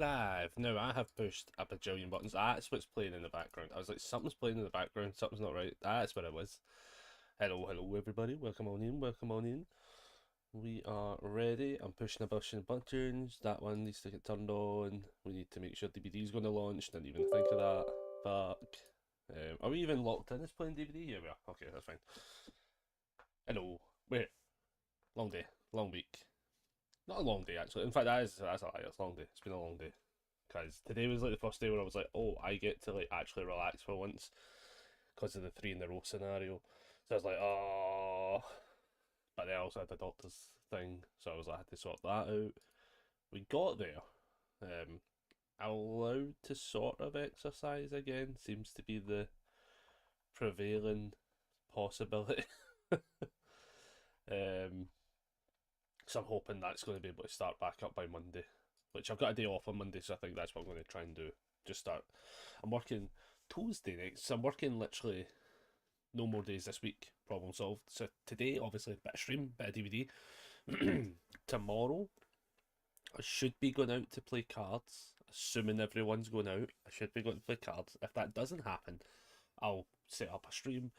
live. Now I have pushed a bajillion buttons. That's what's playing in the background. I was like, something's playing in the background, something's not right. That's what it was. Hello, hello everybody. Welcome on in, welcome on in. We are ready. I'm pushing a bunch of buttons. That one needs to get turned on. We need to make sure DVD's going to launch. Didn't even think of that. Fuck. Are we even locked in as playing DVD? Yeah, we are. Okay, that's fine. Hello. Wait. Long day. Long week. Not a long day, actually. In fact, that's a lie. It's a long day. It's been a long day. Because today was like the first day where I was like, oh, I get to like actually relax for once because of the three in a row scenario. So I was like, oh. But then I also had the doctor's thing, so I was like, I had to sort that out. We got there. Allowed to sort of exercise again seems to be the prevailing possibility. So I'm hoping that's going to be able to start back up by Monday, which I've got a day off on Monday, so I think that's what I'm going to try and do. Just start. I'm working Tuesday next, so I'm working literally no more days this week. Problem solved. So today, obviously, bit of stream, bit of DVD. Tomorrow, I should be going out to play cards, assuming everyone's going out. I should be going to play cards. If that doesn't happen, I'll set up a stream.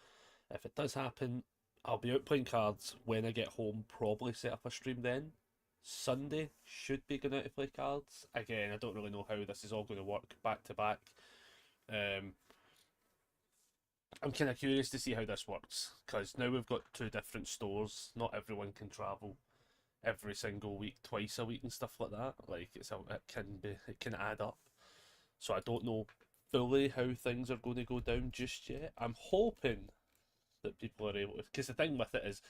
If it does happen, I'll be out playing cards. When I get home, probably set up a stream then. Sunday, should be going out to play cards. Again, I don't really know how this is all going to work back to back. I'm kind of curious to see how this works, because now we've got two different stores. Not everyone can travel every single week, twice a week and stuff like that. Like, it can add up. So I don't know fully how things are going to go down just yet. I'm hoping that people are able to, because the thing with it is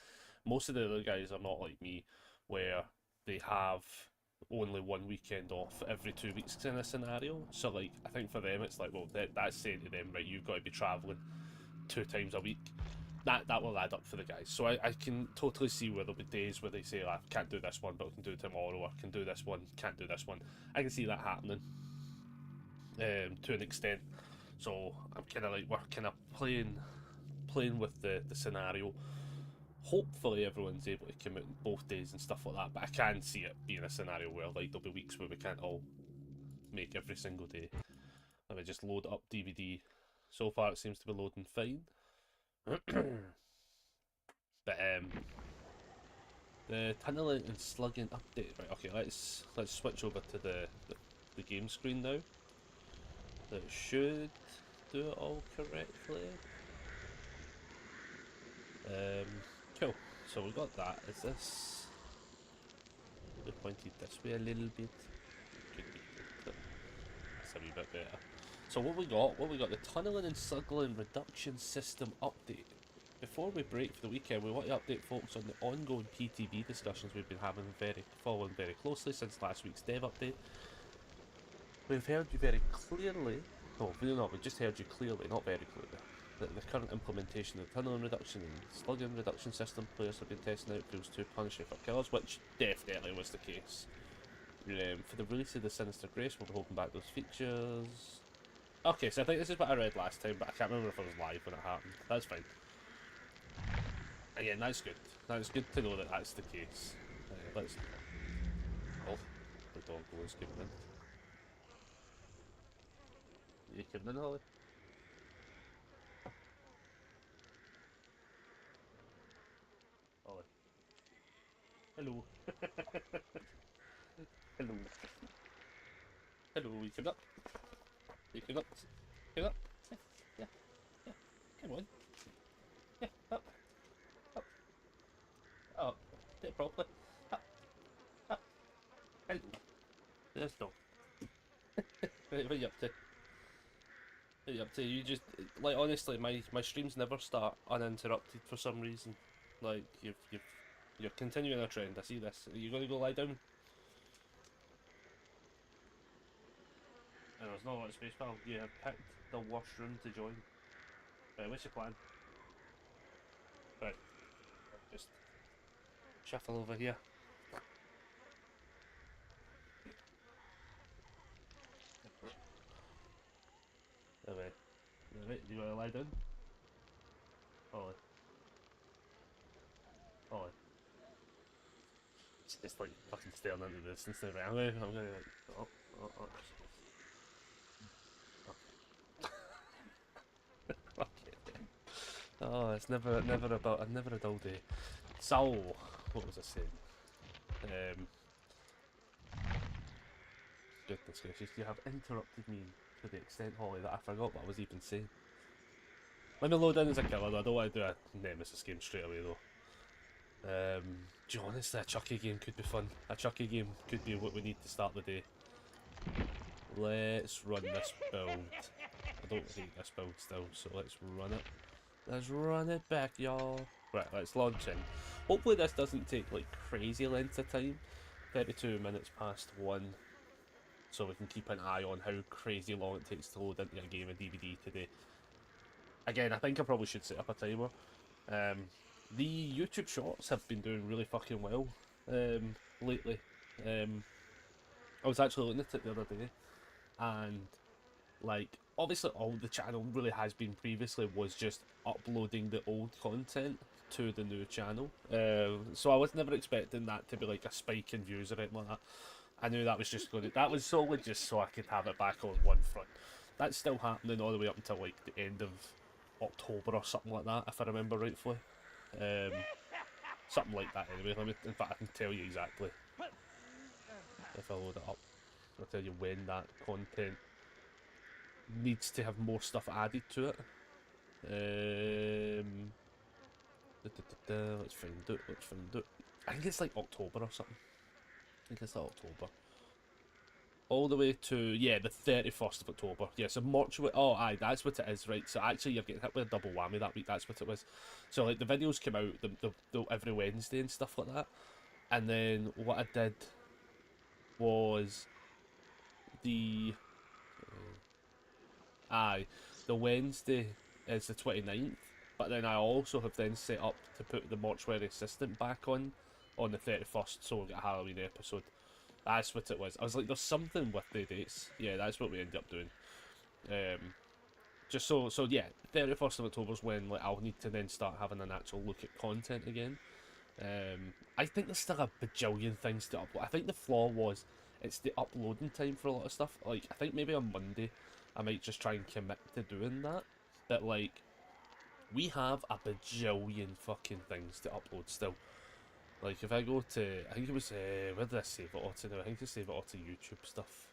most of the other guys are not like me, where they have only one weekend off every 2 weeks in a scenario. So like, I think for them it's like, well, that's saying to them, right, you've got to be travelling 2 times a week. That will add up for the guys. So I can totally see where there'll be days where they say, I can't do this one, but I can do it tomorrow, or I can do this one, can't do this one. I can see that happening to an extent. So I'm kind of like, we're kind of playing with the scenario. Hopefully everyone's able to commit both days and stuff like that, but I can see it being a scenario where like there'll be weeks where we can't all make every single day. Let me just load up DVD. So far it seems to be loading fine. But the tunneling and slugging update. Right, okay, let's switch over to the game screen now. That should do it all correctly. Cool. So we got that. Is this? We pointed this way a little bit. Could be. That's a wee bit better. So what we got the tunneling and slugging reduction system update. Before we break for the weekend, we want to update folks on the ongoing PTB discussions we've been following very closely since last week's dev update. We've heard you very clearly. Oh, no, we just heard you clearly, not very clearly. That the current implementation of the tunneling reduction and slugging reduction system players have been testing out feels too punishy for killers, which definitely was the case. For the release of the Sinister Grace, we'll be holding back those features. Okay, so I think this is what I read last time, but I can't remember if I was live when it happened. That's fine. Again, that's good. That's good to know that that's the case. Let's... Oh, the dog was coming in. You coming in, Holly? Holly. Hello. Hello. Hello, you coming up? You coming up? Coming up? Yeah, yeah. Come on. Yeah, up. Up. Up. Do it properly. Up. Up. Hello. There's dog. What are you up to? What are you up to? You just, like, honestly, my streams never start uninterrupted for some reason. Like, you're continuing a trend. I see this. Are you going to go lie down? There's not a lot of space, pal. You have picked the worst room to join. Right, what's your plan? Right, just shuffle over here. Alright. Alright, do you want to lie down? Ollie. Ollie. It's like fucking staring into the distance now. Right, I'm gonna like, oh, Okay. Oh, it's never a dull day. So, what was I saying? Um, Goodness gracious, you have interrupted me to the extent, Holly, that I forgot what I was even saying. Let me load in as a killer, though. I don't want to do a Nemesis game straight away, though. Do you honestly, a Chucky game could be fun. A Chucky game could be what we need to start the day. Let's run this build. I don't hate this build still, so let's run it. Let's run it back, y'all. Right, let's launch in. Hopefully this doesn't take like crazy length of time. 32 minutes past 1. So we can keep an eye on how crazy long it takes to load into a game of DVD today. Again, I think I probably should set up a timer. The YouTube shorts have been doing really fucking well lately. I was actually looking at it the other day, and like obviously all the channel really has been previously was just uploading the old content to the new channel. So I was never expecting that to be like a spike in views or anything like that. I knew that was just going to, that was solely just so I could have it back on one front. That's still happening all the way up until like the end of October or something like that, if I remember rightfully. Something like that anyway. In fact, I can tell you exactly if I load it up. I'll tell you when that content needs to have more stuff added to it. Let's find it. Let's find it. I think it's like October or something. I think it's like October. All the way to, yeah, the 31st of October. Yeah, so March. Oh, aye, that's what it is, right? So actually, you're getting hit with a double whammy that week. That's what it was. So like the videos came out the every Wednesday and stuff like that. And then what I did was the aye, the Wednesday is the 29th, but then I also have then set up to put the Mortuary Assistant back on the 31st, so we'll get a Halloween episode. That's what it was. I was like, there's something with the dates. Yeah, that's what we ended up doing. Just so yeah, 31st of October is when like I'll need to then start having an actual look at content again. I think there's still a bajillion things to upload. I think the flaw was it's the uploading time for a lot of stuff. Like I think maybe on Monday I might just try and commit to doing that. But like we have a bajillion fucking things to upload still. Like if I go to, I think it was where did I save it all to now? I think I save it all to YouTube stuff.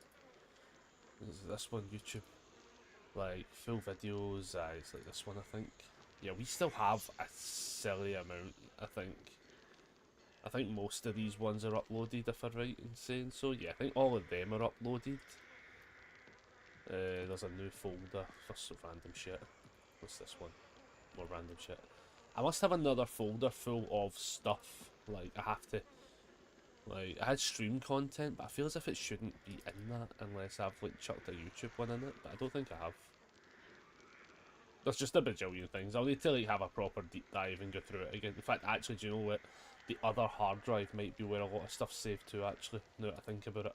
Is this one YouTube? Like full videos. It's like this one I think. Yeah, we still have a silly amount. I think most of these ones are uploaded, if I'm right in saying so. Yeah, I think all of them are uploaded. There's a new folder for some random shit. What's this one? More random shit. I must have another folder full of stuff. Like, I have to... Like, I had stream content, but I feel as if it shouldn't be in that unless I've, like, chucked a YouTube one in it. But I don't think I have. There's just a bajillion things. I'll need to, like, have a proper deep dive and go through it again. In fact, actually, do you know what? The other hard drive might be where a lot of stuff's saved to, actually, now that I think about it.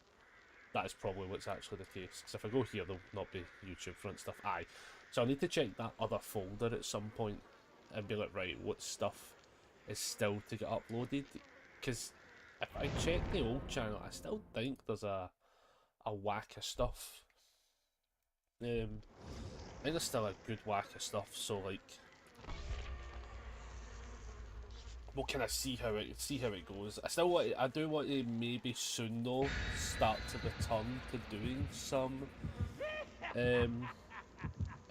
That is probably what's actually the case. Because if I go here, there'll not be YouTube front stuff. Aye. So I need to check that other folder at some point and be like, right, what stuff is still to get uploaded? Because if I check the old channel, I still think there's a whack of stuff. I think there's still a good whack of stuff, so like we'll kind of see how it goes. I do want to maybe soon though start to return to doing some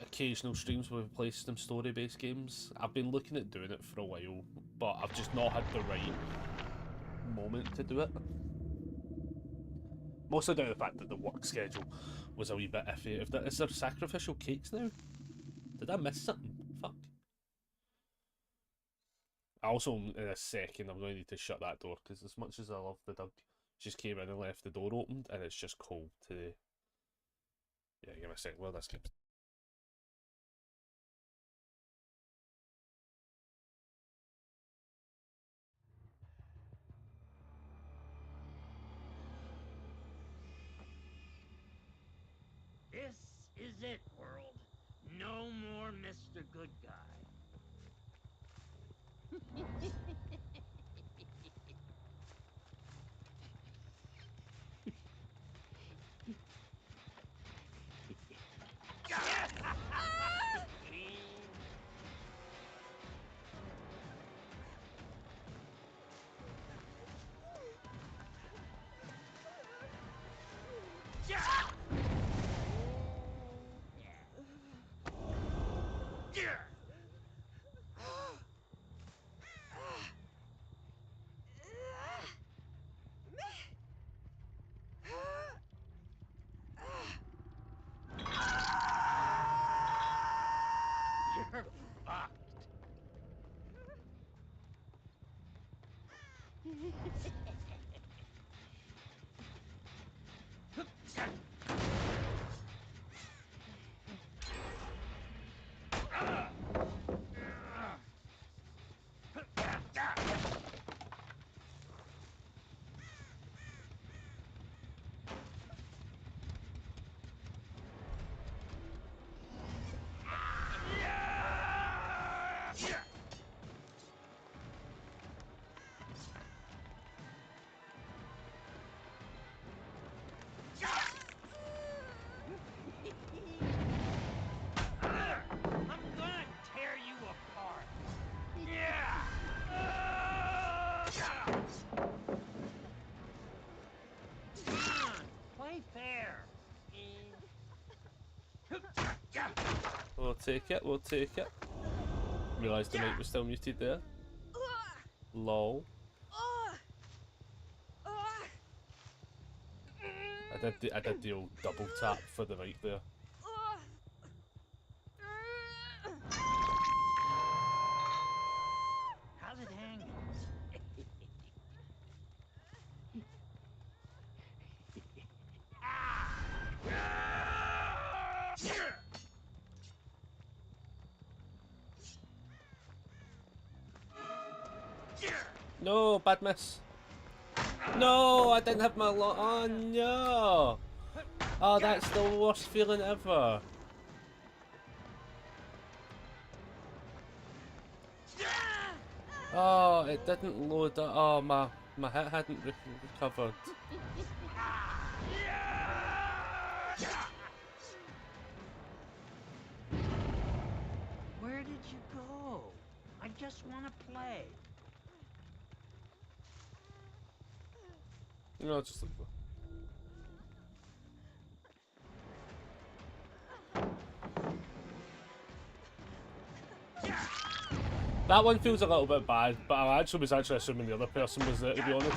occasional streams where we play some story-based games. I've been looking at doing it for a while, but I've just not had the right moment to do it. Mostly down to the fact that the work schedule was a wee bit iffy. Is there sacrificial cakes now? Did I miss something? Fuck. Also, in a second, I'm going to need to shut that door because as much as I love the dog, just came in and left the door opened and it's just cold today. Yeah, give me a sec. Well, that's good. This is it, world. No more Mr. Good Guy. You're fucked. I'm gonna tear you apart. Come on, play fair. We'll take it, we'll take it. Realised the mic was still muted there. Lol. I did the old double tap for the mic there. How's it hanging? No, bad miss. No, I didn't have my oh no. Oh, that's the worst feeling ever. Oh, it didn't load up. Oh, my hit hadn't recovered. Where did you go? I just want to play. No, just leave it. That one feels a little bit bad, but I was actually assuming the other person was there, to be honest.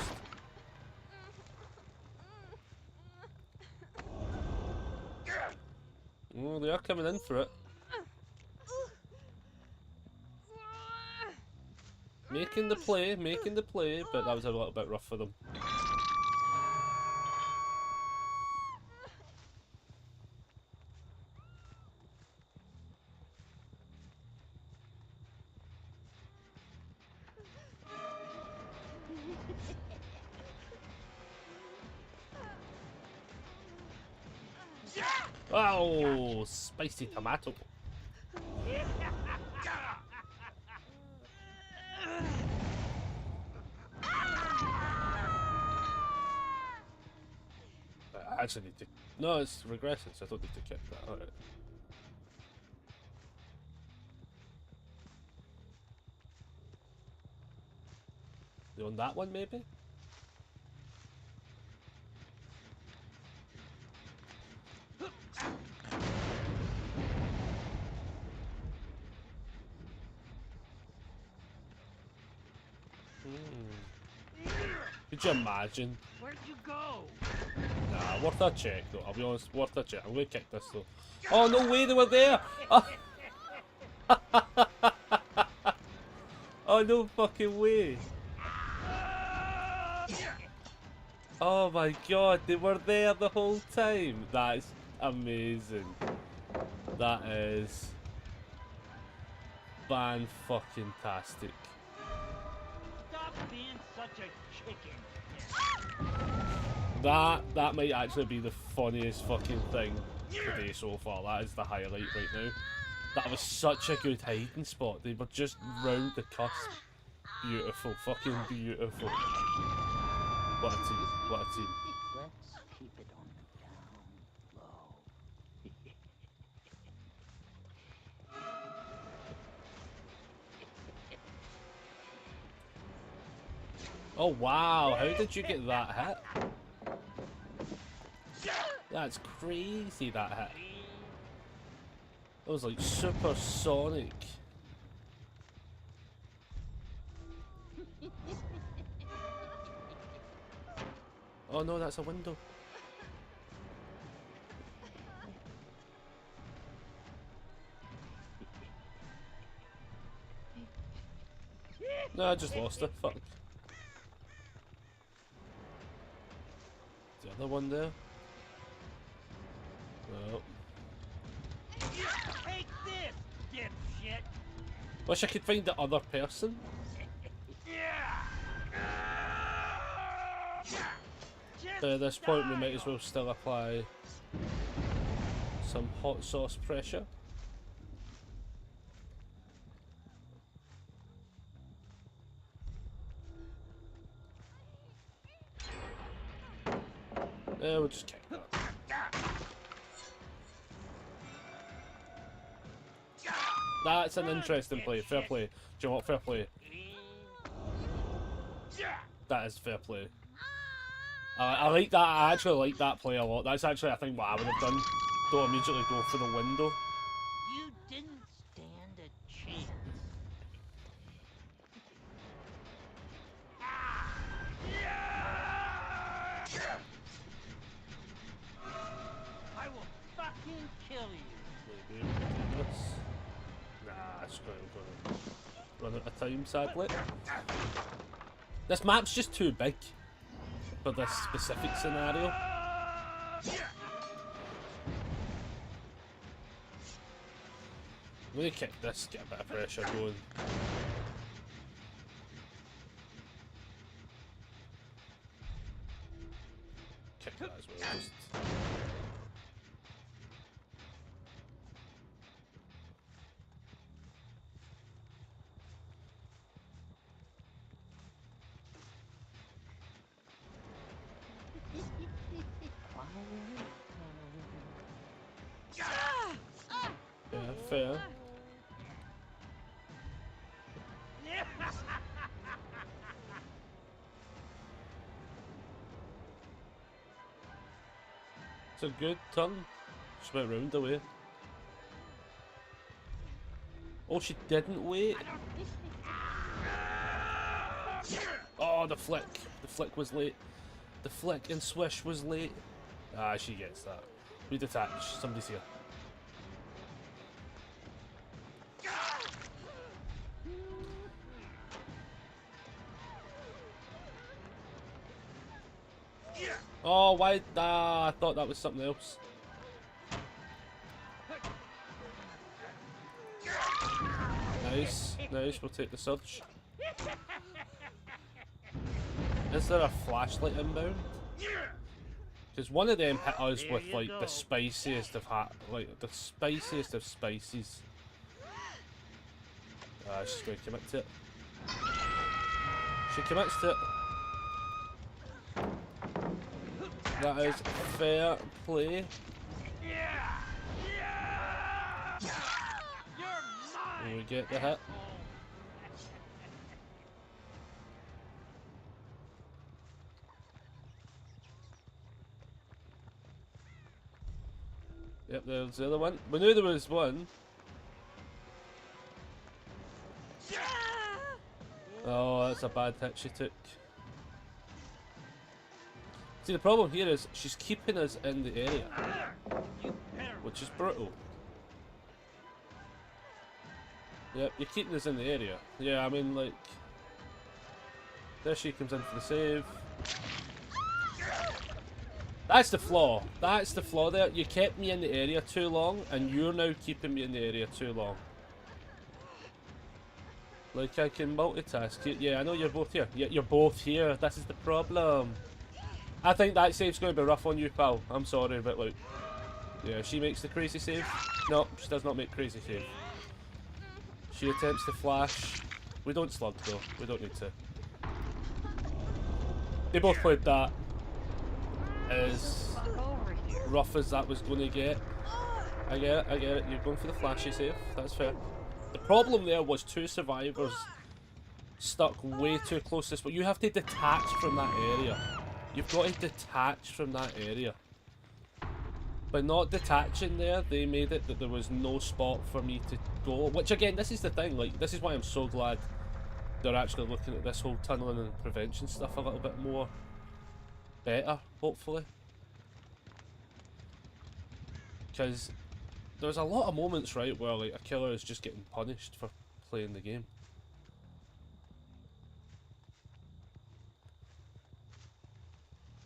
Oh, they are coming in for it. Making the play, but that was a little bit rough for them. Oh, spicy tomato. I actually need to. No, it's regressing, so I don't need to kick that. Alright. You on that one, maybe? Could you imagine? Where'd you go? Nah, worth a check though, I'll be honest, worth a check. I'm gonna kick this though. Oh, no way they were there! Oh, oh no fucking way! Oh my god, they were there the whole time! That's amazing. That is fan-fucking-tastic. Stop being such a chicken. That might actually be the funniest fucking thing today so far. That is the highlight right now. That was such a good hiding spot. They were just round the cusp. Beautiful, fucking beautiful. What a team, what a team. Let's keep it on the down low. Oh wow, how did you get that hit? That's crazy, that hit. That was like supersonic. Oh no, that's a window. No, I just lost it. Fuck. The other one there. Well. Take this, dipshit. Wish I could find the other person. But at this point, we might as well still apply some hot sauce pressure. Yeah, we'll just kick that. That's an interesting play. Fair play. Do you know what? Fair play. That is fair play. I like that. I actually like that play a lot. That's actually, I think, what I would have done. Don't immediately go for the window. You didn't stand a chance. I will fucking kill you. Maybe we can do this. Nah, it's gonna run out of time, sadly. This map's just too big for this specific scenario. I'm gonna kick this, get a bit of pressure going. Kick that as well, just... Yeah, fair. It's a good turn. Just went round the way. Oh, she didn't wait. Oh, the flick. The flick was late. The flick and swish was late. Ah, she gets that. We detach. Somebody's here. Oh, why? Ah, I thought that was something else. Nice, nice. We'll take the surge. Is there a flashlight inbound? Because one of them hit us with like the spiciest of the spiciest of spices. She's going to commit to it. She commits to it. That is fair play. And we get the hit. Yep, there's the other one. We knew there was one. Oh, that's a bad hit she took. See, the problem here is she's keeping us in the area, which is brutal. Yep, you're keeping us in the area. Yeah, I mean, like, there she comes in for the save. That's the flaw. That's the flaw there. You kept me in the area too long, and you're now keeping me in the area too long. Like, I can multitask. Yeah, I know you're both here. Yeah, you're both here. This is the problem. I think that save's going to be rough on you, pal. I'm sorry, but look. Yeah, she makes the crazy save. No, she does not make crazy save. She attempts to flash. We don't slug, though. We don't need to. They both played that as rough as that was going to get. I get it, I get it. You're going for the flashy save. That's fair. The problem there was two survivors stuck way too close to this, but you have to detach from that area. You've got to detach from that area. By not detaching there, they made it that there was no spot for me to go. Which again, this is the thing, like, this is why I'm so glad they're actually looking at this whole tunneling and prevention stuff a little bit more better, hopefully. Because there's a lot of moments, right, where like a killer is just getting punished for playing the game.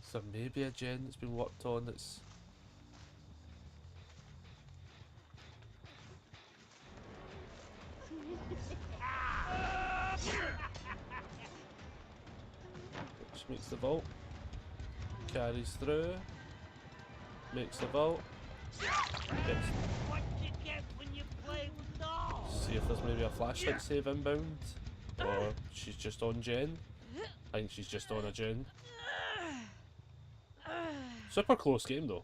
So maybe a gen that's been worked on that's... Which makes the vault. Carries through. Makes the vault. Gets... What you get when you play with dolls? See if there's maybe a flashlight save inbound. Or she's just on gen. I think she's just on a gen. Super close game though.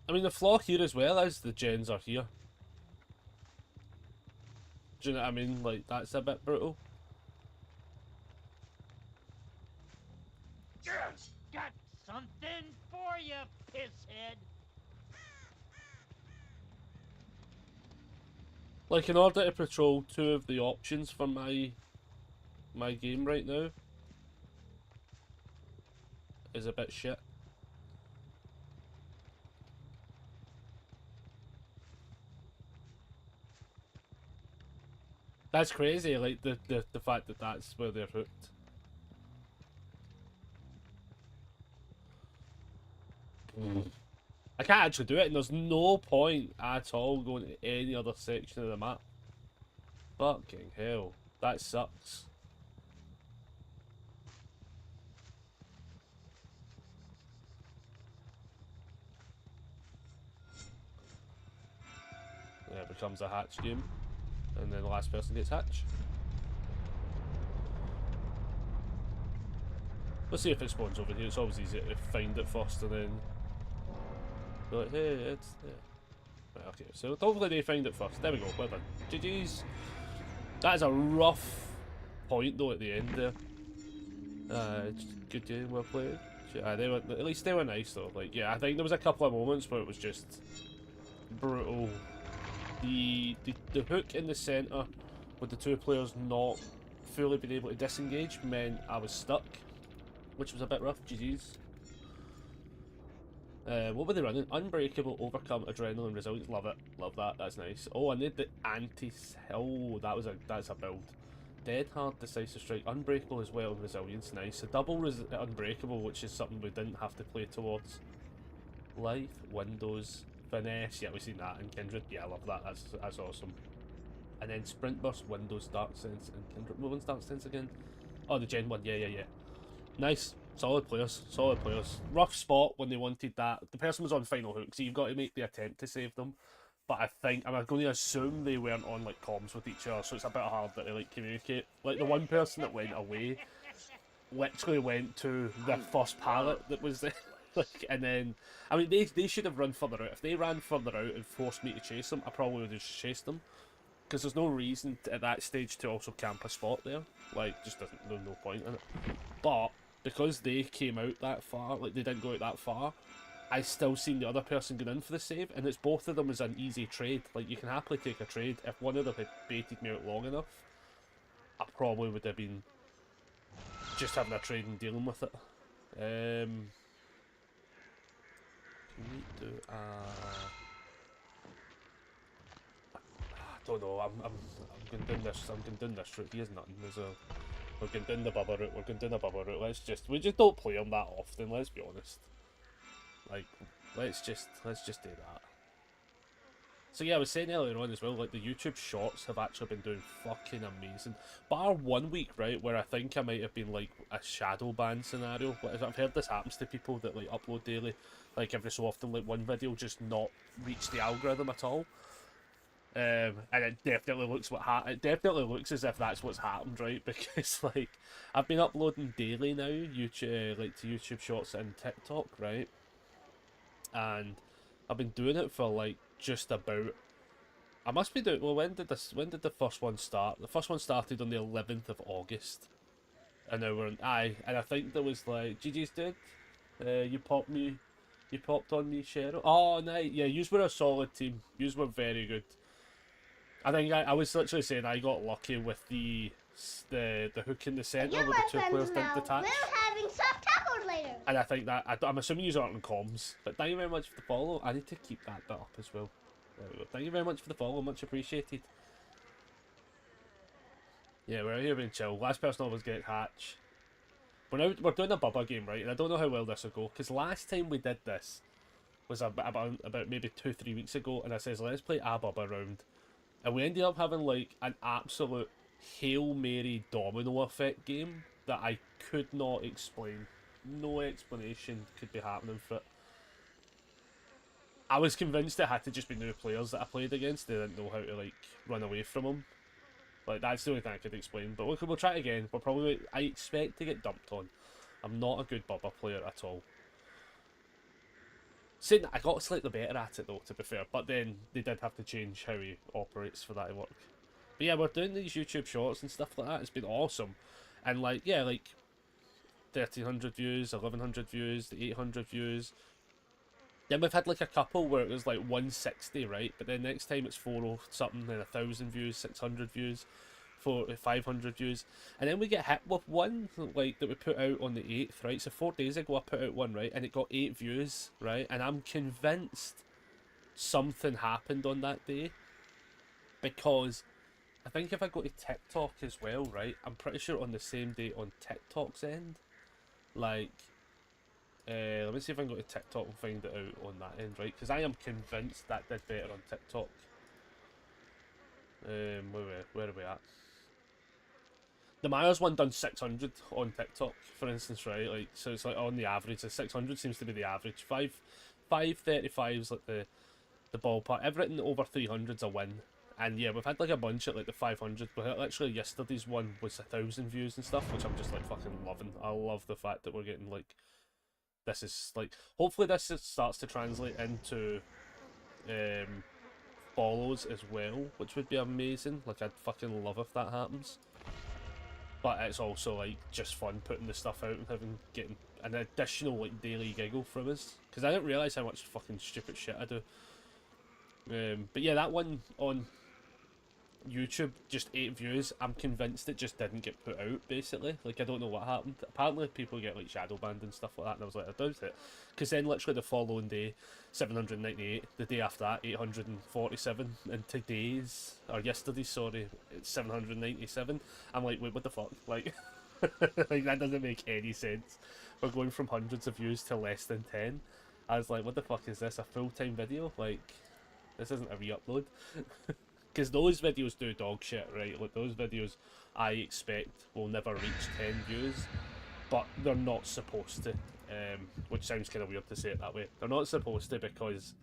I mean the flaw here as well is the gens are here. Do you know what I mean? Like that's a bit brutal. Got something for you, pisshead. Like in order to patrol two of the options for my game right now is a bit shit. That's crazy, like the fact that that's where they're hooked. I can't actually do it, and there's no point at all going to any other section of the map. Fucking hell, that sucks. Yeah, it becomes a hatch game, and then the last person gets hatch. Let's see if it spawns over here. It's always easy to find it first and then be like, hey, it's there. Right, okay, so hopefully they find it first. There we go, well done. GG's. That is a rough point though at the end there. Good game, well played. Yeah, they were, at least they were nice though. Like, yeah, I think there was a couple of moments where it was just brutal. The hook in the centre with the two players not fully being able to disengage meant I was stuck, which was a bit rough. GG's. What were they running? Unbreakable, Overcome, Adrenaline, Resilience. Love it. Love that. That's nice. Oh, I need the Oh, that's a build. Dead Hard, Decisive Strike, Unbreakable as well, Resilience. Nice. A double Unbreakable, which is something we didn't have to play towards. Life, Windows, Finesse. Yeah, we've seen that. And Kindred. Yeah, I love that. That's awesome. And then Sprint Burst, Windows, Dark Sense, and Kindred. What one's Dark Sense again? Oh, the Gen one. Yeah. Nice. Solid players. Solid players. Rough spot when they wanted that. The person was on final hook, so you've got to make the attempt to save them. But I think, I'm going to assume they weren't on like comms with each other, so it's a bit hard that they like communicate. Like the one person that went away literally went to the first pallet that was there. Like, and then, I mean, they should have run further out. If they ran further out and forced me to chase them, I probably would have just chased them. Because there's no reason at that stage to also camp a spot there. Like, just doesn't, there's no point in it. But because they came out that far, like they didn't go out that far, I still seen the other person going in for the save, and it's both of them as an easy trade. Like, you can happily take a trade. If one of them had baited me out long enough, I probably would have been just having a trade and dealing with it. Can we do I don't know. I'm going down this. I'm going down this route. He has nothing. We're going down the bubble route. We're going down the bubble route. We just don't play him that often. Let's be honest. Like, let's just do that. So yeah, I was saying earlier on as well, like the YouTube shorts have actually been doing fucking amazing. Bar 1 week, right, where I think I might have been like a shadow ban scenario. I've heard this happens to people that like upload daily, like every so often, like one video just not reach the algorithm at all. And it definitely looks as if that's what's happened, right? Because like I've been uploading daily now, YouTube, like to YouTube Shorts and TikTok, right? And I've been doing it for like just about I must be doing. Well, when did this? When did the first one start? The first one started on the 11th of August, and now we're in. Aye, and I think there was like GG's did. You popped me. You popped on me, Cheryl. Oh, night. Yeah, yous were a solid team. Yous were very good. I think I was literally saying I got lucky with the hook in the centre You're where my the two friends players didn't now. detach. We're having soft tacos later. And I think that I'm assuming you aren't in comms, but thank you very much for the follow. I need to keep that bit up as well. There we go. Thank you very much for the follow, much appreciated. Yeah, we're out here being chill. Last person was Get Hatch. We're doing a Bubba game, right? And I don't know how well this will go because last time we did this was about maybe 2-3 weeks ago, and I says let's play a Bubba round, and we ended up having like an absolute Hail Mary domino effect game that I could not explain. No explanation could be happening for it. I was convinced it had to just be new players that I played against. They didn't know how to like run away from them. Like that's the only thing I could explain. But we'll try it again. I expect to get dumped on. I'm not a good Bubba player at all. Saying that, I got slightly better at it though, to be fair. But then they did have to change how he operates for that to work. But yeah, we're doing these YouTube shorts and stuff like that. It's been awesome. And like, yeah, like 1,300 views, 1,100 views, 800 views. Then we've had like a couple where it was like 160, right? But then next time it's 4 something, then 1,000 views, 600 views, 500 views. And then we get hit with one like that we put out on the 8th, right? So 4 days ago I put out one, right? And it got 8 views, right? And I'm convinced something happened on that day. Because I think if I go to TikTok as well, right? I'm pretty sure on the same day on TikTok's end, like, let me see if I can go to TikTok and find it out on that end, right? Because I am convinced that did better on TikTok. Where are we at? The Myers one done 600 on TikTok, for instance, right? Like, so it's like on the average, the 600 seems to be the average. 535's like the ballpark. Everything over 300's a win. And yeah, we've had like a bunch at like the 500. But literally yesterday's one was 1,000 views and stuff, which I'm just like fucking loving. I love the fact that we're getting like, this is like, hopefully this starts to translate into follows as well, which would be amazing. Like I'd fucking love if that happens. But it's also like just fun putting the stuff out and getting an additional like daily giggle from us, because I didn't realise how much fucking stupid shit I do. But yeah, that one on YouTube, just 8 views. I'm convinced it just didn't get put out, basically. Like, I don't know what happened. Apparently, people get, like, shadow banned and stuff like that, and I was like, I doubt it. Because then, literally, the following day, 798. The day after that, 847. And today's, or yesterday's, sorry, it's 797. I'm like, wait, what the fuck? Like, like, that doesn't make any sense. We're going from hundreds of views to less than 10. I was like, what the fuck is this? A full-time video? Like, this isn't a re-upload. Because those videos do dog shit, right? Like, those videos I expect will never reach 10 views, but they're not supposed to, which sounds kind of weird to say it that way. They're not supposed to, because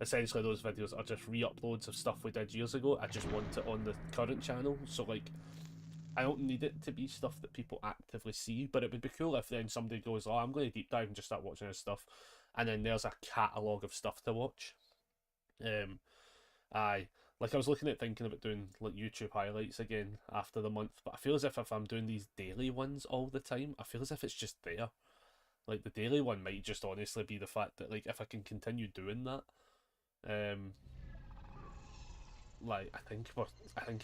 essentially those videos are just re-uploads of stuff we did years ago. I just want it on the current channel, so like, I don't need it to be stuff that people actively see, but it would be cool if then somebody goes, oh, I'm going to deep dive and just start watching this stuff, and then there's a catalogue of stuff to watch. Like, I was looking at thinking about doing like YouTube highlights again after the month, but I feel as if I'm doing these daily ones all the time, I feel as if it's just there. Like, the daily one might just honestly be the fact that, like, if I can continue doing that, like, I think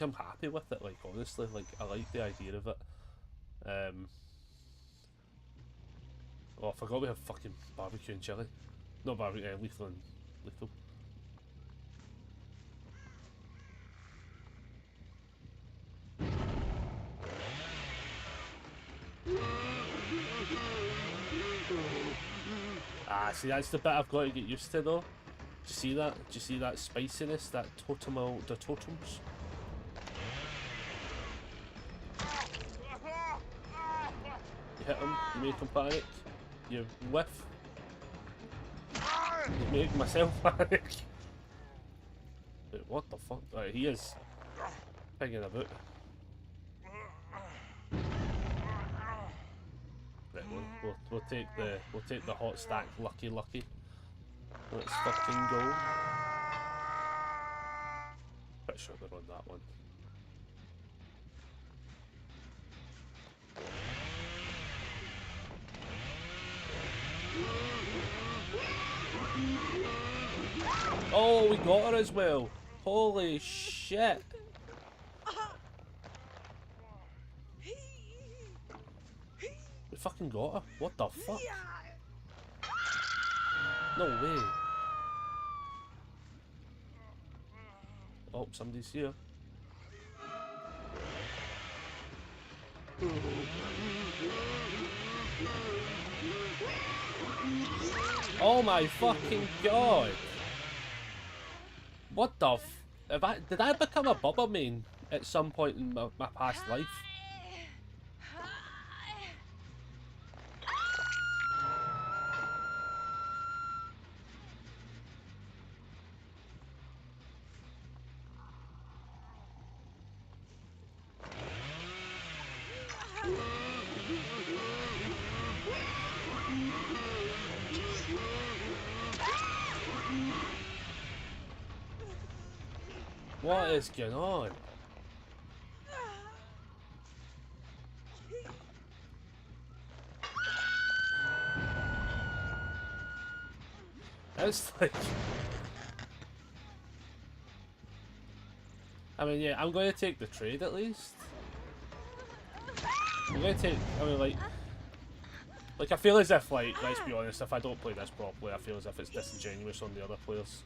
I'm happy with it. Like, honestly, like, I like the idea of it. Oh, I forgot we have fucking barbecue and chili. Not barbecue, lethal and lethal. Ah, see, that's the bit I've got to get used to, though. Do you see that? Do you see that spiciness? That the totems? You hit him, you make him panic, you whiff, you make myself panic. Wait, what the fuck? Right, he is pigging about. Right, we'll take the hot stack lucky. Let's fucking go. pretty sure they're on that one. Oh, we got her as well. Holy shit. We fucking got her. What the fuck? No way. Oh, somebody's here. Oh my fucking god. What the did I become a Bubba main at some point in my past life? What is going on? It's like... I mean, yeah, I'm going to take the trade at least. I'm going to take... I mean, like, I feel as if, like, let's be honest, if I don't play this properly, I feel as if it's disingenuous on the other players.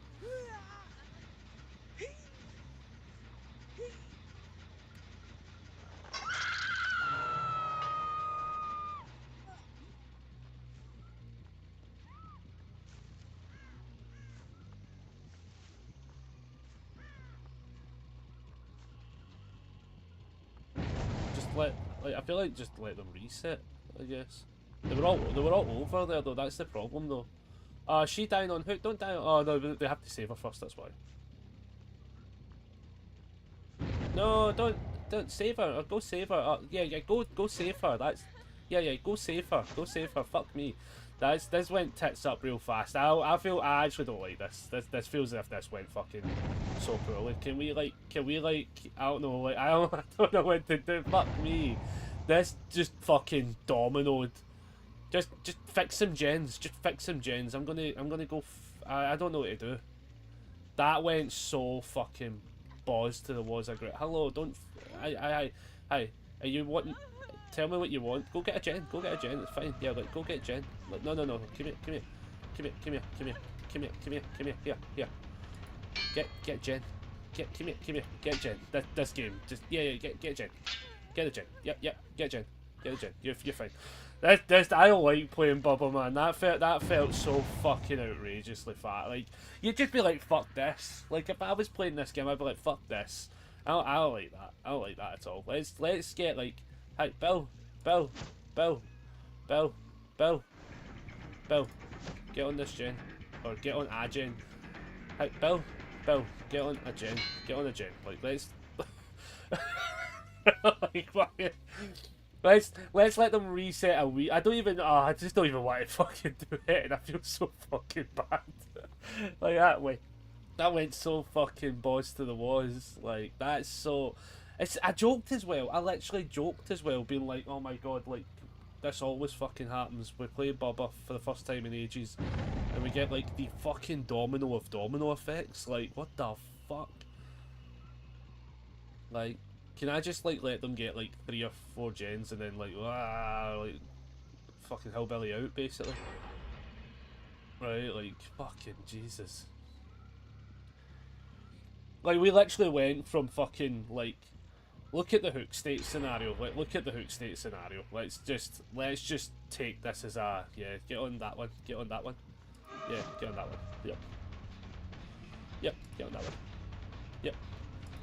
I feel like just let them reset, I guess. They were all over there though, that's the problem though. She dying on hook, don't die on... Oh no, they have to save her first, that's why. No, don't save her, or go save her. Yeah, go save her, that's... Yeah, go save her, fuck me. This went tits up real fast. I actually don't like this. This feels as if this went fucking so poorly. Can we like, I don't know, like, I don't know what to do, fuck me. This just fucking dominoed. Just fix some gens, I'm gonna go, I don't know what to do. That went so fucking balls to the walls. Hello, don't, hi, are you wanting... Tell me what you want. Go get a gen. It's fine. Yeah, like, go get gen. Like, no. Come here. Here. Get gen. Come here. Get gen. This game. Just get gen. Get a gen. Yep. Get gen. Get a gen. You're fine. I don't like playing Bubba, man. That felt so fucking outrageously fat. Like, you'd just be like, fuck this. Like, if I was playing this game, I'd be like, fuck this. I don't like that. I don't like that at all. Let's get like... Hey, Bill, get on this gen, or get on a gen. Hey, Bill, get on a gen, like, let's, like, let's let them reset a week. I just don't even want to fucking do it, and I feel so fucking bad. Like, that went so fucking balls to the walls, like, that's so... I joked as well. I literally joked as well, being like, "Oh my god, like this always fucking happens. We play Bubba for the first time in ages, and we get like the fucking domino effects. Like, what the fuck? Like, can I just like let them get like 3 or 4 gens and then like fucking hillbilly out basically? Right, like fucking Jesus. Like, we literally went from fucking like. Look at the hook state scenario. Look at the hook state scenario. Let's just take this as a get on that one. Yeah, get on that one. Yep, get on that one. Yep,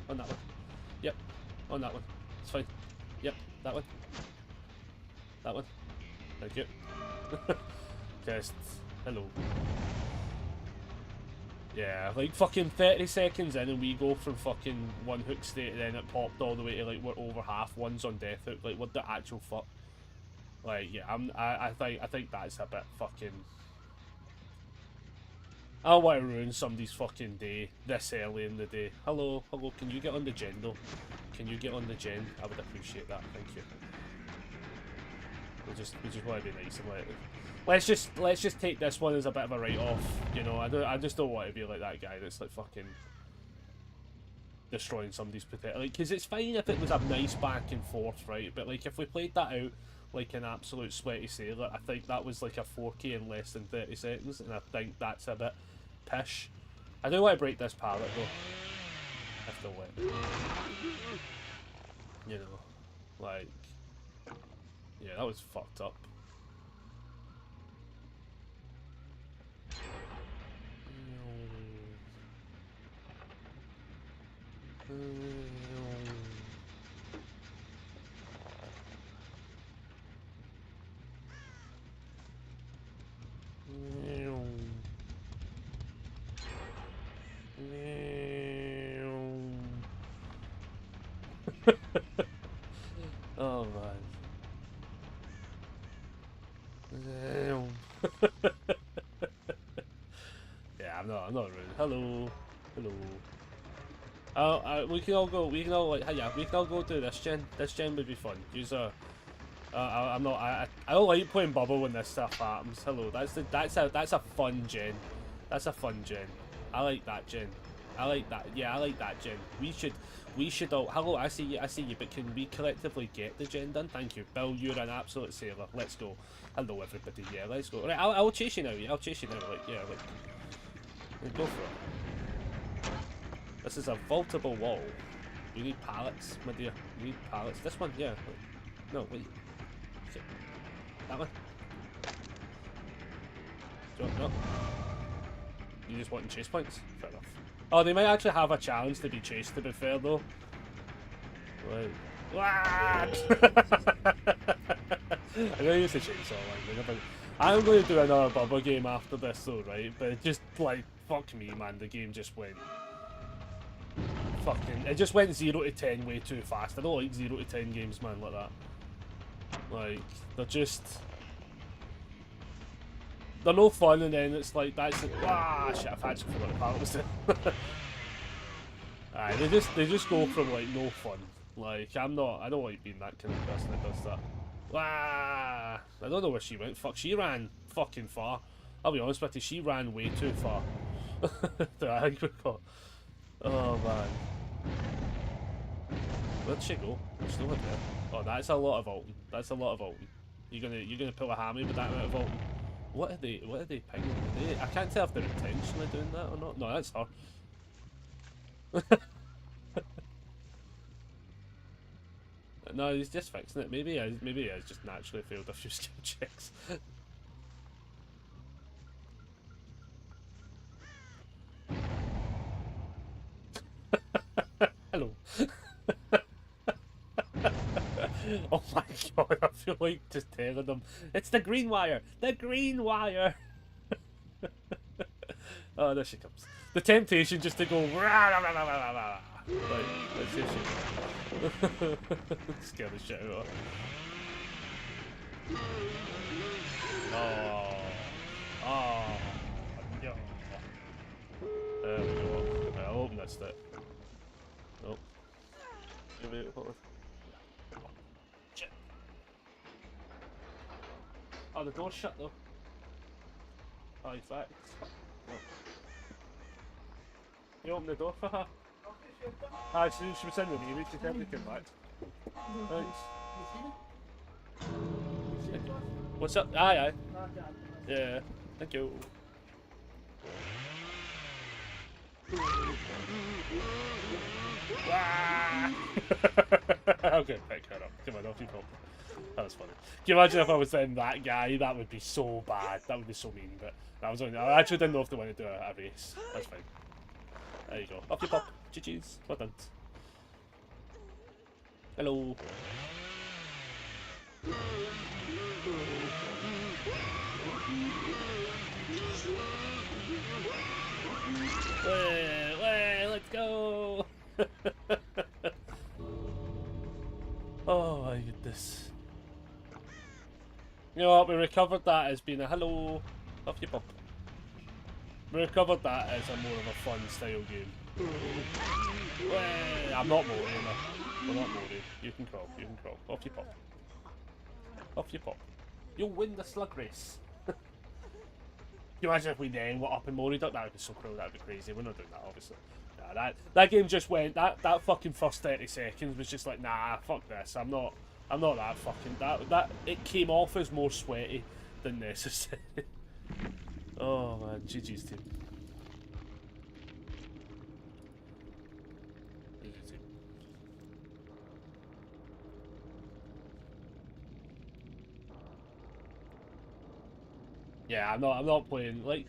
on that one. Yep, on that one. It's fine. Yep, that one. That one. Thank you. Just hello. Yeah, like fucking 30 seconds in and we go from fucking one hook state and then it popped all the way to like we're over half ones on death hook. Like, what the actual fuck? Like, yeah, I think that's a bit fucking... I don't want to ruin somebody's fucking day this early in the day. Hello, hello, can you get on the gen though? Can you get on the gen? I would appreciate that, thank you. We just want to be nice and let's just take this one as a bit of a write-off, you know. I just don't want to be like that guy that's like fucking destroying somebody's potato. Like, because it's fine if it was a nice back and forth, right? But like if we played that out like an absolute sweaty sailor, I think that was like a 4K in less than 30 seconds, and I think that's a bit pish. I do want to break this pallet though, if they'll let me. You know, like, yeah, that was fucked up. Oh man. Yeah, I'm not rude. Hello. Hello. We can all go. We can all like, yeah, we can all go do this gen. This gen would be fun. Use a. I'm not. I don't like playing bubble when this stuff happens. Hello. That's a fun gen. That's a fun gen. I like that gen. I like that. Yeah, I like that gen. We should all. Hello. I see you. I see you. But can we collectively get the gen done? Thank you, Bill. You're an absolute sailor. Let's go. Hello, everybody. Yeah, let's go. Right, I'll chase you now. Yeah, I'll chase you now. Like, yeah, like, go for it. This is a vaultable wall. You need pallets, my dear. You need pallets. This one, yeah. No, wait. Okay. That one. No. You just want chase points? Fair enough. Oh, they might actually have a challenge to be chased, to be fair, though. Right. What? I'm going to use the chainsaw line. I'm going to do another bubble game after this, though, right? But it just, like, fuck me, man. The game just went... Fucking... It just went 0 to 10 way too fast. I don't like 0 to 10 games, man, like that. Like, they're just... They're no fun, and then it's like, that's... Shit, I've actually forgot the part was there. Aye, they just go from, like, no fun. Like, I don't like being that kind of person that does that. I don't know where she went. Fuck, she ran fucking far. I'll be honest with you, she ran way too far. I think we got... Oh, man. Where'd she go? She's still in there. Oh, that's a lot of vaulting. That's a lot of vaulting. You're gonna pull a hammy with that amount of vaulting. What are they pinging? I can't tell if they're intentionally doing that or not. No, that's her. No, he's just fixing it. Maybe he has just naturally failed a few skill checks. Hello. Oh my god, I feel like just telling them. It's the green wire! The green wire! Oh, there she comes. The temptation just to go. Right, let's see if she. Scare the shit out of her. Oh. Oh. No. There we go. I hope that's it. Nope. Maybe hold on. Shit. Oh, the door's shut though. Oh, in fact. Oh. You open the door for her? Ah, she was in the Navy, she definitely came back. Thanks. What's up? Aye. Yeah, thank you. I'm gonna pick her up. Come on, off you go. That was funny. Can you imagine if I was then that guy? That would be so bad. That would be so mean, but that was only, I actually didn't know if they wanted to do a race. That's fine. There you go. Up you pop. GG's. Well done. Hello. Way, let's go. Oh my goodness. You know what? We recovered that as being a hello. Up you pop. We covered that as a more of a fun style game. Well, I'm not Mori, we're not Mori. You can crawl, you can crawl. Off you pop. Off you pop. You'll win the slug race. Can you imagine if we then went up in Mori Duck? That would be so cool, that would be crazy. We're not doing that, obviously. Nah, that game just went, that fucking first 30 seconds was just like, nah, fuck this. I'm not that fucking, that it came off as more sweaty than necessary. Oh man, GG's team. GG's team. Yeah, I'm not playing, like,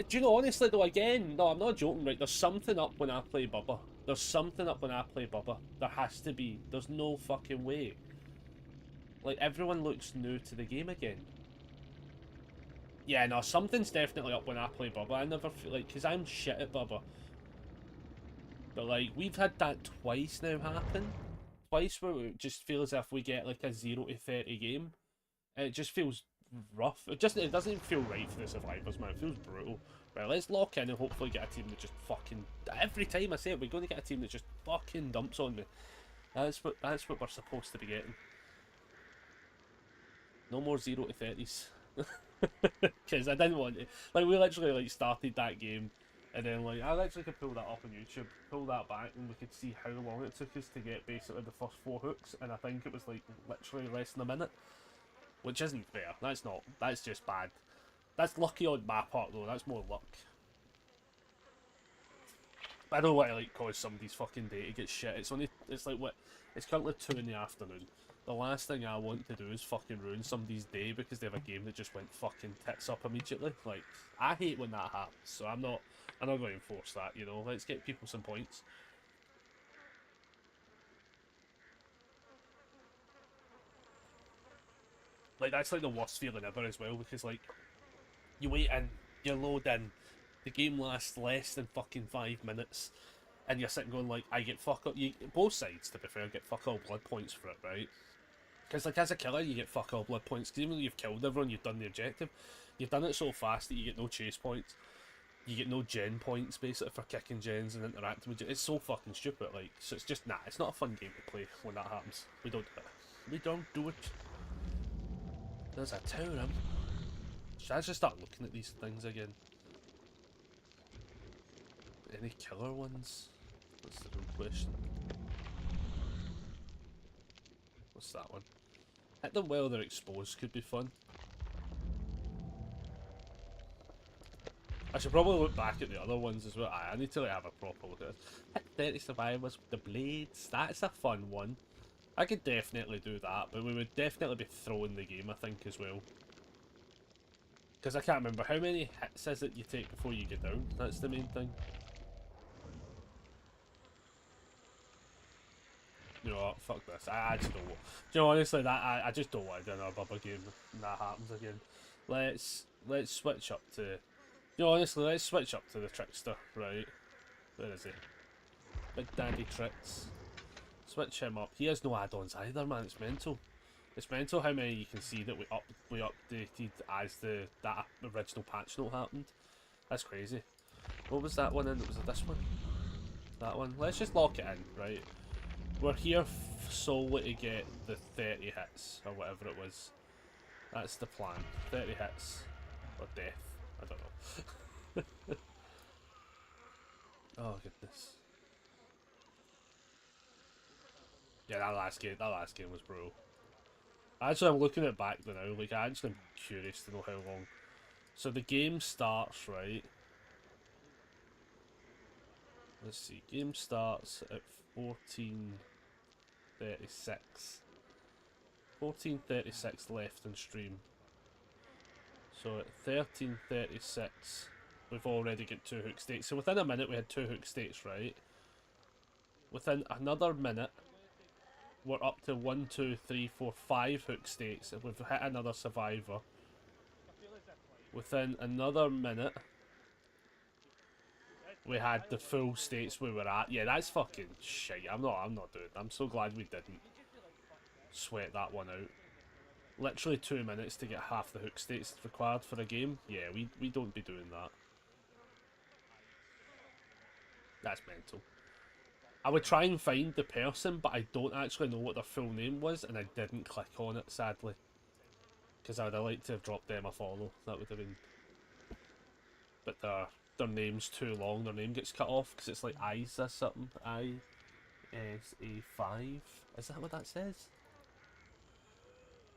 do you know, honestly though, again, no, I'm not joking, right, there's something up when I play Bubba. There's something up when I play Bubba. There has to be. There's no fucking way. Like, everyone looks new to the game again. Yeah, no, something's definitely up when I play Bubba. I never feel like, because I'm shit at Bubba. But, like, we've had that twice now happen. Twice where it just feels as if we get, like, a 0 to 30 game. And it just feels rough. It doesn't even feel right for the survivors, man. It feels brutal. Right, let's lock in and hopefully get a team that just fucking... Every time I say it, we're going to get a team that just fucking dumps on me. That's what we're supposed to be getting. No more 0 to 30s. Because I didn't want it. Like, we literally, like, started that game, and then, like, I literally could pull that up on YouTube, pull that back, and we could see how long it took us to get basically the first 4 hooks, and I think it was, like, literally less than a minute. Which isn't fair. That's just bad. That's lucky on my part, though. That's more luck. I don't want to, like, cause somebody's fucking day to get shit. It's like, what? It's currently 2 in the afternoon. The last thing I want to do is fucking ruin somebody's day because they have a game that just went fucking tits up immediately. Like, I hate when that happens, so I'm not going to enforce that, you know? Let's get people some points. Like, that's like the worst feeling ever as well, because, like, you wait in, you load in, the game lasts less than fucking 5 minutes, and you're sitting going like, I get fuck up, both sides, to be fair, get fuck all blood points for it, right? Because, like, as a killer, you get fuck all blood points, because even though you've killed everyone, you've done the objective, you've done it so fast that you get no chase points, you get no gen points, basically, for kicking gens and interacting with gens. It's so fucking stupid, like, so it's just, nah, it's not a fun game to play when that happens. We don't do it. We don't do it. There's a tower. Should I just start looking at these things again? Any killer ones? That's the real question. What's that one? Hit them while they're exposed could be fun. I should probably look back at the other ones as well. I need to, like, have a proper look at this. Hit 30 survivors with the blades. That's a fun one. I could definitely do that, but we would definitely be throwing the game, I think, as well. Because I can't remember, how many hits is it you take before you get down? That's the main thing. You know what, fuck this. I just don't want... Do you know, honestly, that I just don't want to do another Bubba game and that happens again. Let's switch up to... You know, honestly, let's switch up to the Trickster, right? Where is he? Big Daddy Tricks. Switch him up. He has no add-ons either, man. It's mental. It's mental how many you can see that we updated as that original patch note happened. That's crazy. What was that one in? Was it this one? That one. Let's just lock it in, right? We're here solely to get the 30 hits, or whatever it was. That's the plan. 30 hits. Or death. I don't know. Oh, goodness. Yeah, that last game was brutal. Actually, I'm looking at it back now, like, I actually am curious to know how long. So the game starts, right? Let's see, game starts at 14:36. 14:36 left in stream. So at 13:36, we've already got 2 hook states. So within a minute we had 2 hook states, right? Within another minute, we're up to 1, 2, 3, 4, 5 hook states, and we've hit another survivor. Within another minute, we had the full states we were at. Yeah, that's fucking shit. I'm not doing it. I'm so glad we didn't sweat that one out. Literally 2 minutes to get half the hook states required for a game. Yeah, we don't be doing that. That's mental. I would try and find the person, but I don't actually know what their full name was, and I didn't click on it, sadly. Because I would have liked to have dropped them a follow. That would have been... But their name's too long. Their name gets cut off, because it's like ISA something. ISA5. Is that what that says?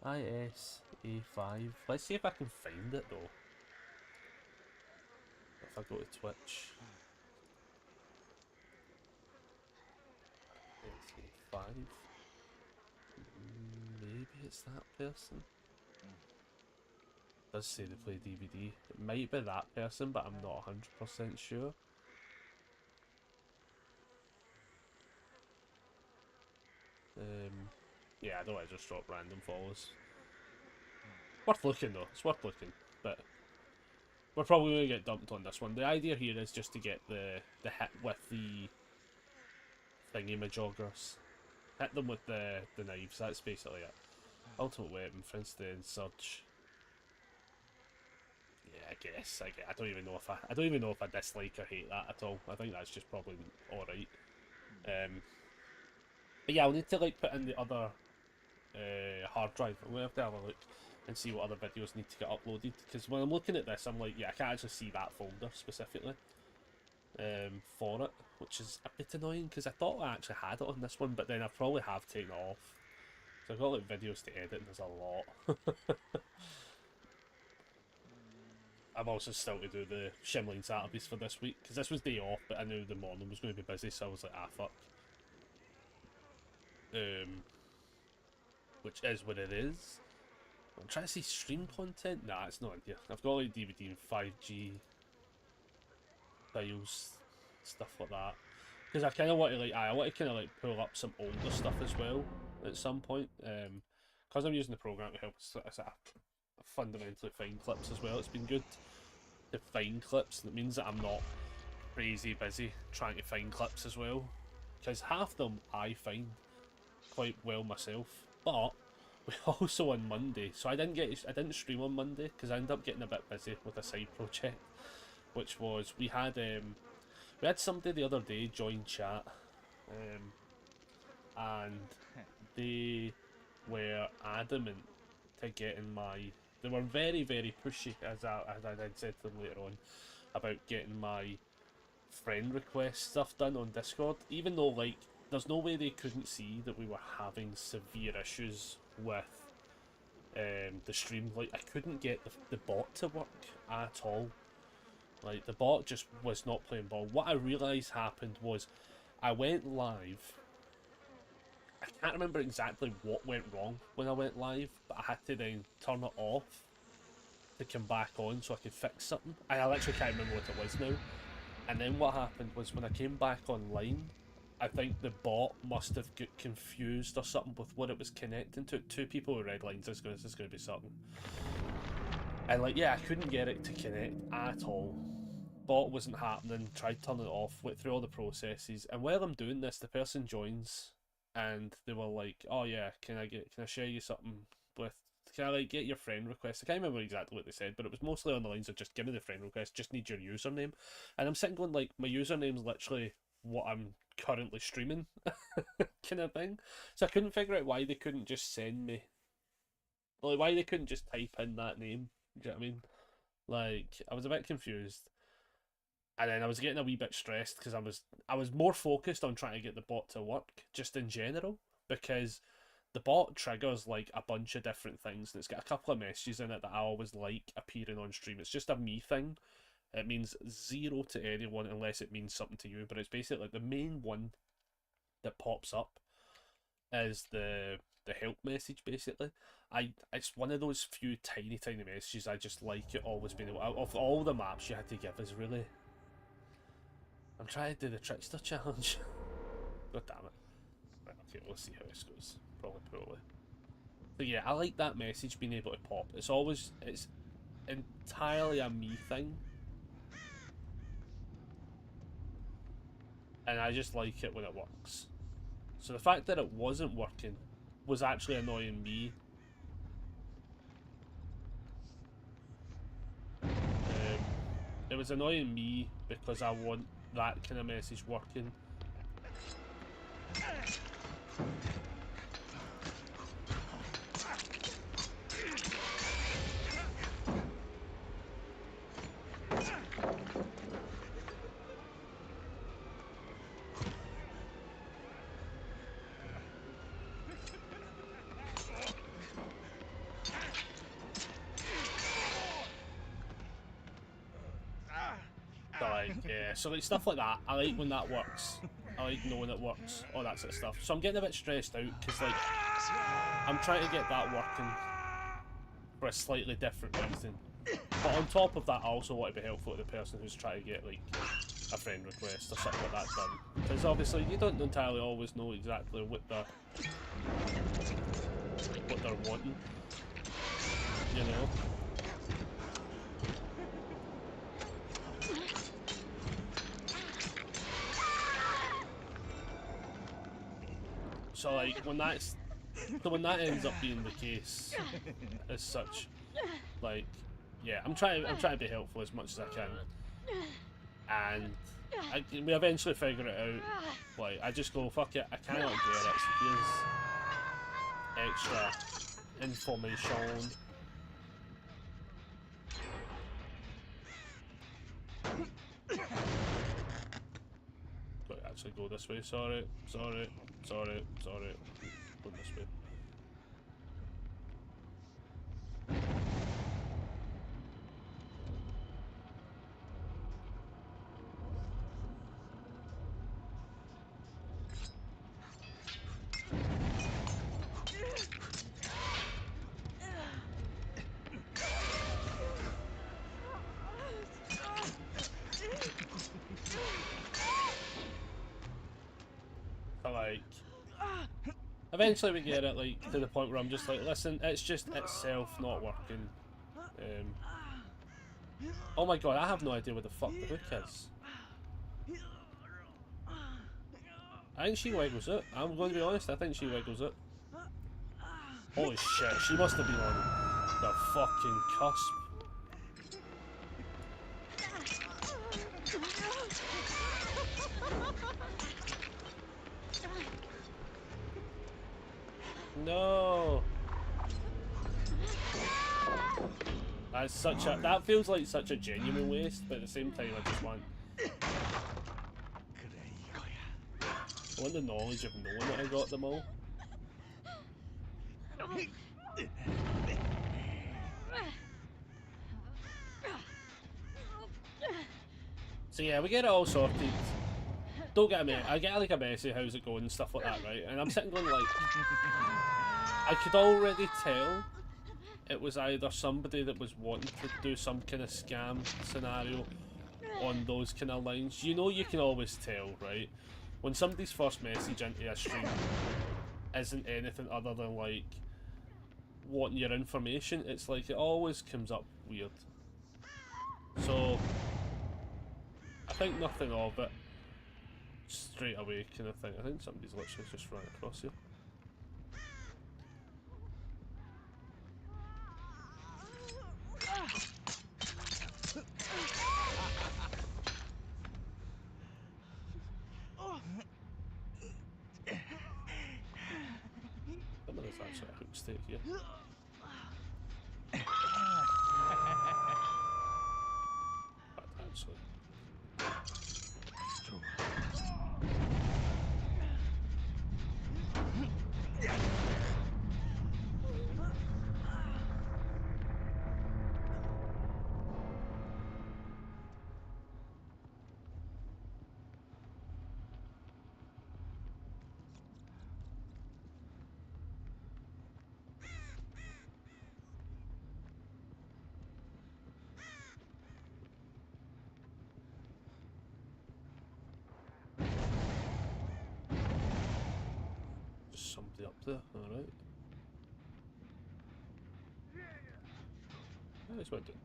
ISA5. Let's see if I can find it, though. If I go to Twitch. ISA5. Maybe it's that person. It does say they play DVD. It might be that person, but I'm not 100% sure. Yeah, I don't want to just drop random follows. Worth looking though, it's worth looking, but we're probably going to get dumped on this one. The idea here is just to get the hit with the thingy-majoggers. Hit them with the knives, that's basically it. Ultimate weapon, French the Surge. Yeah, I guess. I don't even know if I dislike or hate that at all. I think that's just probably alright. But yeah, I'll need to like put in the other hard drive. I'm gonna have to have a look and see what other videos need to get uploaded. Because when I'm looking at this, I'm like, yeah, I can't actually see that folder specifically for it, which is a bit annoying because I thought I actually had it on this one, but then I probably have taken it off. So I've got like videos to edit, and there's a lot. I'm also still to do the Shimline Saturdays for this week because this was day off, but I knew the morning was going to be busy, so I was like, ah, fuck. Which is what it is. I'm trying to see stream content. Nah, it's not in here. I've got like DVD and 5G files, stuff like that. Because I kind of want to like, I want to kind of like pull up some older stuff as well at some point. Because I'm using the program to help us fundamentally find clips as well. It's been good to find clips, and it means that I'm not crazy busy trying to find clips as well. Because half them I find quite well myself, but we also on Monday, so I didn't stream on Monday because I ended up getting a bit busy with a side project, which was we had somebody the other day join chat, and they were adamant to getting they were very, very pushy, as I had said to them later on, about getting my friend request stuff done on Discord, even though like there's no way they couldn't see that we were having severe issues with the stream. Like, I couldn't get the bot to work at all. Like, the bot just was not playing ball. What I realised happened was I went live. I can't remember exactly what went wrong when I went live, but I had to then turn it off to come back on so I could fix something. I literally can't remember what it was now. And then what happened was when I came back online, I think the bot must have got confused or something with what it was connecting to. Two people with red lines, this is going to be something. And like, yeah, I couldn't get it to connect at all. Bot wasn't happening, tried turning it off, went through all the processes, and while I'm doing this, the person joins, and they were like, oh yeah, can I share you something with, can I like get your friend request? I can't remember exactly what they said, but it was mostly on the lines of just give me the friend request, just need your username. And I'm sitting going like, my username's literally what I'm currently streaming kind of thing. So I couldn't figure out why they couldn't just send me, like why they couldn't just type in that name. Do you know what I mean? Like, I was a bit confused. And then I was getting a wee bit stressed because I was more focused on trying to get the bot to work just in general, because the bot triggers like a bunch of different things, and it's got a couple of messages in it that I always like appearing on stream. It's just a me thing. It means zero to anyone unless it means something to you, but it's basically like the main one that pops up is the help message. Basically, it's one of those few tiny messages I just like it always being able, of all the maps you had to give us, really. I'm trying to do the Trickster challenge. God damn it. Right, okay, we'll see how this goes. Probably poorly. But yeah, I like that message being able to pop. It's entirely a me thing. And I just like it when it works. So the fact that it wasn't working was actually annoying me. It was annoying me because I want that kind of message working. So like, yeah, so like stuff like that, I like when that works. I like knowing it works, all that sort of stuff. So I'm getting a bit stressed out because like I'm trying to get that working for a slightly different reason. But on top of that, I also want to be helpful to the person who's trying to get like a friend request or something like that done. Because obviously you don't entirely always know exactly what they're wanting, you know. So like when that ends up being the case as such, like yeah, I'm trying to be helpful as much as I can, and we eventually figure it out. Like I just go, fuck it, I cannot get it. So here's extra information. Got to actually go this way. Sorry. Go this way. Like eventually we get it like to the point where I'm just like, listen, it's just itself not working. Oh my god, I have no idea what the fuck the hook is. I think she wiggles it. I'm going to be honest, I think she wiggles it. Holy shit, she must have been on the fucking cusp. No. That's such a, that feels like such a genuine waste, but at the same time I just want the knowledge of knowing that I got them all. So yeah, we get it all sorted. Don't get me, I get like a message, how's it going and stuff like that, right? And I'm sitting going like, I could already tell it was either somebody that was wanting to do some kind of scam scenario on those kind of lines. You know, you can always tell, right? When somebody's first message into a stream isn't anything other than like wanting your information, it's like it always comes up weird. So I think nothing of it straight away kind of thing. I think somebody's literally just run across here. I don't know if that's actually a hook stake here. But actually. Just somebody up there, alright. Yeah, it's went it.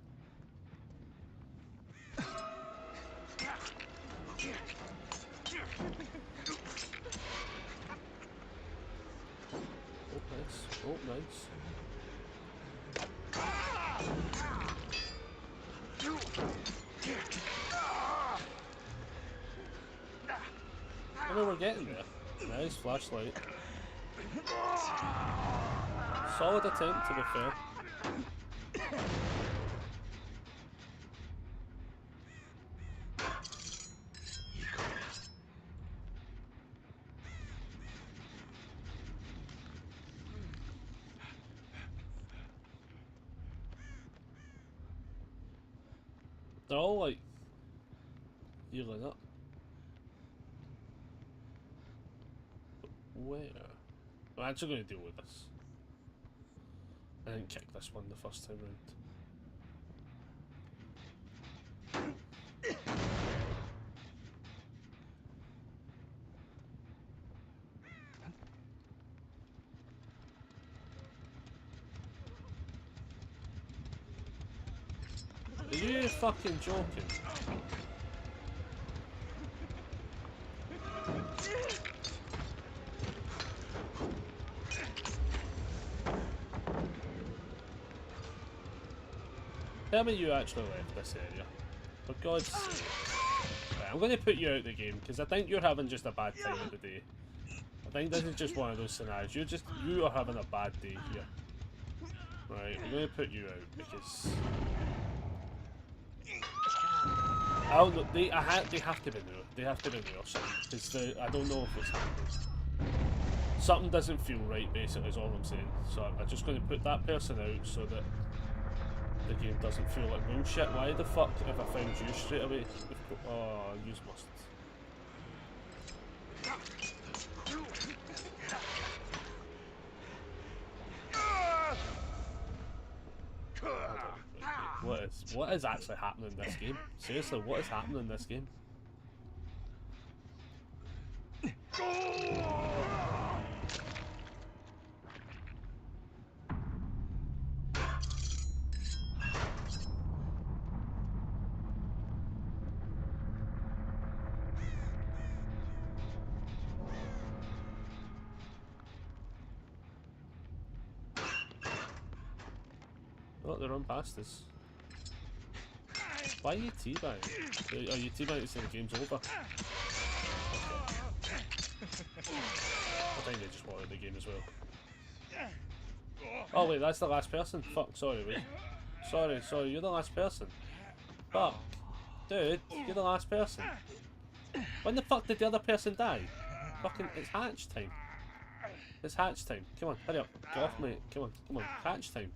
Oh, nice. Oh, nice. I know we're getting there. Nice flashlight. Solid attempt, to be fair. They're all like healing up. But where? I'm actually going to deal with this. I didn't kick this one the first time round. Are you fucking joking? Tell me you actually left this area. For God's sake. Right, I'm going to put you out of the game because I think you're having just a bad time of the day. I think this is just one of those scenarios. You are having a bad day here. Right, I'm going to put you out because I don't know. They have to be new. They have to be new or something because I don't know if it's happening. Something doesn't feel right. Basically, is all I'm saying. So I'm just going to put that person out so that the game doesn't feel like bullshit. Why the fuck have I found you straight away? Oh, you must. What is actually happening in this game? Seriously, what is happening in this game? Oh, they run past us. Why are you teabagging? Are you teabagging to say the game's over? Okay. I think they just wanted the game as well. Oh wait, that's the last person? Fuck, sorry, wait. Sorry, you're the last person. Fuck. Dude, you're the last person. When the fuck did the other person die? Fucking, it's hatch time. It's hatch time. Come on, hurry up. Get off, mate. Come on. Hatch time.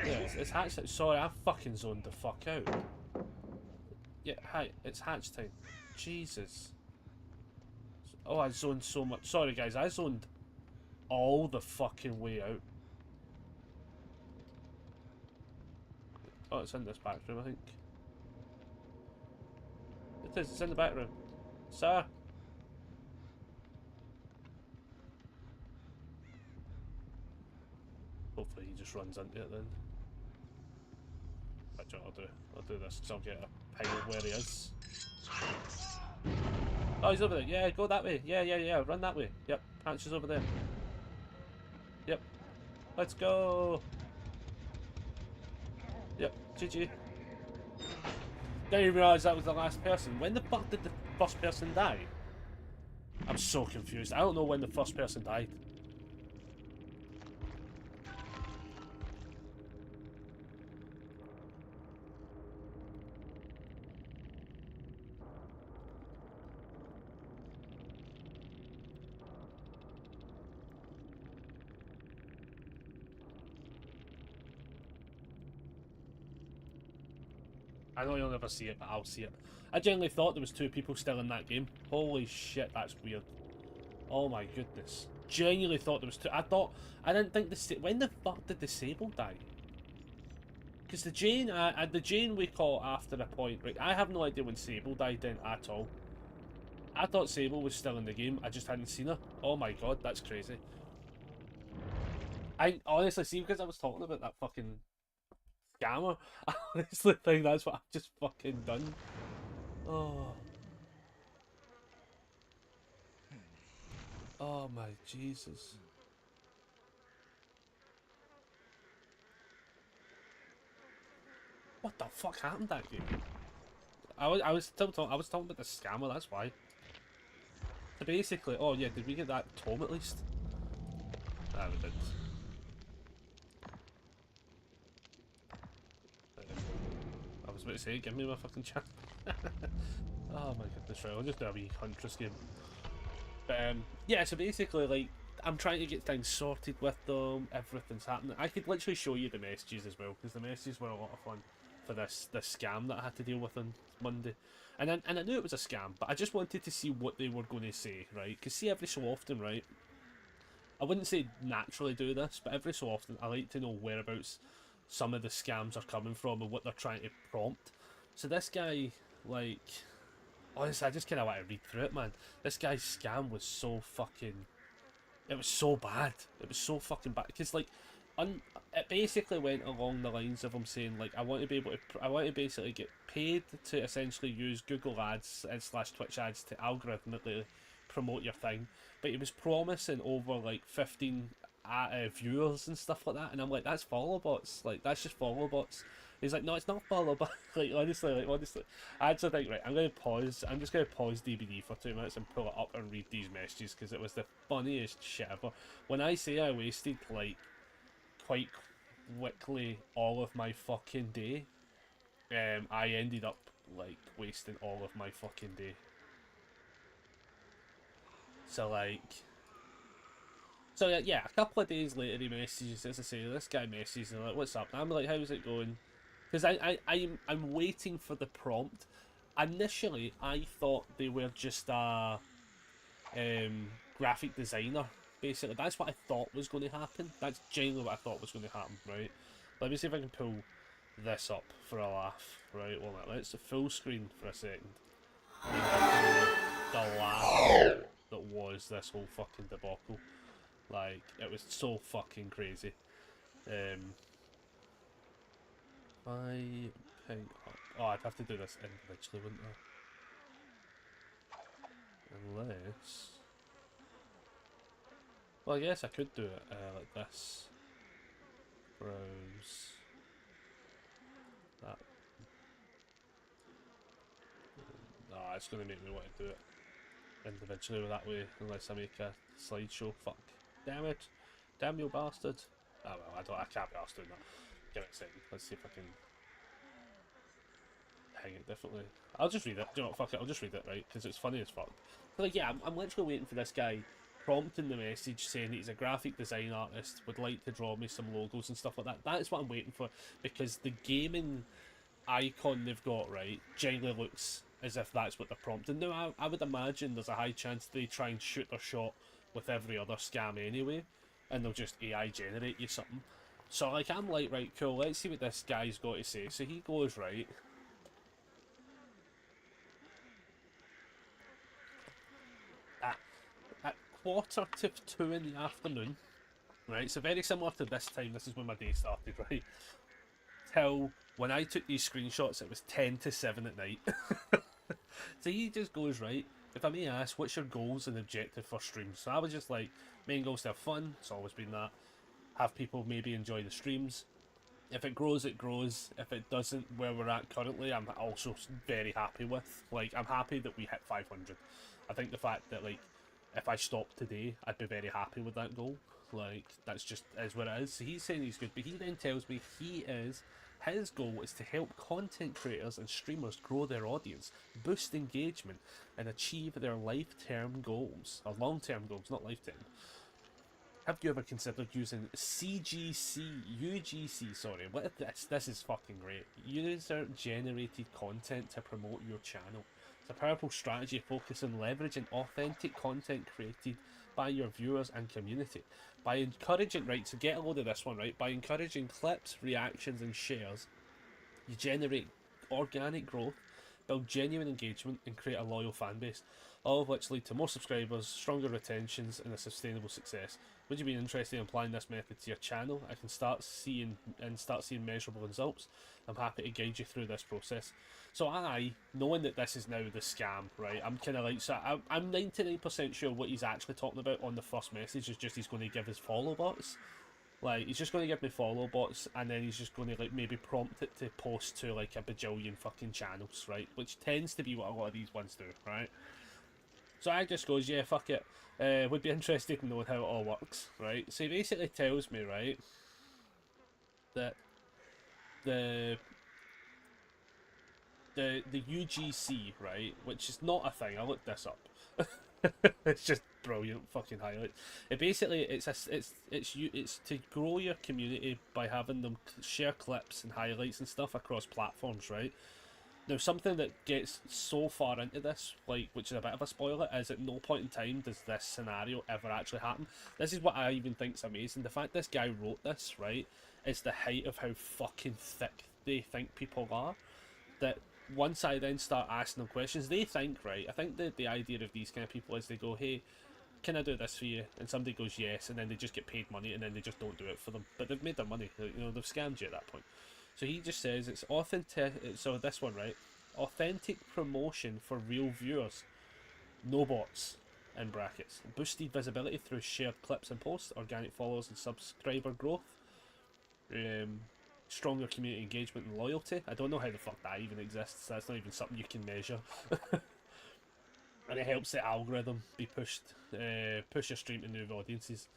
Yeah, it's hatch time. Sorry, I fucking zoned the fuck out. Yeah, hi, it's hatch time. Jesus. Oh, I zoned so much. Sorry, guys, I zoned all the fucking way out. Oh, it's in this back room, I think. It is, it's in the back room. Sir? Hopefully he just runs into it then. Actually, I'll do this because I'll get a ping of where he is. Oh, he's over there. Yeah, go that way. Yeah. Run that way. Yep, Hatch is over there. Yep. Let's go. Yep, GG. Didn't realise that was the last person. When the fuck did the first person die? I'm so confused. I don't know when the first person died. I know you'll never see it, but I'll see it. I genuinely thought there was 2 people still in that game. Holy shit, that's weird. Oh my goodness. Genuinely thought there was 2. I didn't think when the fuck did the Sable die? Because the Jane we caught after a point, right? I have no idea when Sable died then at all. I thought Sable was still in the game. I just hadn't seen her. Oh my god, that's crazy. I honestly see because I was talking about that fucking scammer. I honestly think that's what I've just fucking done. Oh. Oh my Jesus. What the fuck happened that game? I was still talking. I was talking about the scammer. That's why. So basically, oh yeah, did we get that tome at least? Ah, we did. I was about to say, give me my fucking chat. Oh my goodness, right, I'll just do a wee Huntress game. But yeah, so basically, like, I'm trying to get things sorted with them, everything's happening. I could literally show you the messages as well, because the messages were a lot of fun for this scam that I had to deal with on Monday. And I knew it was a scam, but I just wanted to see what they were going to say, right? Because see, every so often, right, I wouldn't say naturally do this, but every so often I like to know whereabouts some of the scams are coming from and what they're trying to prompt. So this guy, like, honestly, I just kind of want to read through it, man. This guy's scam was so fucking... It was so bad. It was so fucking bad. Because, like, it basically went along the lines of him saying, like, I want to be able to... I want to basically get paid to essentially use Google Ads and / Twitch ads to algorithmically promote your thing. But he was promising over, like, 15 viewers and stuff like that. And I'm like, that's follow bots. Like, that's just follow bots. He's like, no, it's not follow bots. Like, honestly, I had to think, right, I'm just going to pause DBD for 2 minutes and pull it up and read these messages, because it was the funniest shit ever. When I say I wasted, like, quite quickly all of my fucking day, I ended up, like, wasting all of my fucking day. So, like... So, yeah, a couple of days later he messages, as I say, this guy messages, and like, what's up? And I'm like, how's it going? Because I'm waiting for the prompt. Initially, I thought they were just a graphic designer. Basically, that's what I thought was going to happen. That's genuinely what I thought was going to happen, right? Let me see if I can pull this up for a laugh, right? Well, let's full screen for a second. The laugh that was this whole fucking debacle. Like, it was so fucking crazy. I pick up... Oh, I'd have to do this individually, wouldn't I? Unless... Well, I guess I could do it like this. Browse... That... No, it's going to make me want to do it individually that way, unless I make a slideshow. Fuck. Damn it. Damn you bastard. Oh well, I can't be asked doing that. Give it a second. Let's see if I can hang it differently. I'll just read it. Do you know what? Fuck it. I'll just read it, right? Because it's funny as fuck. But like, yeah, I'm literally waiting for this guy prompting the message saying that he's a graphic design artist, would like to draw me some logos and stuff like that. That is what I'm waiting for, because the gaming icon they've got, right, genuinely looks as if that's what they're prompting. Now, I would imagine there's a high chance they try and shoot their shot with every other scam anyway, and they'll just AI generate you something. So, like, I'm like, right, cool, let's see what this guy's got to say. So he goes, right, at 1:45 in the afternoon, right, so very similar to this time, this is when my day started, right, till when I took these screenshots, it was 10:07 at night. So he just goes, right, if I may ask, what's your goals and objective for streams? So I was just like, main goals to have fun, it's always been that. Have people maybe enjoy the streams. If it grows, it grows. If it doesn't, where we're at currently, I'm also very happy with. Like, I'm happy that we hit 500. I think the fact that, like, if I stopped today, I'd be very happy with that goal. Like, that's just is what it is. So he's saying he's good, but he then tells me his goal is to help content creators and streamers grow their audience, boost engagement, and achieve their lifetime goals. Or long-term goals, not lifetime. Have you ever considered using UGC, sorry, what is this? This is fucking great. User-generated content to promote your channel. It's a powerful strategy focused on leveraging authentic content created by your viewers and community. By encouraging, right, so get a load of this one, right, by encouraging clips, reactions and shares, you generate organic growth, build genuine engagement and create a loyal fan base, all of which lead to more subscribers, stronger retentions and a sustainable success. Would you be interested in applying this method to your channel? I can start seeing measurable results. I'm happy to guide you through this process. So knowing that this is now the scam, right, I'm kind of like, so I'm 99% sure what he's actually talking about on the first message is just he's going to give his follow bots. Like, he's just going to give me follow bots, and then he's just going to, like, maybe prompt it to post to, like, a bajillion fucking channels, right? Which tends to be what a lot of these ones do, right? So I just goes, yeah, fuck it. Would be interested in knowing how it all works, right? So he basically tells me, right, that the the UGC, right, which is not a thing. I looked this up. It's just brilliant fucking highlight. It basically it's to grow your community by having them share clips and highlights and stuff across platforms, right? Now, something that gets so far into this, like, which is a bit of a spoiler, is at no point in time does this scenario ever actually happen. This is what I even think's amazing. The fact this guy wrote this, right, is the height of how fucking thick they think people are. That once I then start asking them questions, they think, right, I think the idea of these kind of people is they go, hey, can I do this for you? And somebody goes yes, and then they just get paid money, and then they just don't do it for them. But they've made their money, you know, they've scammed you at that point. So he just says it's authentic. So this one, right? Authentic promotion for real viewers. No bots, in brackets. Boosted visibility through shared clips and posts, organic followers and subscriber growth. Stronger community engagement and loyalty. I don't know how the fuck that even exists. That's not even something you can measure. And it helps the algorithm be pushed, push your stream to new audiences,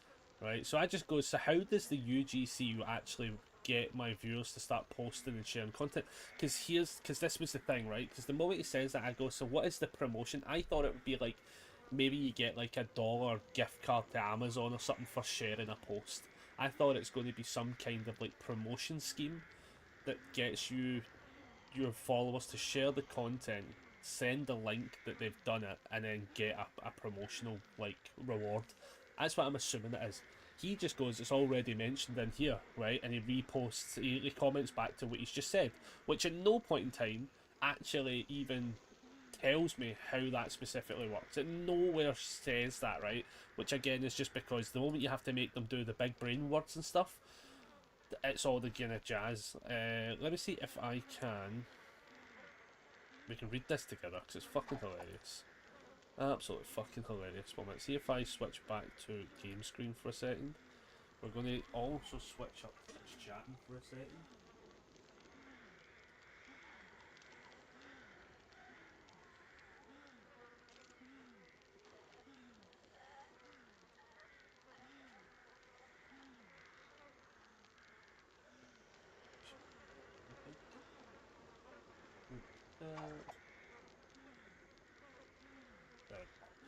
right? So I just go, so how does the UGC actually get my viewers to start posting and sharing content? Because this was the thing, right? Because the moment he says that, I go, so what is the promotion? I thought it would be like, maybe you get like $1 gift card to Amazon or something for sharing a post. I thought it's going to be some kind of like promotion scheme that gets your followers to share the content, send the link that they've done it, and then get a promotional like reward. That's what I'm assuming it is. He just goes, it's already mentioned in here, right? And he reposts, he comments back to what he's just said, which at no point in time actually even tells me how that specifically works. It nowhere says that, right? Which again is just because the moment you have to make them do the big brain words and stuff, it's all the kind of jazz. Let me see if I can. We can read this together because it's fucking hilarious. Absolutely fucking hilarious moment. See if I switch back to game screen for a second. We're going to also switch up Twitch chatting for a second.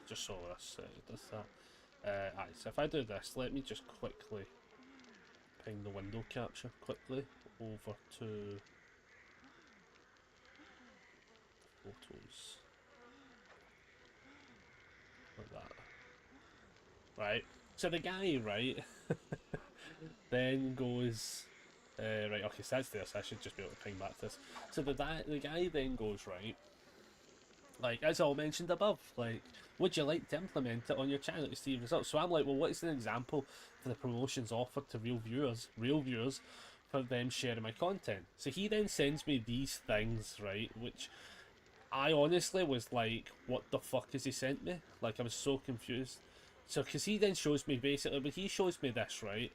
Just so this does that. Aye, so if I do this, let me just quickly ping the window capture quickly over to photos. Like that. Right. So the guy, right, then goes, right, okay, so that's this. I should just be able to ping back to this. So the guy then goes, right, like, as all mentioned above, like, would you like to implement it on your channel to see results? So I'm like, well, what is an example for the promotions offered to real viewers, for them sharing my content? So he then sends me these things, right, which I honestly was like, what the fuck has he sent me? Like, I was so confused. So, because he then shows me, basically, when he shows me this, right,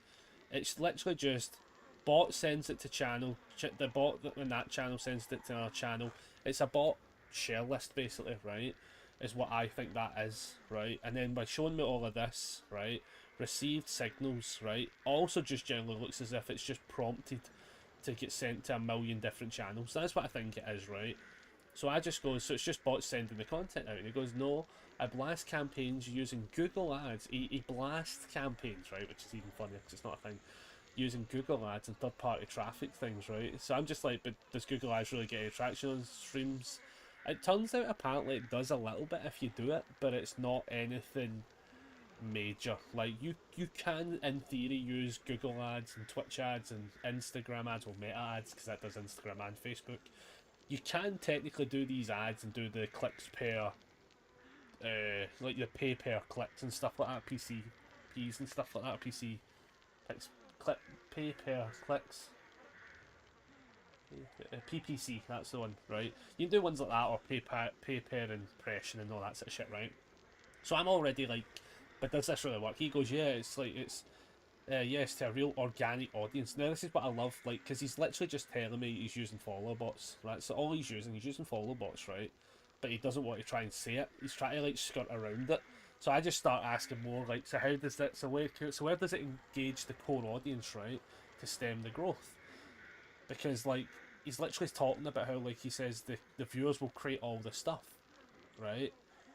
it's literally just, bot sends it to channel, the bot in that channel sends it to another channel. It's a bot share list, basically, right, is what I think that is, right? And then by showing me all of this, right, received signals, right, also just generally looks as if it's just prompted to get sent to a million different channels. That's what I think it is, right? So I just go, so it's just bots sending the content out. And he goes, no, I blast campaigns using Google Ads. He blasts campaigns, right, which is even funnier because it's not a thing, using Google Ads and third-party traffic things, right? So I'm just like, but does Google Ads really get any traction on streams? It turns out apparently it does a little bit if you do it, but it's not anything major. Like, you can in theory use Google Ads and Twitch ads and Instagram ads, or Meta ads, because that does Instagram and Facebook. You can technically do these ads and do the clicks per, like the pay per clicks and stuff like that, PCPs and stuff like that, PC pay per clicks. PPC, that's the one, right? You can do ones like that, or pay per impression and all that sort of shit, right? So I'm already like, but does this really work? He goes, yeah, it's like, it's yes, to a real organic audience. Now, this is what I love, like, because he's literally just telling me he's using follow bots, right? So all he's using follow bots, right? But he doesn't want to try and say it. He's trying to like skirt around it. So I just start asking more, like, so how does that? So where does it engage the core audience, right, to stem the growth? Because like he's literally talking about how, like, he says the viewers will create all the stuff, right?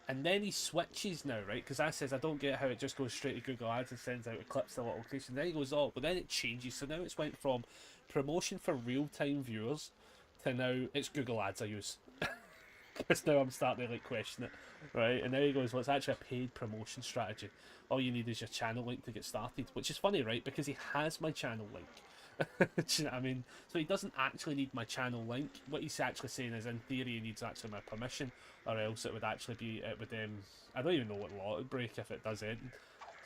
And then he switches now, right? Because I says I don't get how it just goes straight to Google Ads and sends out clips to a little creation. Then he goes, oh, but then it changes. So now it's went from promotion for real-time viewers to now it's Google Ads I use. Because now I'm starting to like question it, right? And now he goes, well, it's actually a paid promotion strategy. All you need is your channel link to get started, which is funny, right? Because he has my channel link. Do you know what I mean? So he doesn't actually need my channel link. What he's actually saying is, in theory, he needs actually my permission, or else it would actually be, it would, I don't even know what law it would break if it does end.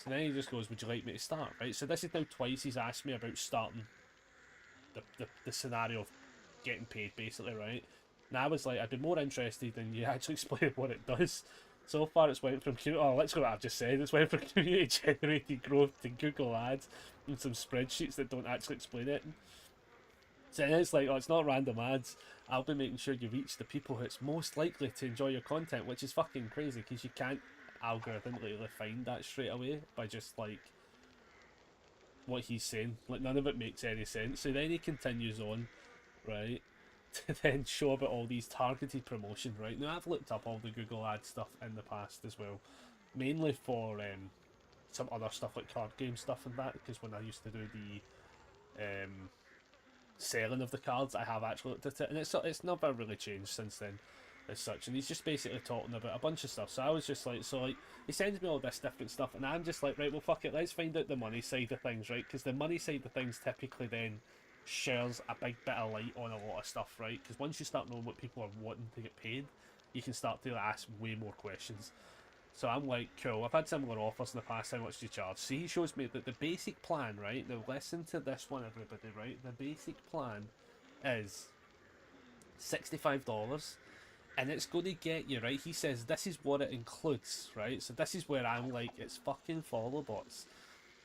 So then he just goes, would you like me to start, right? So this is now twice he's asked me about starting the scenario of getting paid, basically, right? And I was like, I'd be more interested in you actually explaining what it does. So far it's went from, literally what I've just said, it's went from community generated growth to Google Ads and some spreadsheets that don't actually explain it. So then it's like, oh, it's not random ads. I'll be making sure you reach the people who's most likely to enjoy your content, which is fucking crazy because you can't algorithmically find that straight away by just like what he's saying. Like, none of it makes any sense. So then he continues on, right, to then show about all these targeted promotion, right? Now, I've looked up all the Google Ad stuff in the past as well, mainly for some other stuff like card game stuff and that, because when I used to do the selling of the cards, I have actually looked at it, and it's never really changed since then as such. And he's just basically talking about a bunch of stuff. So I was just like, so like, he sends me all this different stuff, and I'm just like, right, well, fuck it, let's find out the money side of things, right? Because the money side of things typically then shares a big bit of light on a lot of stuff, right? Because once you start knowing what people are wanting to get paid, you can start to ask way more questions. So I'm like, cool, I've had similar offers in the past, how much do you charge? So he shows me that the basic plan, right? Now listen to this one, everybody, right? The basic plan is $65, and it's going to get you, right? He says this is what it includes, right? So this is where I'm like, it's fucking follow bots.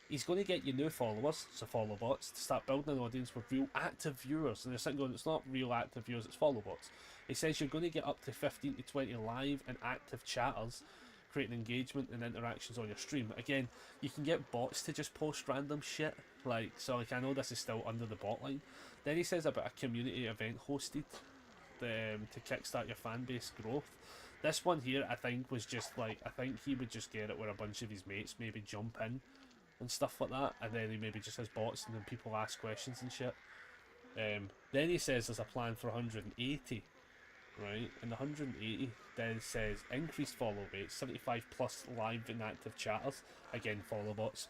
He's going to get you new followers, so follow bots, to start building an audience with real active viewers. And they're sitting going, it's not real active viewers, it's follow bots. He says you're going to get up to 15 to 20 live and active chatters, creating engagement and interactions on your stream. Again, you can get bots to just post random shit. Like, so like, I know this is still under the bot line. Then he says about a community event hosted to kickstart your fan base growth. This one here, I think, was just like, I think he would just get it where a bunch of his mates maybe jump in and stuff like that, and then he maybe just has bots and then people ask questions and shit. Then he says there's a plan for 180, right? And the 180 then says increased follow rates, 75 plus live and active chatters, again follow bots,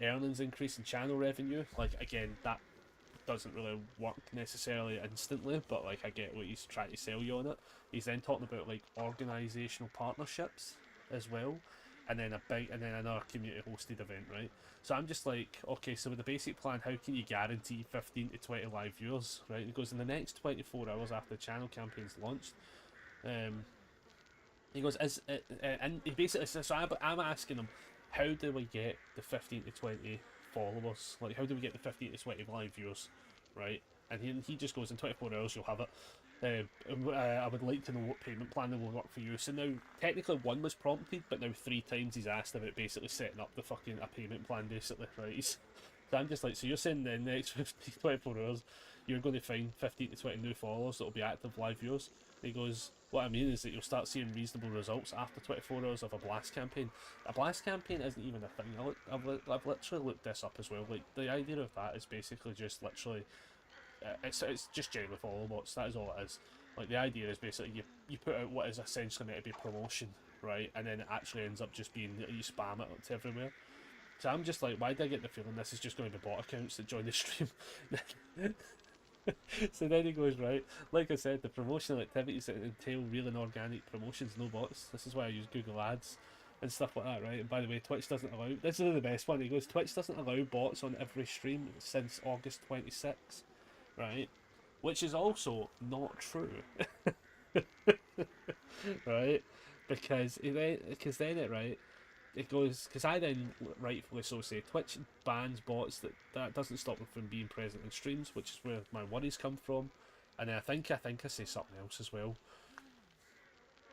earnings increase in channel revenue. Like, again, that doesn't really work necessarily instantly, but like, I get what he's trying to sell you on it. He's then talking about like organizational partnerships as well, and then another community hosted event, right? So I'm just like, okay, so with the basic plan, how can you guarantee 15 to 20 live viewers, right? It goes, in the next 24 hours after the channel campaign's launched, he goes, and he basically says, so I'm asking him, how do we get the 15 to 20 followers? Like, how do we get the 15 to 20 live viewers, right? And he just goes, in 24 hours you'll have it. I would like to know what payment plan will work for you. So now, technically one was prompted, but now 3 times he's asked about basically setting up the fucking a payment plan, basically, right? So I'm just like, so you're saying in the next 24 hours you're going to find 15 to 20 new followers that will be active live viewers? And he goes, what I mean is that you'll start seeing reasonable results after 24 hours of a blast campaign. A blast campaign isn't even a thing. I've literally looked this up as well. Like, the idea of that is basically just literally, it's just generally follow bots. That is all it is. Like, the idea is basically you put out what is essentially meant to be promotion, right? And then it actually ends up just being that you spam it to everywhere. So I'm just like, why do I get the feeling this is just going to be bot accounts that join the stream? So then he goes, right, like I said, the promotional activities that entail real and organic promotions, no bots. This is why I use Google Ads and stuff like that, right? And by the way, Twitch doesn't allow, this is the best one, he goes, Twitch doesn't allow bots on every stream since August 26, right? Which is also not true. Right? Because then it, right, it goes, because I then rightfully so say Twitch bans bots, that doesn't stop them from being present in streams, which is where my worries come from. And then I think I say something else as well.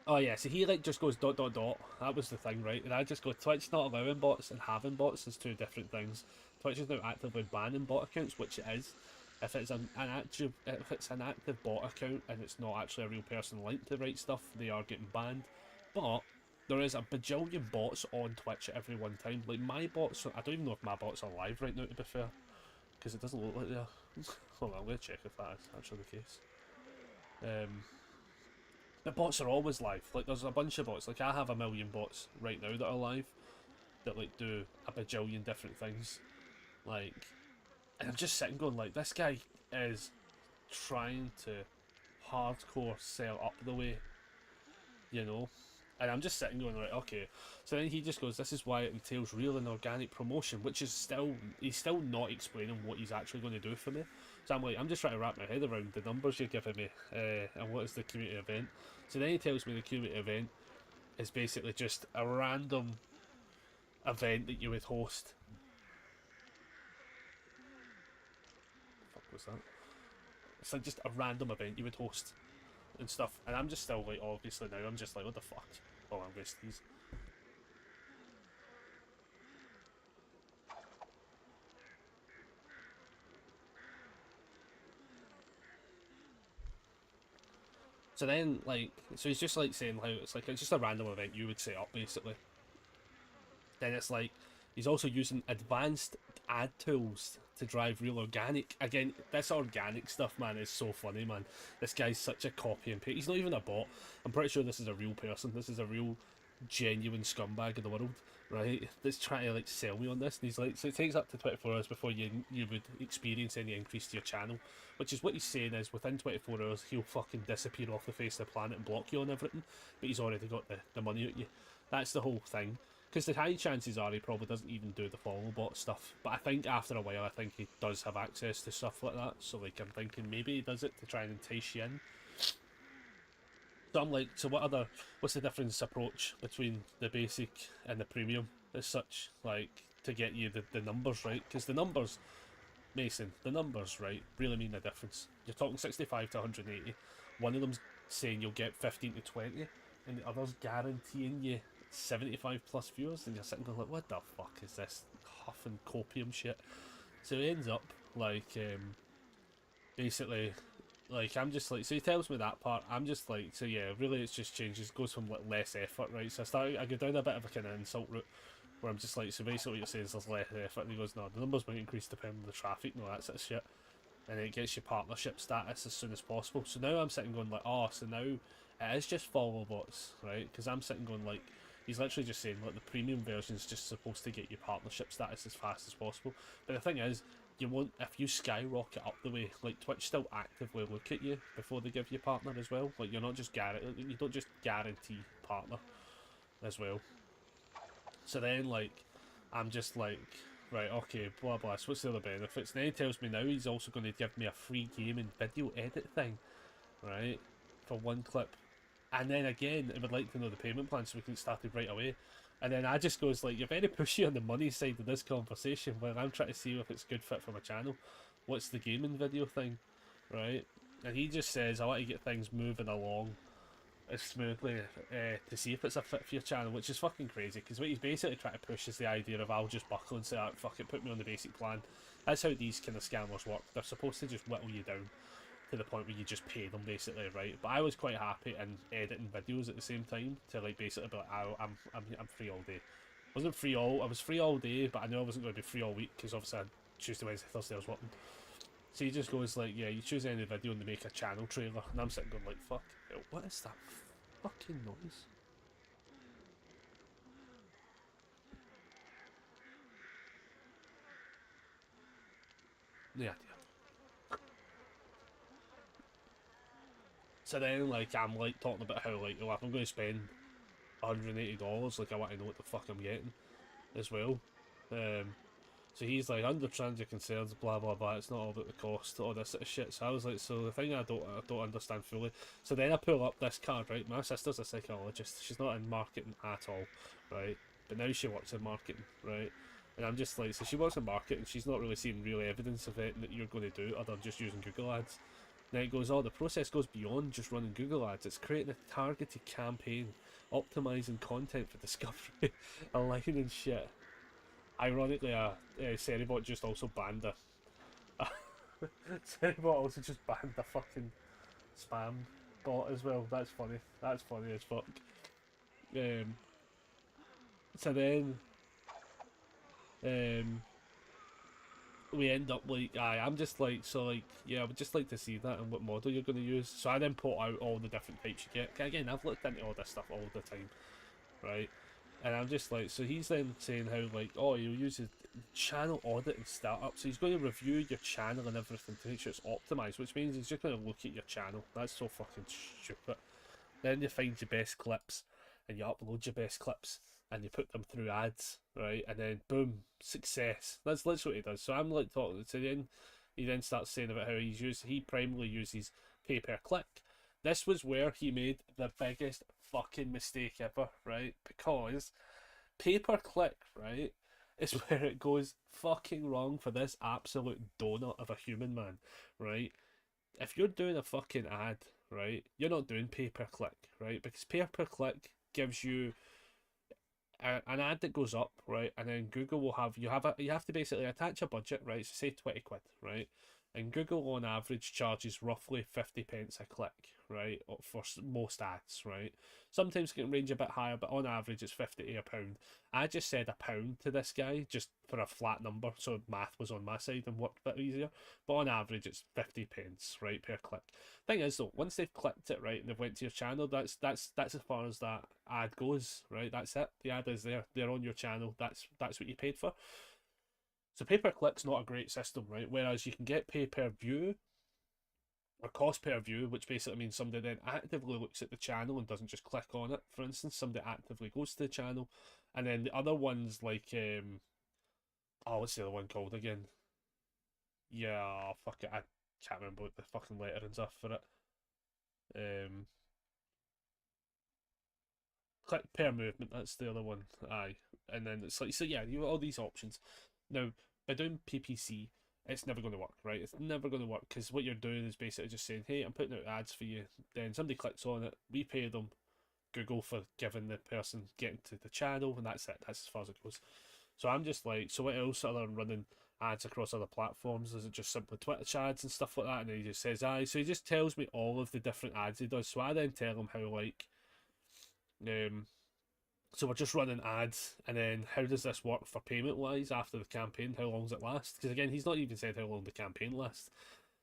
Oh yeah, so he like just goes dot dot dot. That was the thing, right? And I just go, Twitch not allowing bots and having bots is two different things. Twitch is now actively banning bot accounts, which it is. If it's an active bot account and it's not actually a real person linked to right stuff, they are getting banned. But there is a bajillion bots on Twitch at every one time. Like my bots, I don't even know if my bots are live right now, to be fair, because it doesn't look like they are. Hold on, I'm gonna check if that is actually the case. The bots are always live. Like there's a bunch of bots. Like I have a million bots right now that are live, that like do a bajillion different things. Like, and I'm just sitting going like, this guy is trying to hardcore sell up the way, you know. And I'm just sitting going, right, okay. So then he just goes, this is why it entails real and organic promotion, which is still, he's still not explaining what he's actually going to do for me. So I'm like, I'm just trying to wrap my head around the numbers you're giving me, and what is the community event. So then he tells me the community event is basically just a random event that you would host. What the fuck was that? It's like just a random event you would host and stuff, and I'm just still like, obviously now I'm just like, what the fuck? Oh, I'm gonna sneeze. So then, like, so he's just like saying how it's like, it's just a random event you would set up basically. Then it's like, he's also using advanced ad tools to drive real organic. Again, this organic stuff, man, is so funny, man. This guy's such a copy and paste. He's not even a bot. I'm pretty sure this is a real person. This is a real, genuine scumbag of the world, right? That's trying to like sell me on this. And he's like, so it takes up to 24 hours before you would experience any increase to your channel. Which is what he's saying is within 24 hours he'll fucking disappear off the face of the planet and block you on everything. But he's already got the money at you. That's the whole thing. Because the high chances are he probably doesn't even do the follow bot stuff. But I think after a while, I think he does have access to stuff like that. So like I'm thinking maybe he does it to try and entice you in. So I'm like, so what's the difference approach between the basic and the premium as such? Like to get you the numbers right? Because the numbers, Mason, the numbers, right, really mean a difference. You're talking 65 to 180. One of them's saying you'll get 15 to 20, and the other's guaranteeing you 75 plus viewers, and you're sitting going like, what the fuck is this huff and copium shit? So it ends up like, basically, like I'm just like, so he tells me that part. I'm just like, so yeah, really it's just changes, goes from like less effort, right? So I go down a bit of a kind of insult route, where I'm just like, so basically what you're saying is there's less effort, and he goes, no, the numbers might increase depending on the traffic, no, that's shit. And then it gets your partnership status as soon as possible. So now I'm sitting going like, oh, so now it is just follow bots, right? Because I'm sitting going like, he's literally just saying like the premium version is just supposed to get your partnership status as fast as possible. But the thing is, you won't, if you skyrocket up the way, like Twitch still actively look at you before they give you a partner as well. Like you're not just you don't just guarantee partner as well. So then like, I'm just like, right, okay, blah blah, so what's the other benefits? And then he tells me now he's also going to give me a free game and video edit thing, right, for one clip. And then again, I would like to know the payment plan so we can start it right away. And then I just goes like, you're very pushy on the money side of this conversation when I'm trying to see if it's good fit for my channel. What's the gaming video thing, right? And he just says, I want to get things moving along as smoothly to see if it's a fit for your channel, which is fucking crazy, because what he's basically trying to push is the idea of I'll just buckle and say, oh, fuck it, put me on the basic plan. That's how these kind of scammers work. They're supposed to just whittle you down to the point where you just pay them basically, right? But I was quite happy in editing videos at the same time to like basically be like, oh, I'm free all day. I was free all day, but I knew I wasn't going to be free all week because obviously Tuesday, Wednesday, Thursday I was working. So he just goes like, yeah, you choose any video and they make a channel trailer, and I'm sitting going like, fuck, what is that fucking noise? Yeah. So then, like, I'm like talking about how like, oh, if I'm going to spend $180, like I want to know what the fuck I'm getting as well. So he's like, under transit concerns, blah blah blah, it's not all about the cost, all this sort of shit. So I was like, so the thing I don't understand fully. So then I pull up this card, right? My sister's a psychologist, she's not in marketing at all, right? but now she works in marketing, right? And I'm just like, so she works in marketing, she's not really seeing real evidence of it that you're going to do other than just using Google Ads. Then it goes, oh, the process goes beyond just running Google Ads. It's creating a targeted campaign, optimizing content for discovery, aligning shit. Ironically, Ceribot just also banned her. Ceribot also just banned the fucking spam bot as well. That's funny. That's funny as fuck. Um, so then, um, we end up like, I'm just like, so like, yeah, I would just like to see that and what model you're going to use. So I then put out all the different types you get. Again, I've looked into all this stuff all the time, right? And I'm just like, so he's then saying how like, oh, you'll use a channel audit and startup. So he's going to review your channel and everything to make sure it's optimized, which means he's just going to look at your channel. That's so fucking stupid. Then you find your best clips and you upload your best clips and you put them through ads, right? And then boom, success. That's literally what he does. So I'm like talking to then he then starts saying about how he primarily uses pay per click. This was where he made the biggest fucking mistake ever, right? Because pay per click, right, is where it goes fucking wrong for this absolute donut of a human, man, right? If you're doing a fucking ad, right, you're not doing pay per click, right? Because pay per click gives you an ad that goes up, right, and then Google will have you have to basically attach a budget, right? So say 20 quid, right, and Google on average charges roughly 50 pence a click, right, for most ads, right. Sometimes it can range a bit higher, but on average it's 50 to a pound. I just said a pound to this guy just for a flat number, so math was on my side and worked a bit easier. But on average it's 50 pence, right, per click. Thing is though, once they've clicked it, right, and they've went to your channel, that's as far as that ad goes, right. That's it. The ad is there. They're on your channel. That's what you paid for. So pay per click's not a great system, right? Whereas you can get pay per view or cost per view, which basically means somebody then actively looks at the channel and doesn't just click on it. For instance, somebody actively goes to the channel, and then the other ones like oh, what's the other one called again? Yeah, fuck it, I can't remember what the fucking letterings are for it. Click per movement, that's the other one. Aye, and then it's like, so yeah, you have all these options. Now, by doing PPC, it's never going to work, right? It's never going to work because what you're doing is basically just saying, hey, I'm putting out ads for you. Then somebody clicks on it, we pay them Google for giving the person getting to the channel, and that's it. That's as far as it goes. So I'm just like, so what else are there running ads across other platforms? Is it just simply Twitch ads and stuff like that? And then he just says, aye. So he just tells me all of the different ads he does. So I then tell him how like, so we're just running ads, and then how does this work for payment wise after the campaign? How long does it last? Because again, he's not even said how long the campaign lasts.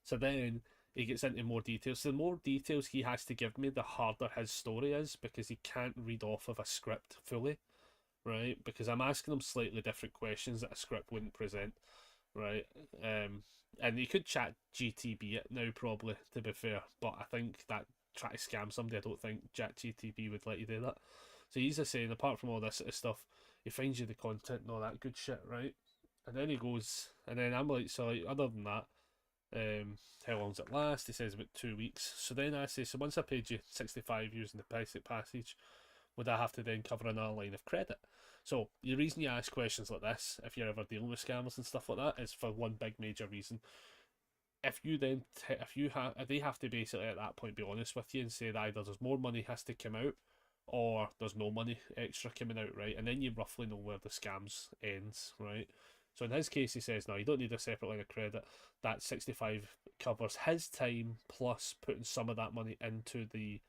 So then he gets into more details. So the more details he has to give me, the harder his story is, because he can't read off of a script fully, right? Because I'm asking him slightly different questions that a script wouldn't present, right? And you could chat GTB it now probably, to be fair, but I think that try to scam somebody, I don't think chat GTB would let you do that. So he's just saying, apart from all this sort of stuff, he finds you the content and all that good shit, right? And then he goes, and then I'm like, so like, other than that, how long does it last? He says about 2 weeks. So then I say, so once I paid you 65 using the basic package, would I have to then cover another line of credit? So the reason you ask questions like this, if you're ever dealing with scammers and stuff like that, is for one big major reason. If you then, they have to basically at that point be honest with you and say that either there's more money has to come out, or there's no money extra coming out, right? And then you roughly know where the scams ends, right? So in his case, he says, no, you don't need a separate line of credit. That 65 covers his time plus putting some of that money into the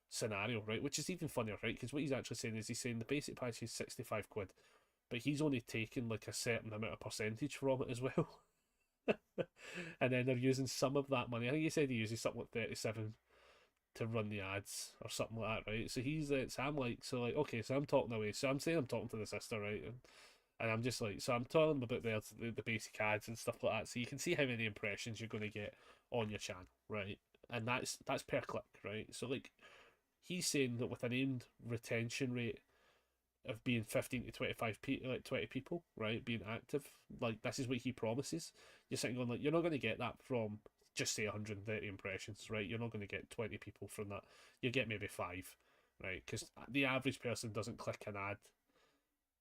scenario, right? Which is even funnier, right? Because what he's actually saying is he's saying the basic price is 65 quid, but he's only taking like a certain amount of percentage from it as well. And then they're using some of that money. I think he said he uses something like 37 to run the ads or something like that, right? So so I'm like, so like, okay, so I'm talking away. So I'm saying I'm talking to the sister, right? And I'm just like, so I'm telling them about the basic ads and stuff like that. So you can see how many impressions you're going to get on your channel, right? And that's per click, right? So like, he's saying that with an aimed retention rate of being 15 to 25 like 20 people, right, being active, like this is what he promises. You're sitting going like, you're not going to get that from just say 130 impressions, right? You're not going to get 20 people from that. You get maybe 5, right? Because the average person doesn't click an ad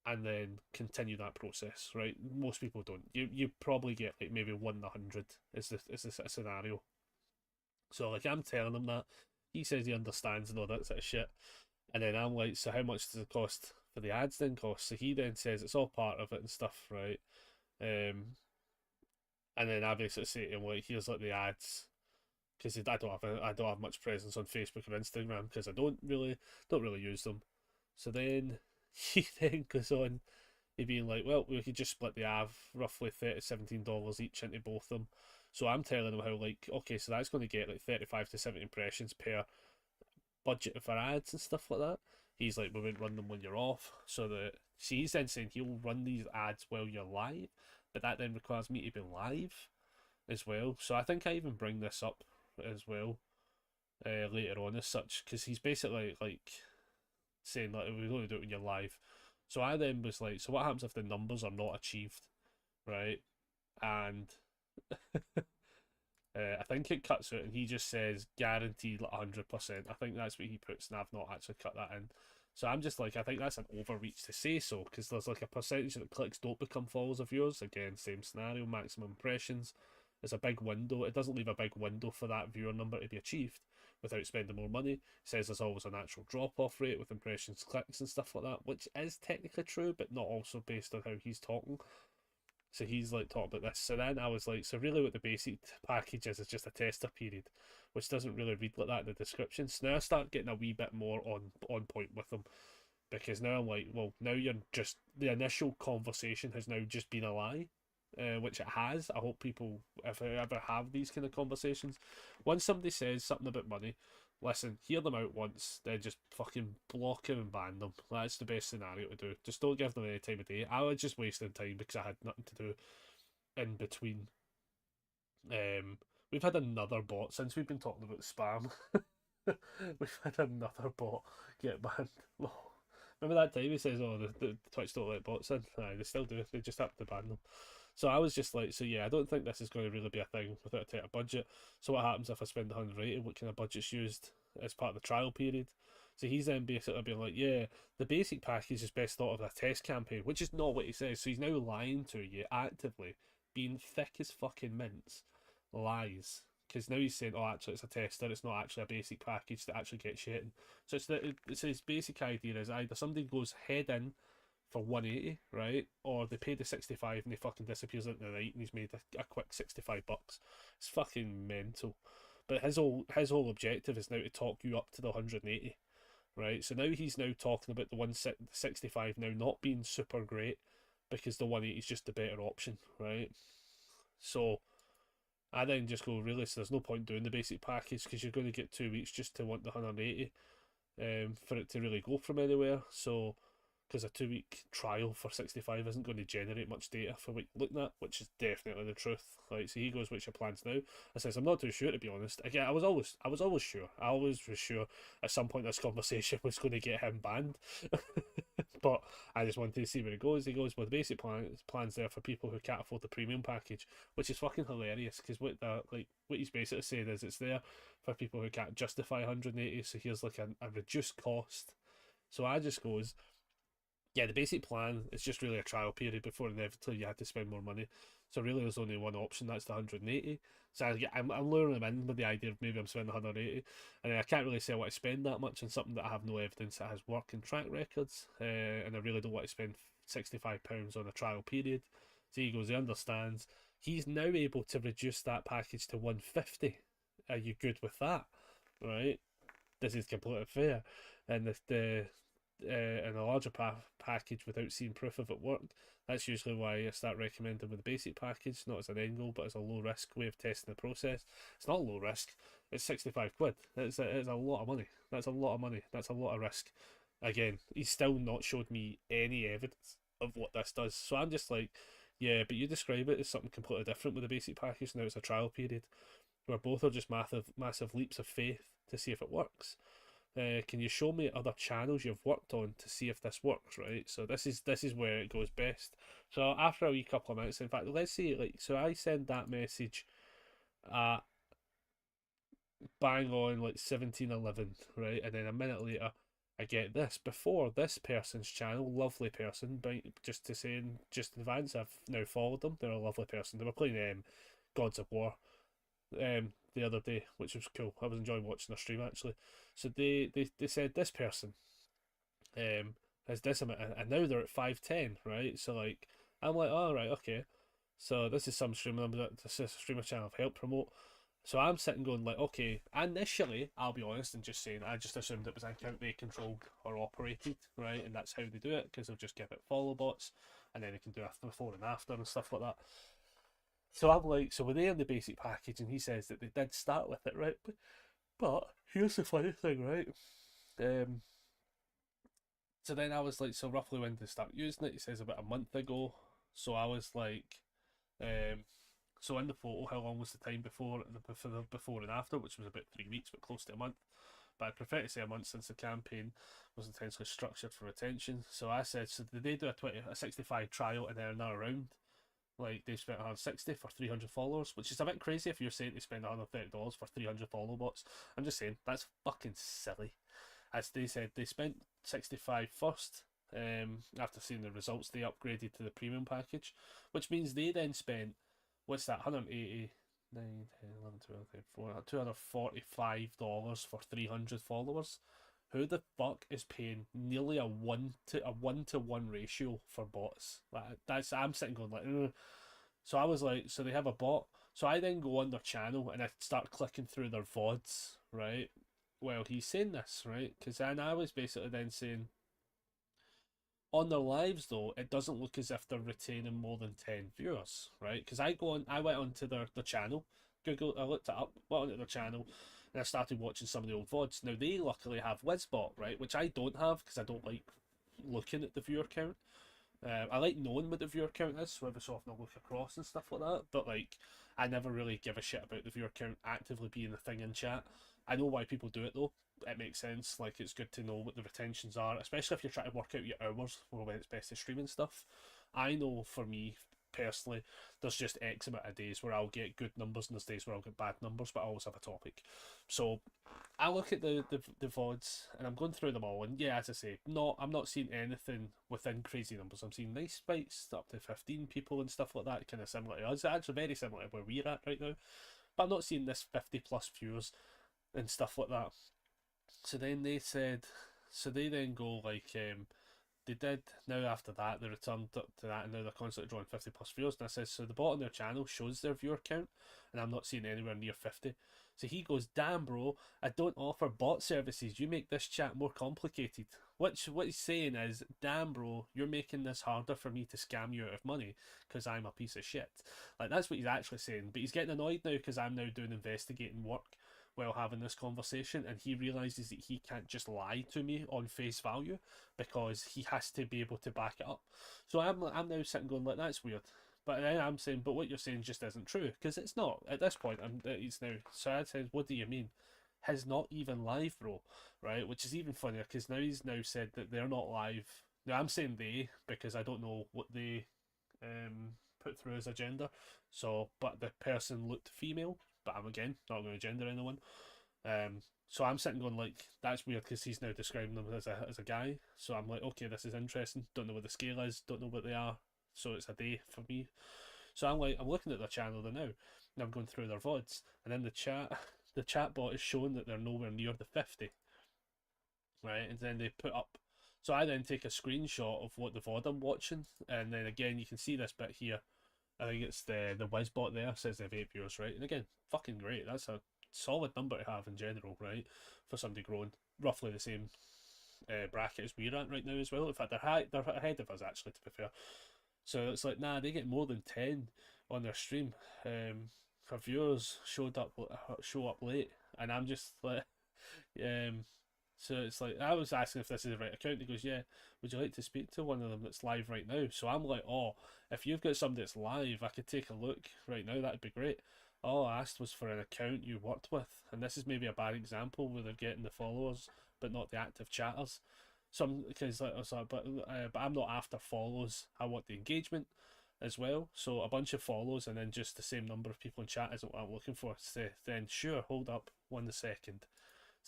and then continue that process, right? Most people don't. You probably get like maybe 1 in 100 is the scenario. So like I'm telling him that, he says he understands and all that sort of shit, and then I'm like, so how much does it cost for the ads then cost? So he then says it's all part of it and stuff, right? And then I basically say to him like, here's like the ads, because I don't have much presence on Facebook or Instagram because I don't really use them. So then he then goes on, he being like, well, we could just split the av roughly $17 each into both of them. So I'm telling him how like, okay, so that's going to get like 35 to 70 impressions per budget for ads and stuff like that. He's like, we won't run them when you're off. So he's then saying he'll run these ads while you're live, but that then requires me to be live as well. So I think I even bring this up as well later on as such, because he's basically like saying that we only do it when you're live. So I then was like, so what happens if the numbers are not achieved, right? And I think it cuts it, and he just says guaranteed like 100%. I think that's what he puts, and I've not actually cut that in. So I'm just like, I think that's an overreach to say so, because there's like a percentage that clicks don't become followers of yours. Again, same scenario, maximum impressions. There's a big window. It doesn't leave a big window for that viewer number to be achieved without spending more money. It says there's always a natural drop-off rate with impressions, clicks, and stuff like that, which is technically true, but not also based on how he's talking. So he's like talking about this. So then I was like, so really what the basic package is just a tester period, which doesn't really read like that in the description. So now I start getting a wee bit more on point with them, because now I'm like, well, now you're just, the initial conversation has now just been a lie. Which it has. I hope people, if I ever have these kind of conversations, once somebody says something about money, listen, hear them out once, then just fucking block them and ban them. That's the best scenario to do. Just don't give them any time of day. I was just wasting time because I had nothing to do in between. We've had another bot since we've been talking about spam. We've had another bot get banned. Oh, remember that time he says, "Oh, the Twitch don't let bots in." Aye, they still do. They just have to ban them. So I was just like, so yeah, I don't think this is going to really be a thing without a tighter budget. So what happens if I spend 180? What kind of budget's used as part of the trial period? So he's then basically being like, yeah, the basic package is best thought of a test campaign, which is not what he says. So he's now lying to you actively, being thick as fucking mince, lies. Because now he's saying, oh, actually, it's a tester. It's not actually a basic package that actually gets you in. So it's his basic idea is either somebody goes head in for 180, right? Or they pay the 65 and he fucking disappears into the night and he's made a quick $65. It's fucking mental. But his whole objective is now to talk you up to the 180, right? So now he's now talking about the 165 now not being super great because the 180 is just the better option, right? So I then just go, really, so there's no point doing the basic package because you're going to get 2 weeks just to want the 180 for it to really go from anywhere. So because a 2 week trial for 65 isn't going to generate much data for what you're looking at, which is definitely the truth. Like, so he goes, "What's your plans now?" I says, "I'm not too sure, to be honest." Again, I was always sure. I always was sure at some point this conversation was going to get him banned, but I just wanted to see where it goes. He goes, "Well, the basic plans there for people who can't afford the premium package," which is fucking hilarious because what he's basically saying is it's there for people who can't justify 180. So here's like a reduced cost. So I just goes, yeah, the basic plan is just really a trial period before inevitably you had to spend more money. So really there's only one option, that's the 180. So I'm luring them in with the idea of maybe I'm spending 180, and I can't really say I want to spend that much on something that I have no evidence that has work and track records, and I really don't want to spend £65 on a trial period. So he goes, he understands. He's now able to reduce that package to 150. Are you good with that? Right? This is completely fair. And in a larger package without seeing proof of it work. That's usually why I start recommending with the basic package, not as an end goal, but as a low risk way of testing the process. It's not low risk, it's 65 quid. It's a lot of money. That's a lot of money. That's a lot of risk. Again, he's still not showed me any evidence of what this does. So I'm just like, yeah, but you describe it as something completely different with the basic package. Now it's a trial period where both are just massive leaps of faith to see if it works. Can you show me other channels you've worked on to see if this works, right? So this is where it goes best. So after a wee couple of minutes, in fact, let's see, like, so I send that message at bang on like 17:11, right? And then a minute later, I get this before this person's channel, lovely person, but just to say, just in advance, I've now followed them. They're a lovely person. They were playing Gods of War the other day, which was cool. I was enjoying watching their stream actually. So they said this person has this amount, and now they're at 510, right? So like I'm like, oh right, okay. So this is some streamer. This is a streamer channel I've helped promote. So I'm sitting going like, okay. Initially, I'll be honest and just saying, I just assumed it was an account they controlled or operated, right? And that's how they do it because they'll just give it follow bots, and then they can do after, before, and after and stuff like that. So I'm like, so we're there in the basic package, and he says that they did start with it, right? But here's the funny thing, right? So then I was like, so roughly when did they start using it? He says about a month ago. So I was like, so in the photo, how long was the time before the before and after, which was about 3 weeks, but close to a month. But I'd prefer to say a month since the campaign was intensely structured for retention. So I said, so did they do a 65 trial and then another round? Like they spent 160 for 300 followers, which is a bit crazy if you're saying they spend $130 for 300 follow bots. I'm just saying that's fucking silly. As they said, they spent 65 first. After seeing the results, they upgraded to the premium package, which means they then spent, what's that, 180, 9, 10, 11, 12, 13, $245 for 300 followers. Who the fuck is paying nearly a 1-to-1 ratio for bots? That's I'm sitting going like, ugh. So I was like, so they have a bot. So I then go on their channel and I start clicking through their VODs, right? Well, he's saying this, right? Because then I was basically then saying, on their lives though, it doesn't look as if they're retaining more than 10 viewers, right? Because I went onto their channel, I looked it up, went onto their channel, and I started watching some of the old VODs. Now they luckily have Wizbot, right? Which I don't have because I don't like looking at the viewer count. I like knowing what the viewer count is, so every so often I'll look across and stuff like that. But like, I never really give a shit about the viewer count actively being the thing in chat. I know why people do it though. It makes sense. Like, it's good to know what the retentions are, especially if you're trying to work out your hours or when it's best to stream and stuff. I know for me personally, there's just X amount of days where I'll get good numbers and there's days where I'll get bad numbers, but I always have a topic. So I look at the VODs and I'm going through them all, and yeah, as I say, I'm not seeing anything within crazy numbers. I'm seeing nice spikes up to 15 people and stuff like that, kind of similar to us. Actually, very similar to where we're at right now. But I'm not seeing this 50 plus viewers and stuff like that. So then they said, so they then go like, they did, now after that, they returned to that, and now they're constantly drawing 50 plus viewers. And I said, so the bot on their channel shows their viewer count, and I'm not seeing anywhere near 50. So he goes, damn bro, I don't offer bot services, you make this chat more complicated. What he's saying is, damn bro, you're making this harder for me to scam you out of money because I'm a piece of shit. Like, that's what he's actually saying. But he's getting annoyed now because I'm now doing investigating work while having this conversation, and he realizes that he can't just lie to me on face value because he has to be able to back it up. So I'm now sitting going like, that's weird. But then I'm saying, but what you're saying just isn't true, because it's not at this point. He's now, so I said, what do you mean? He's not even live, bro, right? Which is even funnier because now he's now said that they're not live. Now I'm saying they because I don't know what they put through as a gender. So, but the person looked female, but I'm again not going to gender anyone. So I'm sitting going like, that's weird because he's now describing them as a guy. So I'm like, okay, this is interesting. Don't know what the scale is. Don't know what they are. So it's a day for me. So I'm like, I'm looking at their channel now, and I'm going through their VODs, and then the chat bot is showing that they're nowhere near the 50. Right, and then they put up. So I then take a screenshot of what the VOD I'm watching, and then again you can see this bit here. I think it's the Wizbot there, says they have 8 viewers, right? And again, fucking great. That's a solid number to have in general, right? For somebody growing roughly the same bracket as we're at right now as well. In fact, they're ahead of us actually, to be fair. So it's like, nah, they get more than 10 on their stream. Her viewers show up late, and I'm just like, so it's like, I was asking if this is the right account. He goes, yeah, would you like to speak to one of them that's live right now? So I'm like, oh, if you've got somebody that's live, I could take a look right now, that'd be great. All I asked was for an account you worked with, and this is maybe a bad example where they're getting the followers but not the active chatters. Because but I'm not after follows. I want the engagement as well. So a bunch of follows and then just the same number of people in chat isn't what I'm looking for. So then sure, hold up 1 second.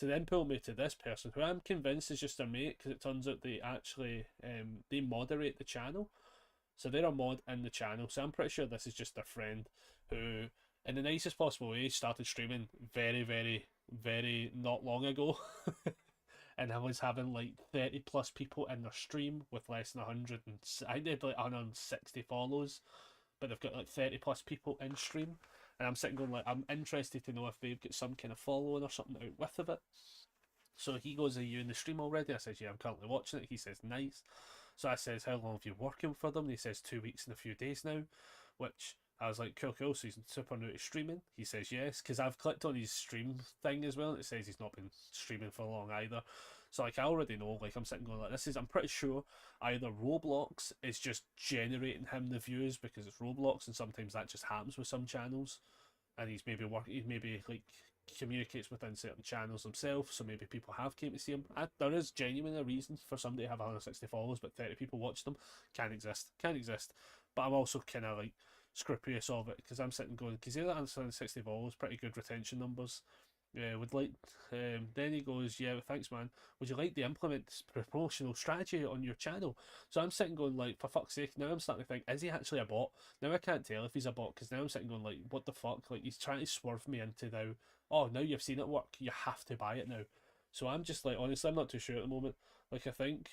to then pull me to this person who I'm convinced is just their mate, because it turns out they actually they moderate the channel. So they're a mod in the channel. So I'm pretty sure this is just their friend who, in the nicest possible way, started streaming very, very, very not long ago. And I was having like 30 plus people in their stream with less than 100. And I did like 160 follows, but they've got like 30 plus people in stream. And I'm sitting going like, I'm interested to know if they've got some kind of following or something out with of it. So he goes, are you in the stream already? I says, yeah, I'm currently watching it. He says, nice. So I says, how long have you working for them? And he says, 2 weeks and a few days now, which I was like, cool, cool. So he's super new to streaming. He says yes, because I've clicked on his stream thing as well, and it says he's not been streaming for long either. So like, I already know, like, I'm sitting going like, this is, I'm pretty sure either Roblox is just generating him the views because it's Roblox, and sometimes that just happens with some channels, and he's maybe working, he maybe like communicates within certain channels himself, so maybe people have came to see him. There is genuine a reason for somebody to have 160 followers but 30 people watch them. Can't exist. But I'm also kind of like scrupulous of it, because I'm sitting going, because the other 160 followers, pretty good retention numbers. Would like, then he goes, yeah, thanks man, would you like to implement this promotional strategy on your channel? So I'm sitting going like, for fuck's sake, now I'm starting to think, is he actually a bot? Now I can't tell if he's a bot, because now I'm sitting going like, what the fuck, like he's trying to swerve me into now, oh, now you've seen it work, you have to buy it now. So I'm just like, honestly, I'm not too sure at the moment. Like, I think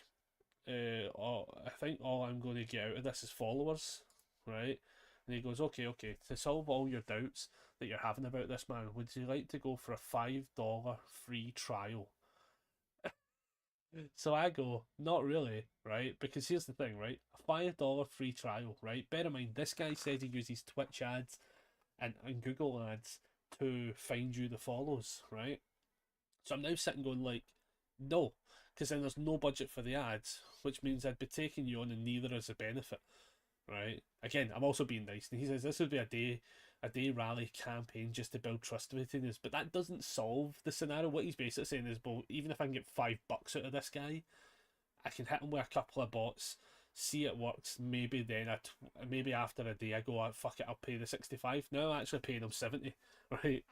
all I'm going to get out of this is followers, right? And he goes, okay, to solve all your doubts that you're having about this, man, would you like to go for a $5 free trial? So I go, not really, right? Because here's the thing, right? A $5 free trial, right? Bear in mind, this guy says he uses Twitch ads and Google ads to find you the follows, right? So I'm now sitting going like, no, because then there's no budget for the ads, which means I'd be taking you on and neither is a benefit, right? Again, I'm also being nice, and he says this would be a day rally campaign just to build trustworthiness, but that doesn't solve the scenario. What he's basically saying is, well, even if I can get $5 out of this guy, I can hit him with a couple of bots, see it works. Maybe then maybe after a day I go, oh, fuck it, I'll pay the 65. No, I'm actually paying him 70, right?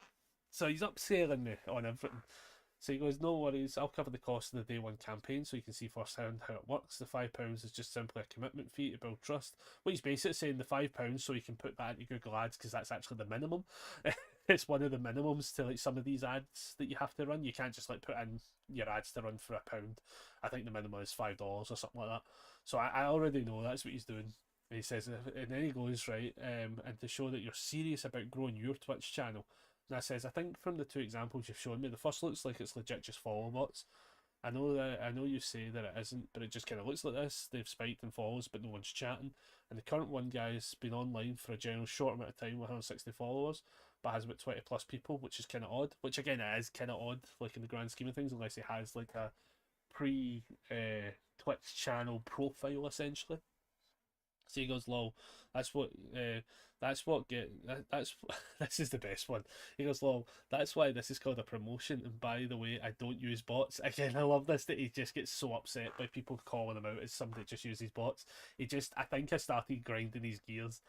So he's upselling me on everything. So he goes, no worries, I'll cover the cost of the day one campaign so you can see firsthand how it works. The £5 is just simply a commitment fee to build trust. What he's basically saying, the £5 so you can put that into Google Ads, because that's actually the minimum. It's one of the minimums to like some of these ads that you have to run. You can't just like put in your ads to run for £1. I think the minimum is $5 or something like that. So I already know that's what he's doing. And he says, and then he goes, right, and to show that you're serious about growing your Twitch channel. And I says, I think from the two examples you've shown me, the first looks like it's legit just follow bots. I know you say that it isn't, but it just kind of looks like this. They've spiked in follows, but no one's chatting. And the current one guy's been online for a general short amount of time with 160 followers, but has about 20 plus people, which is kind of odd. Which again, it is kind of odd, like in the grand scheme of things, unless he has like a Twitch channel profile essentially. So he goes, lol, that's what this is the best one. He goes, lol, that's why this is called a promotion, and by the way, I don't use bots. Again, I love this, that he just gets so upset by people calling him out as somebody that just uses bots. I think I started grinding his gears,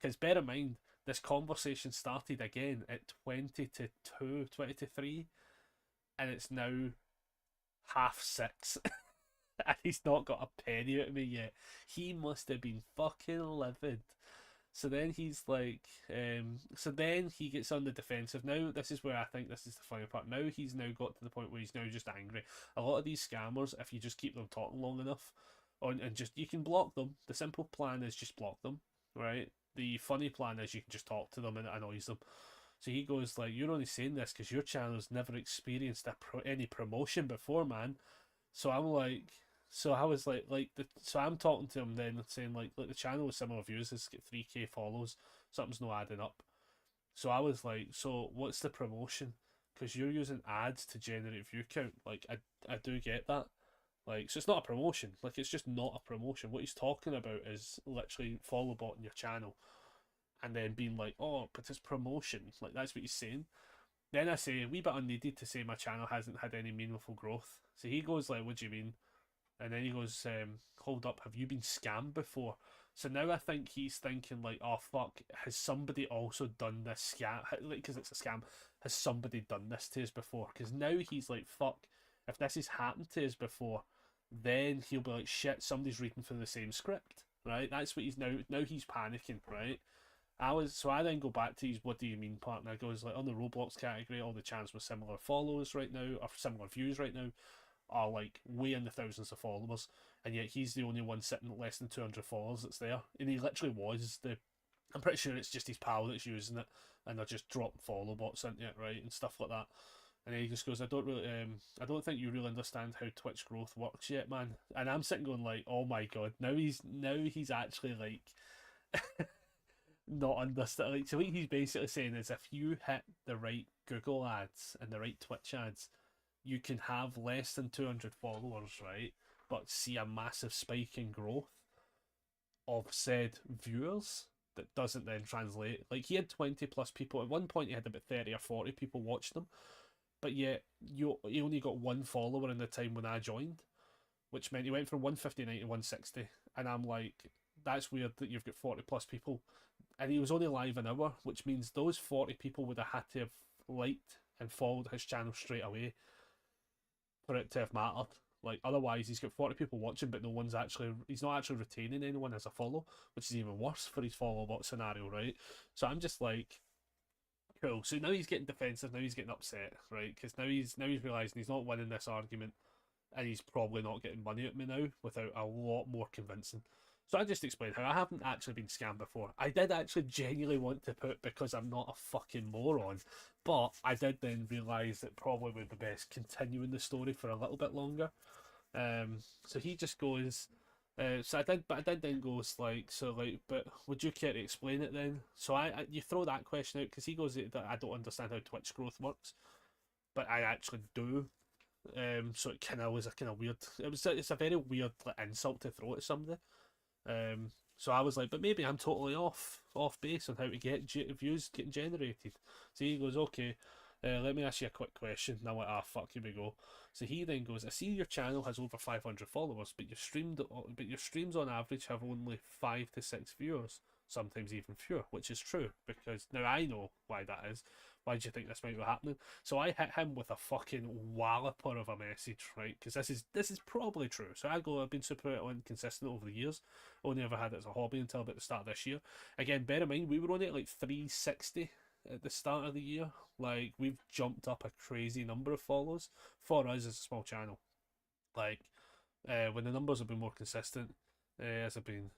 because bear in mind, this conversation started again at 20 to 2, 20 to 3, and it's now 6:30. And he's not got a penny out of me yet. He must have been fucking livid. So then he's like, so then he gets on the defensive. Now, this is where I think this is the funny part. Now he's now got to the point where he's now just angry. A lot of these scammers, if you just keep them talking long enough, and just, you can block them. The simple plan is just block them, right? The funny plan is you can just talk to them and it annoys them. So he goes like, you're only saying this because your channel's never experienced any promotion before, man. So I'm like, so I was like so I'm talking to him then, saying like the channel with similar views has got 3k follows, something's not adding up. So I was like, so what's the promotion? Because you're using ads to generate view count. Like, I do get that. Like, so it's not a promotion. Like, it's just not a promotion. What he's talking about is literally follow bot in your channel, and then being like, oh, but it's promotion. Like, that's what he's saying. Then I say, a wee bit unneeded to say my channel hasn't had any meaningful growth. So he goes like, what do you mean? And then he goes, hold up, have you been scammed before? So now I think he's thinking like, oh fuck, has somebody also done this scam? Like, because it's a scam. has somebody done this to us before? Because now he's like, fuck, if this has happened to us before, then he'll be like, shit, somebody's reading from the same script, right? That's what he's now. Now he's panicking, right? I then go back to his what do you mean part, and I goes like, on the Roblox category, all the channels with similar followers right now, or similar views right now, are like way in the thousands of followers, and yet he's the only one sitting at less than 200 followers that's there, and he literally was the. I'm pretty sure it's just his pal that's using it, and they're just dropping follow bots into it, right, and stuff like that. And he just goes, I don't think you really understand how Twitch growth works yet, man. And I'm sitting going like, oh my god, now he's actually like not understand. Like, so what he's basically saying is, if you hit the right Google ads and the right Twitch ads, you can have less than 200 followers, right, but see a massive spike in growth of said viewers that doesn't then translate. Like, he had 20 plus people at one point. He had about 30 or 40 people watching them, but yet he only got one follower in the time when I joined, which meant he went from 159 to 160. And I'm like, that's weird that you've got 40 plus people, and he was only live an hour, which means those 40 people would have had to have liked and followed his channel straight away for it to have mattered. Like, otherwise he's got 40 people watching, but he's not actually retaining anyone as a follow, which is even worse for his follow bot scenario, right? So I'm just like, cool. So now he's getting defensive, now he's getting upset, right? Because now he's realising he's not winning this argument, and he's probably not getting money at me now without a lot more convincing. So I just explained how I haven't actually been scammed before. I did actually genuinely want to put, because I'm not a fucking moron, but I did then realise that probably would be best continuing the story for a little bit longer. So he just goes, I did then goes like, so like, but would you care to explain it then? So you throw that question out, because he goes that I don't understand how Twitch growth works, but I actually do. So it kind of was a kind of weird. It's a very weird like, insult to throw at somebody. So I was like, but maybe I'm totally off base on how to get views getting generated. So he goes, okay, let me ask you a quick question. And I'm like, fuck, here we go. So he then goes, I see your channel has over 500 followers, but your streams on average have only 5 to 6 viewers, sometimes even fewer, which is true, because now I know why that is. Why do you think this might be happening? So I hit him with a fucking walloper of a message, right? Because this is probably true. So I've been super inconsistent over the years. Only ever had it as a hobby until about the start of this year. Again, bear in mind, we were only at like 360 at the start of the year. Like, we've jumped up a crazy number of follows. For us, as a small channel. Like, when the numbers have been more consistent, as I've been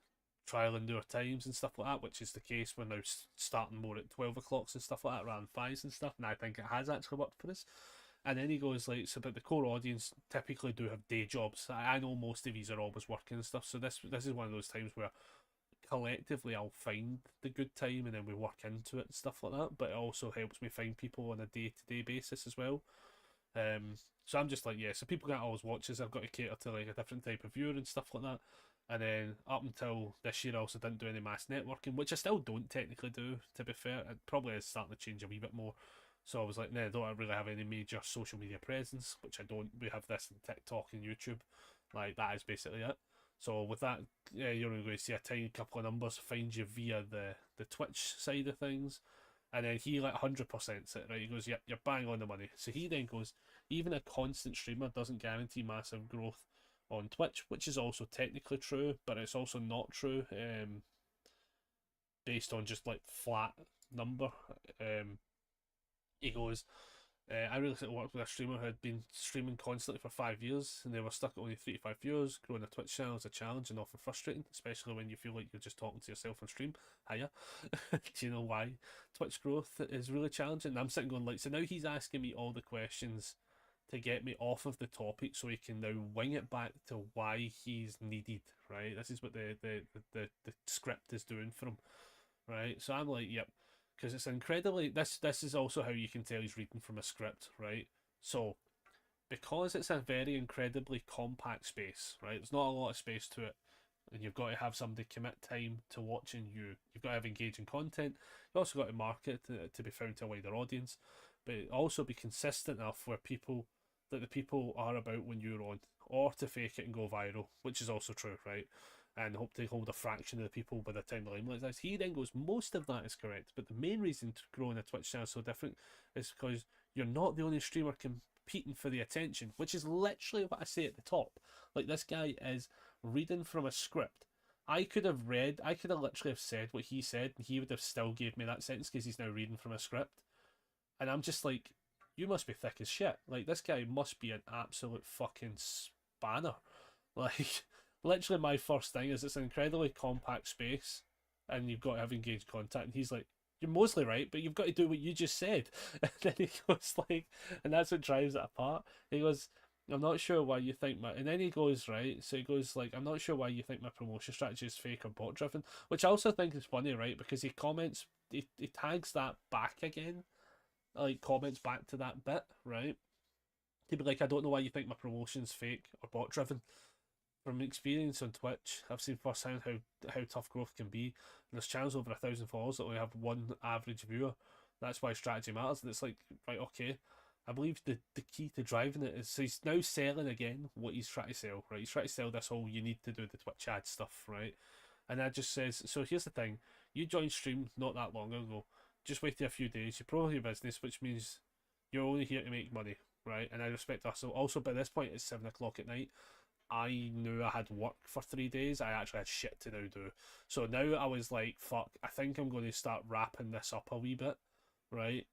trialing newer times and stuff like that, which is the case. We're now starting more at 12 o'clocks and stuff like that, around 5s and stuff, and I think it has actually worked for us. And then he goes like, so but the core audience typically do have day jobs. I know most of these are always working and stuff, so this is one of those times where collectively I'll find the good time and then we work into it and stuff like that, but it also helps me find people on a day-to-day basis as well. So I'm just like, yeah, so people can't always watch us. I've got to cater to like a different type of viewer and stuff like that. And then up until this year, I also didn't do any mass networking, which I still don't technically do, to be fair. It probably is starting to change a wee bit more. So I was like, nah, I don't really have any major social media presence, which I don't. We have this in TikTok and YouTube. Like, that is basically it. So with that, you're going to see a tiny couple of numbers find you via the Twitch side of things. And then he like 100% it, right? He goes, yep, you're bang on the money. So he then goes, even a constant streamer doesn't guarantee massive growth on Twitch, which is also technically true, but it's also not true based on just like flat number. He goes, I recently worked with a streamer who had been streaming constantly for 5 years, and they were stuck at only 3 to 5 viewers. Growing a Twitch channel is a challenge and often frustrating, especially when you feel like you're just talking to yourself on stream. Hiya. Do you know why Twitch growth is really challenging? And I'm sitting going like, so now he's asking me all the questions to get me off of the topic so he can now wing it back to why he's needed, right? This is what the script is doing for him, right? So I'm like, yep, because it's incredibly, this is also how you can tell he's reading from a script, right? So because it's a very incredibly compact space, right? There's not a lot of space to it, and you've got to have somebody commit time to watching you. You've got to have engaging content. You've also got to market to be found to a wider audience, but also be consistent enough where the people are about when you're on, or to fake it and go viral, which is also true, right? and hope to hold a fraction of the people by the time the limelight is. He then goes, most of that is correct, but the main reason to growing a Twitch channel so different is because you're not the only streamer competing for the attention, which is literally what I say at the top. Like, this guy is reading from a script. I could have literally have said what he said, and he would have still gave me that sentence because he's now reading from a script. And I'm just like, you must be thick as shit. Like, this guy must be an absolute fucking spanner. Like, literally my first thing is it's an incredibly compact space and you've got to have engaged contact. And he's like, you're mostly right, but you've got to do what you just said. And then he goes like, and that's what drives it apart. He goes, I'm not sure why you think my, and then he goes, right, so he goes like, I'm not sure why you think my promotion strategy is fake or bot driven, which I also think is funny, right, because he comments, he tags that back again, like comments back to that bit, right? He'd be like, I don't know why you think my promotion's fake or bot driven. From experience on Twitch, I've seen firsthand how tough growth can be. And there's channels over 1,000 followers that only have one average viewer. That's why strategy matters. And it's like, right, okay. I believe the key to driving it is, so he's now selling again what he's trying to sell, right? He's trying to sell this whole, you need to do the Twitch ad stuff, right? And that just says, so here's the thing. You joined stream not that long ago. Just waited a few days. You probably your business, which means you're only here to make money, right? And I respect that. So also by this point, it's 7 o'clock at night. I knew I had work for 3 days. I actually had shit to now do. So now I was like, fuck, I think I'm going to start wrapping this up a wee bit, right?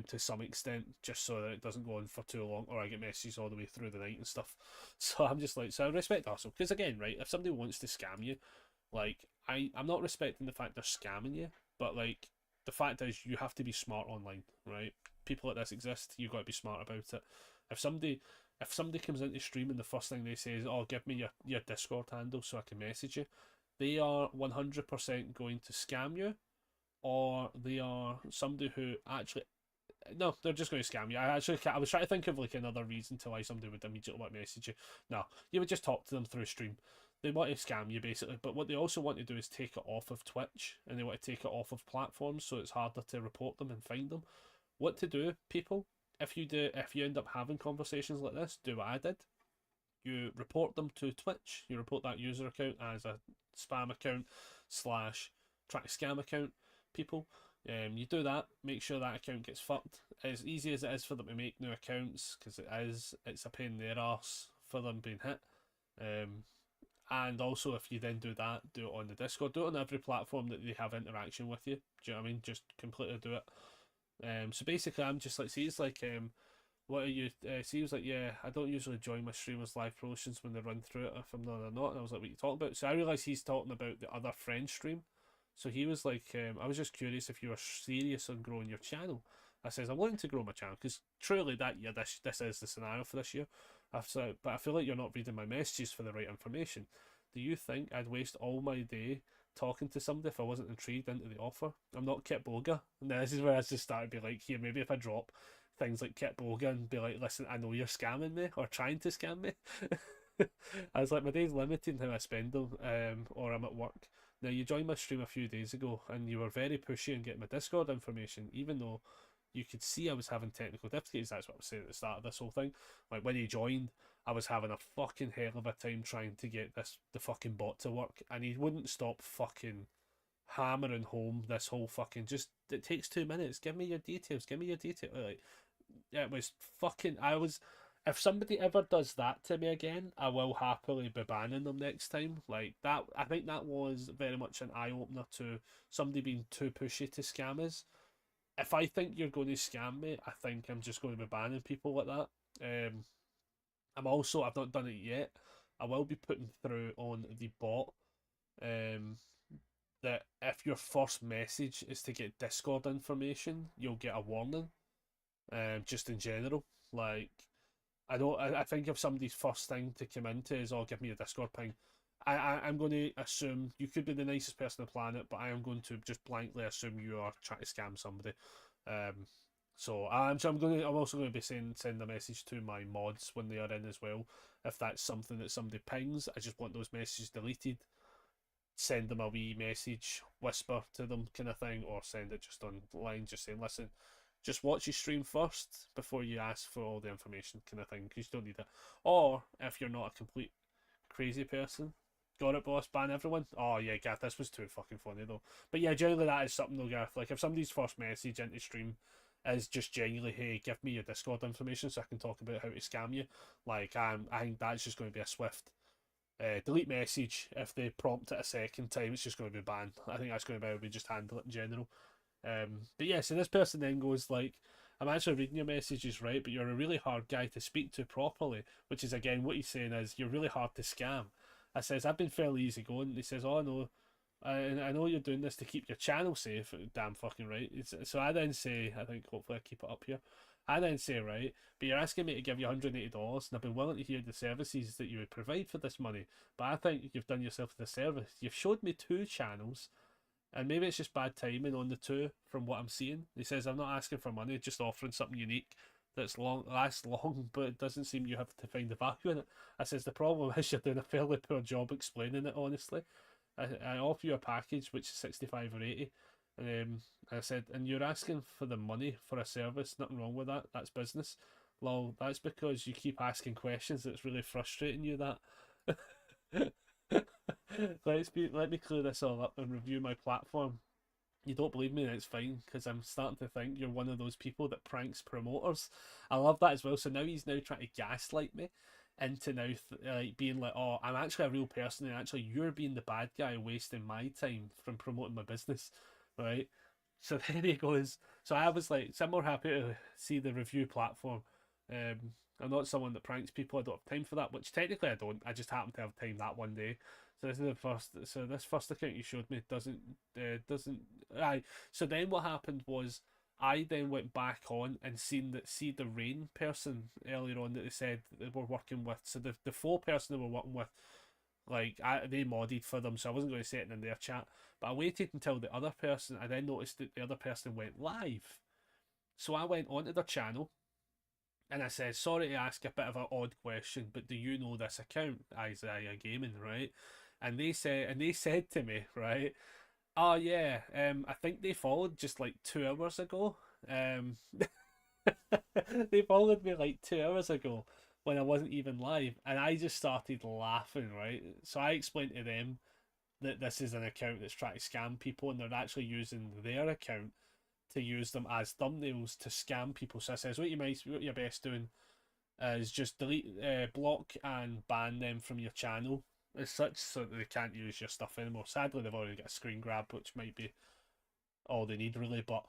To some extent, just so that it doesn't go on for too long, or I get messages all the way through the night and stuff. So I'm just like, so I respect hustle. Because again, right, if somebody wants to scam you, like, I'm not respecting the fact they're scamming you, but like, the fact is you have to be smart online, right? People like this exist, you've got to be smart about it. If somebody comes into stream and the first thing they say is, oh, give me your Discord handle so I can message you, they are 100% going to scam you, or they are somebody who actually, no, they're just going to scam you. I was trying to think of like another reason to why somebody would immediately want to message you. No, you would just talk to them through stream. They want to scam you basically, but what they also want to do is take it off of Twitch, and they want to take it off of platforms so it's harder to report them and find them. What to do, people? If you end up having conversations like this, do what I did. You report them to Twitch. You report that user account as a spam account / try to scam account, people. You do that, make sure that account gets fucked. As easy as it is for them to make new accounts, because it's a pain in their arse for them being hit. And also, if you then do that, do it on the Discord, do it on every platform that they have interaction with you. Do you know what I mean? Just completely do it. So basically, I'm just like, see, it's like, what are you? See, he was like, yeah, I don't usually join my streamers' live promotions when they run through it if I'm not or not. And I was like, what are you talking about? So I realised he's talking about the other friend stream. So he was like, I was just curious if you were serious on growing your channel. I says, I'm looking to grow my channel because truly that year, this is the scenario for this year. But I feel like you're not reading my messages for the right information. Do you think I'd waste all my day talking to somebody if I wasn't intrigued into the offer? I'm not Kit Boga. And this is where I just started to be like, here, maybe if I drop things like Kit Boga and be like, listen, I know you're scamming me or trying to scam me. I was like, my day's limited in how I spend them, or I'm at work. Now, you joined my stream a few days ago and you were very pushy in getting my Discord information, even though you could see I was having technical difficulties. That's what I was saying at the start of this whole thing. Like, when he joined, I was having a fucking hell of a time trying to get the fucking bot to work, and he wouldn't stop fucking hammering home this whole fucking, just, it takes 2 minutes, give me your details, like, it was fucking, if somebody ever does that to me again, I will happily be banning them next time. Like that, I think that was very much an eye-opener to somebody being too pushy to scam us. If I think you're going to scam me, I think I'm just going to be banning people like that. I've not done it yet. I will be putting through on the bot that if your first message is to get Discord information, you'll get a warning. Just in general, like, I think if somebody's first thing to come into is, oh, give me a Discord ping, I'm going to assume you could be the nicest person on the planet, but I am going to just blankly assume you are trying to scam somebody. So I'm also going to be send a message to my mods when they are in as well. If that's something that somebody pings, I just want those messages deleted. Send them a wee message, whisper to them kind of thing, or send it just online, just saying, listen, just watch your stream first before you ask for all the information kind of thing, because you don't need it. Or if you're not a complete crazy person, got it, boss, ban everyone. Oh yeah, Gaff, this was too fucking funny though. But yeah, generally that is something though, Gaff. Like if somebody's first message into stream is just genuinely, hey, give me your Discord information so I can talk about how to scam you. Like I think that's just going to be a swift delete message. If they prompt it a second time, it's just going to be banned. I think that's going to be how we just handle it in general. But yeah, so this person then goes like, I'm actually reading your messages, right, but you're a really hard guy to speak to properly, which is again what he's saying is you're really hard to scam. I says, I've been fairly easygoing. He says, oh no, I know you're doing this to keep your channel safe. Damn fucking right. So I then say, I think hopefully I keep it up here. I then say, right, but you're asking me to give you $180, and I've been willing to hear the services that you would provide for this money, but I think you've done yourself a disservice. You've showed me 2 channels, and maybe it's just bad timing on the 2 from what I'm seeing. He says, I'm not asking for money, just offering something unique that's lasts long, but it doesn't seem you have to find the value in it. I says, the problem is you're doing a fairly poor job explaining it, honestly. I offer you a package which is 65 or 80. I said, and you're asking for the money for a service, nothing wrong with that, that's business. Lol, that's because you keep asking questions that's really frustrating you, that. Let me clear this all up and review my platform. You don't believe me, it's fine, because I'm starting to think you're one of those people that pranks promoters. I love that as well. So now he's now trying to gaslight me into now being like, oh, I'm actually a real person, and actually you're being the bad guy wasting my time from promoting my business, right? So then he goes, so I was like, so I'm more happy to see the review platform. I'm not someone that pranks people, I don't have time for that, which technically I don't, I just happen to have time that one day. So this is the first. So this first account you showed me doesn't. Aye. So then what happened was I then went back on and see the rain person earlier on that they said they were working with. So the 4 person they were working with, like they modded for them. So I wasn't going to say it in their chat, but I waited until the other person. I then noticed that the other person went live. So I went onto their channel. And I said, sorry to ask a bit of an odd question, but do you know this account, Isaiah Gaming, right? And they said to me, right, oh yeah, I think they followed just like 2 hours ago. They followed me like 2 hours ago when I wasn't even live, and I just started laughing, right? So I explained to them that this is an account that's trying to scam people, and they're actually using their account to use them as thumbnails to scam people. So I says, what you're best doing is just delete, block and ban them from your channel as such, so that they can't use your stuff anymore. Sadly, they've already got a screen grab, which might be all they need really, but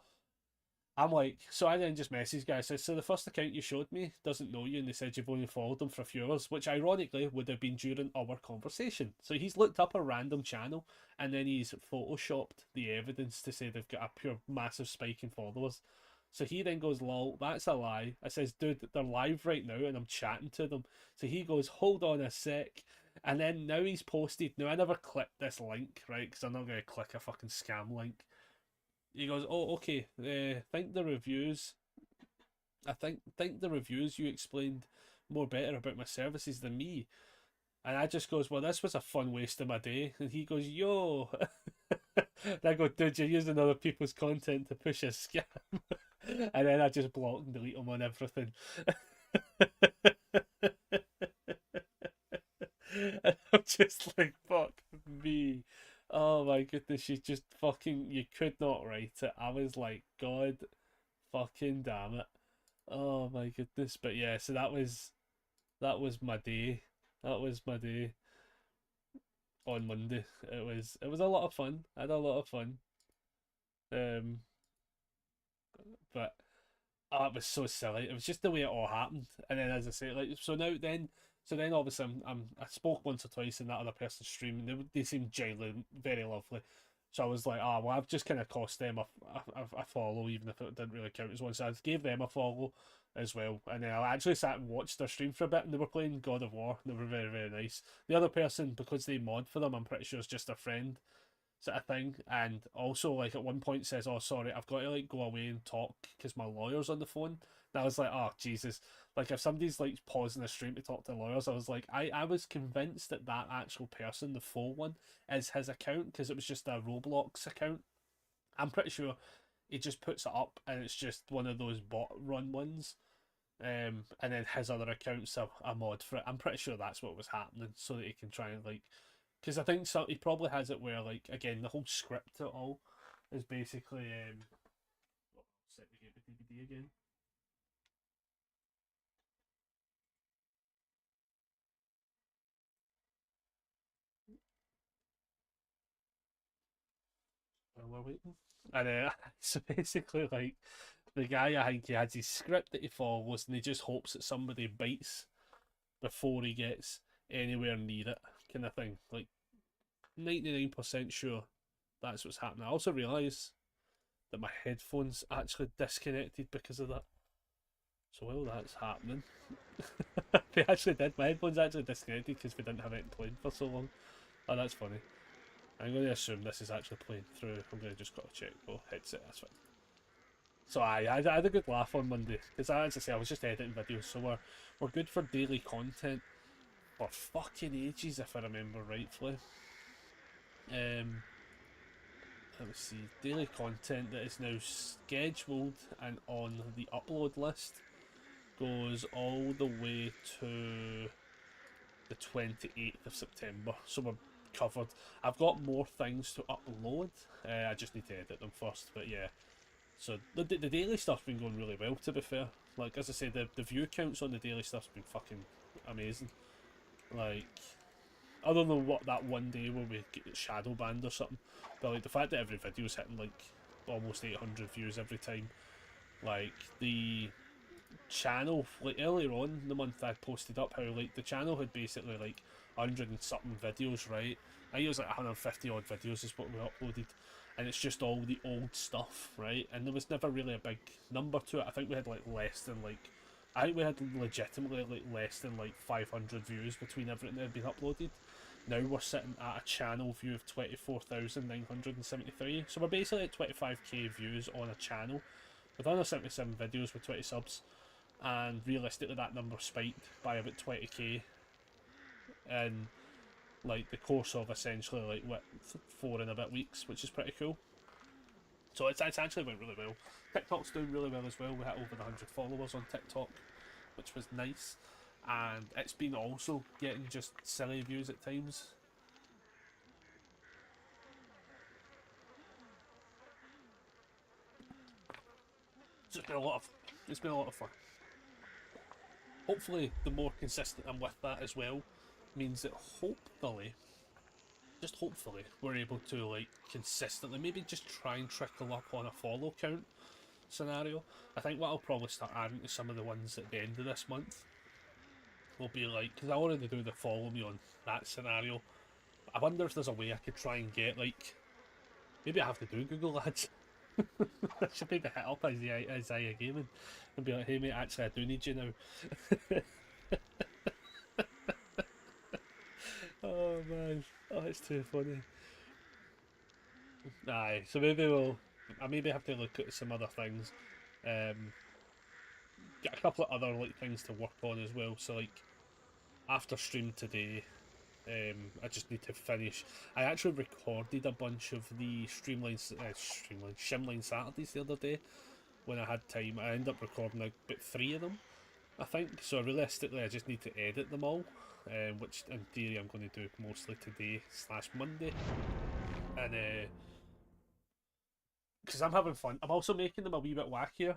I'm like, so I then just messaged guys, says, so the first account you showed me doesn't know you, and they said you've only followed them for a few hours, which ironically would have been during our conversation. So he's looked up a random channel, and then he's photoshopped the evidence to say they've got a pure massive spike in followers. So he then goes, lol, that's a lie. I says, dude, they're live right now and I'm chatting to them. So he goes, hold on a sec. And then now he's posted, now I never clicked this link, right, because I'm not going to click a fucking scam link. He goes, oh, okay, I think the reviews you explained more better about my services than me. And I just goes, well, this was a fun waste of my day. And he goes, yo. And I go, dude, you're using other people's content to push a scam. And then I just block and delete them on everything. And I'm just like, fuck me. Oh my goodness, you just fucking, you could not write it. I was like, God fucking damn it. Oh my goodness. But yeah, so that was my day. That was my day on Monday. It was a lot of fun. I had a lot of fun. But oh, it was so silly. It was just the way it all happened. And then, as I say, like, so then obviously I spoke once or twice in that other person's stream, and they seemed genuinely very lovely. So I was like, well, I've just kind of cost them a follow, even if it didn't really count as one. So I gave them a follow as well. And then I actually sat and watched their stream for a bit, and they were playing God of War. They were very, very nice. The other person, because they mod for them, I'm pretty sure is just a friend sort of thing. And also, like, at one point says, oh, sorry, I've got to, like, go away and talk because my lawyer's on the phone. And I was like, oh, Jesus. Like, if somebody's, like, pausing the stream to talk to lawyers, I was like, I was convinced that actual person, the full one, is his account, because it was just a Roblox account. I'm pretty sure he just puts it up, and it's just one of those bot-run ones. And then his other account's a mod for it. I'm pretty sure that's what was happening, so that he can try and, like, Because I think he probably has it where, like, again, the whole script to it all is basically set the game to DVD again. While we're waiting. And so basically, like, the guy, I think he has his script that he follows, and he just hopes that somebody bites before he gets anywhere near it, kind of thing. Like, 99% sure that's what's happening. I also realise that my headphones actually disconnected because of that. So while that's happening, they actually did. My headphones actually disconnected because we didn't have it playing for so long. Oh, that's funny. I'm going to assume this is actually playing through. I'm going to just got to check. Oh, headset, that's fine. So I had a good laugh on Monday because, as I say, I was just editing videos, so we're good for daily content for fucking ages, if I remember rightfully. Let me see, daily content that is now scheduled and on the upload list goes all the way to the 28th of September, so we're covered. I've got more things to upload, I just need to edit them first, but yeah. So the daily stuff's been going really well, to be fair. Like, as I say, the view counts on the daily stuff's been fucking amazing. Like, other than what that one day where we get shadow banned or something, but like the fact that every video's hitting like almost 800 views every time. Like, the channel, like earlier on in the month I posted up how like the channel had basically like 100 and something videos, right? I think it was like 150 odd videos is what we uploaded, and it's just all the old stuff, right? And there was never really a big number to it. I think we had like less than like, I think we had legitimately like less than like 500 views between everything that had been uploaded. Now we're sitting at a channel view of 24,973, so we're basically at 25k views on a channel with 177 videos with 20 subs, and realistically that number spiked by about 20k in like the course of essentially like what, 4 and a bit weeks, which is pretty cool. So it's actually went really well. TikTok's doing really well as well. We hit over 100 followers on TikTok, which was nice, and it's been also getting just silly views at times. So it's been a lot of fun. Hopefully the more consistent I'm with that as well means that hopefully, just hopefully, we're able to like consistently maybe just try and trickle up on a follow count scenario. I think what I'll probably start adding to some of the ones at the end of this month will be like, because I already do the follow me on that scenario. I wonder if there's a way I could try and get like, maybe I have to do Google Ads. I should maybe hit up Isaiah Gaming and be like, hey mate, actually I do need you now. Oh man, oh it's too funny. Aye, so I maybe have to look at some other things. Get a couple of other like things to work on as well. So like after stream today, I just need to finish. I actually recorded a bunch of the Shimline Saturdays the other day when I had time. I ended up recording like about 3 of them, I think. So realistically, I just need to edit them all, which in theory I'm going to do mostly today / Monday, and because I'm having fun. I'm also making them a wee bit wackier.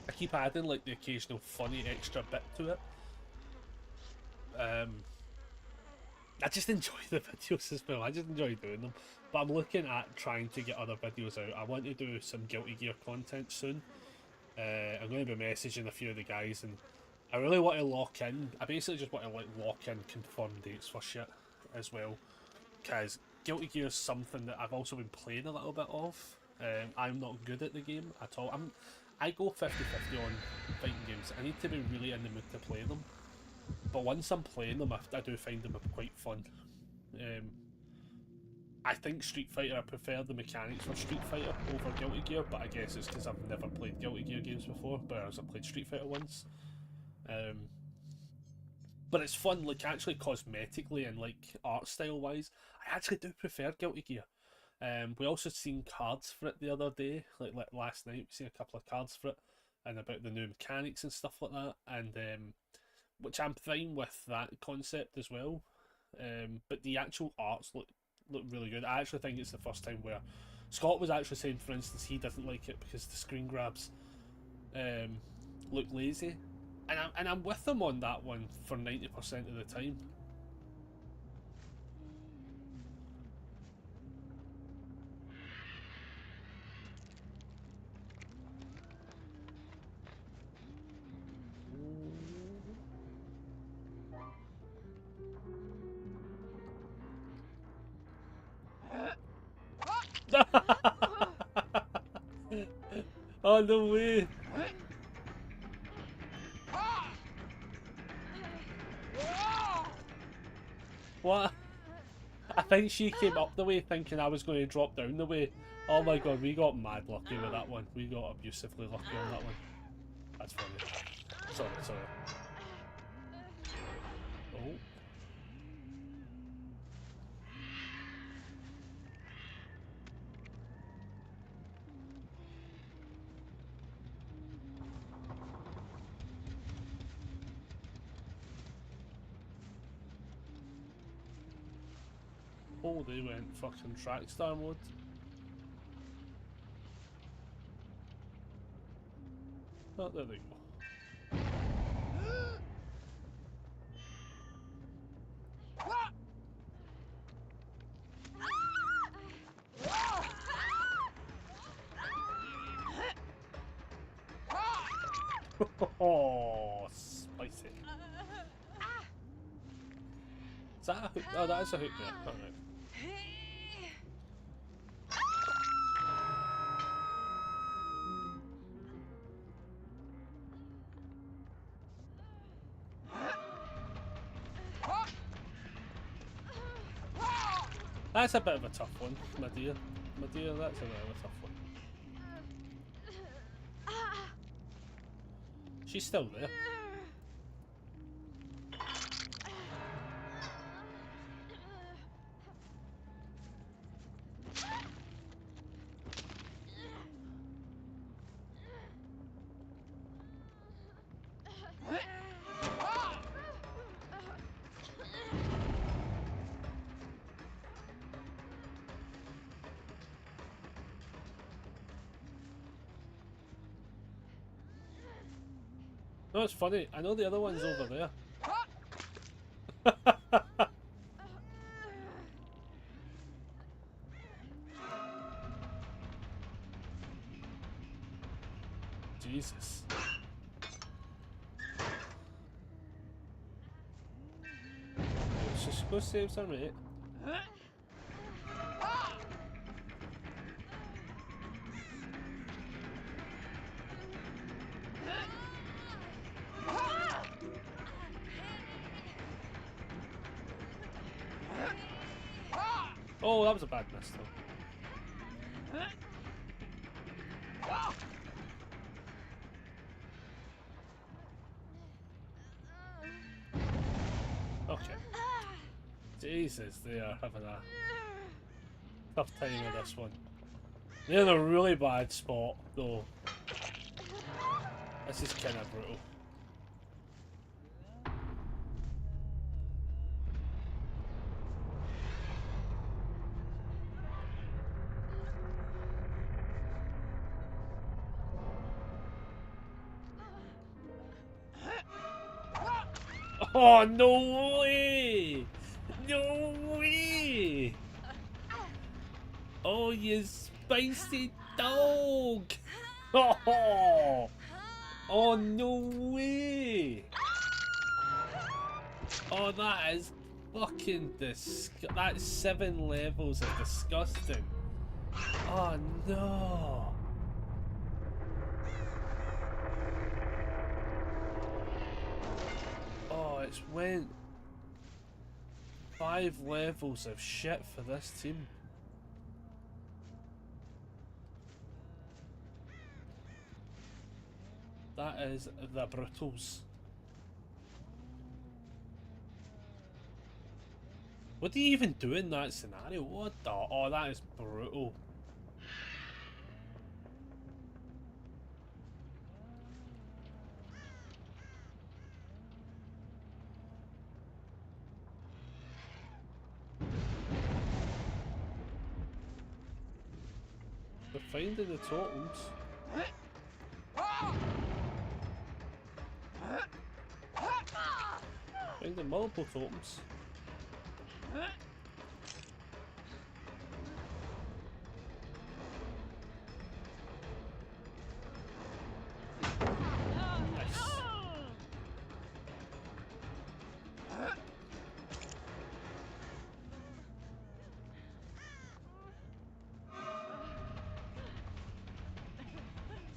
I keep adding like the occasional funny extra bit to it. I just enjoy the videos as well. I just enjoy doing them. But I'm looking at trying to get other videos out. I want to do some Guilty Gear content soon. I'm going to be messaging a few of the guys, and I really want to lock in. I basically just want to like lock in confirmed dates for shit as well, because Guilty Gear is something that I've also been playing a little bit of. I'm not good at the game at all. I go 50-50 on fighting games. I need to be really in the mood to play them. But once I'm playing them, I do find them quite fun. I think Street Fighter, I prefer the mechanics for Street Fighter over Guilty Gear, but I guess it's because I've never played Guilty Gear games before, whereas I played Street Fighter once. But it's fun, like actually cosmetically and like art style wise, I actually do prefer Guilty Gear. We also seen cards for it the other day, like last night we seen a couple of cards for it, and about the new mechanics and stuff like that, and which I'm fine with that concept as well. but the actual arts look really good. I actually think it's the first time where Scott was actually saying, for instance, he doesn't like it because the screen grabs look lazy, and I'm with him on that one for 90% of the time. Oh no way! What? I think she came up the way thinking I was going to drop down the way. Oh my god, we got mad lucky with that one. We got abusively lucky on that one. That's funny. Sorry. Oh. Oh, they went fucking Trackstar mode. Oh, there they go. Oh, spicy. Is that a hook? Oh, that is a hook there. Alright. That's a bit of a tough one, my dear. My dear, that's a bit of a tough one. She's still there. No, it's funny. I know the other one's over there. Jesus. Let's just go save some mate. Oh, that was a bad miss though. Okay. Jesus, they are having a tough time with this one. They're in a really bad spot though. This is kind of brutal. Oh, no way! No way! Oh, you spicy dog! Oh, oh no way! Oh, that is fucking that's 7 levels of disgusting. Oh no! Oh, it's went 5 levels of shit for this team. That is the brutals. What do you even do in that scenario? What the? Oh, that is brutal. We're finding the totems. Finding multiple totems. Nice.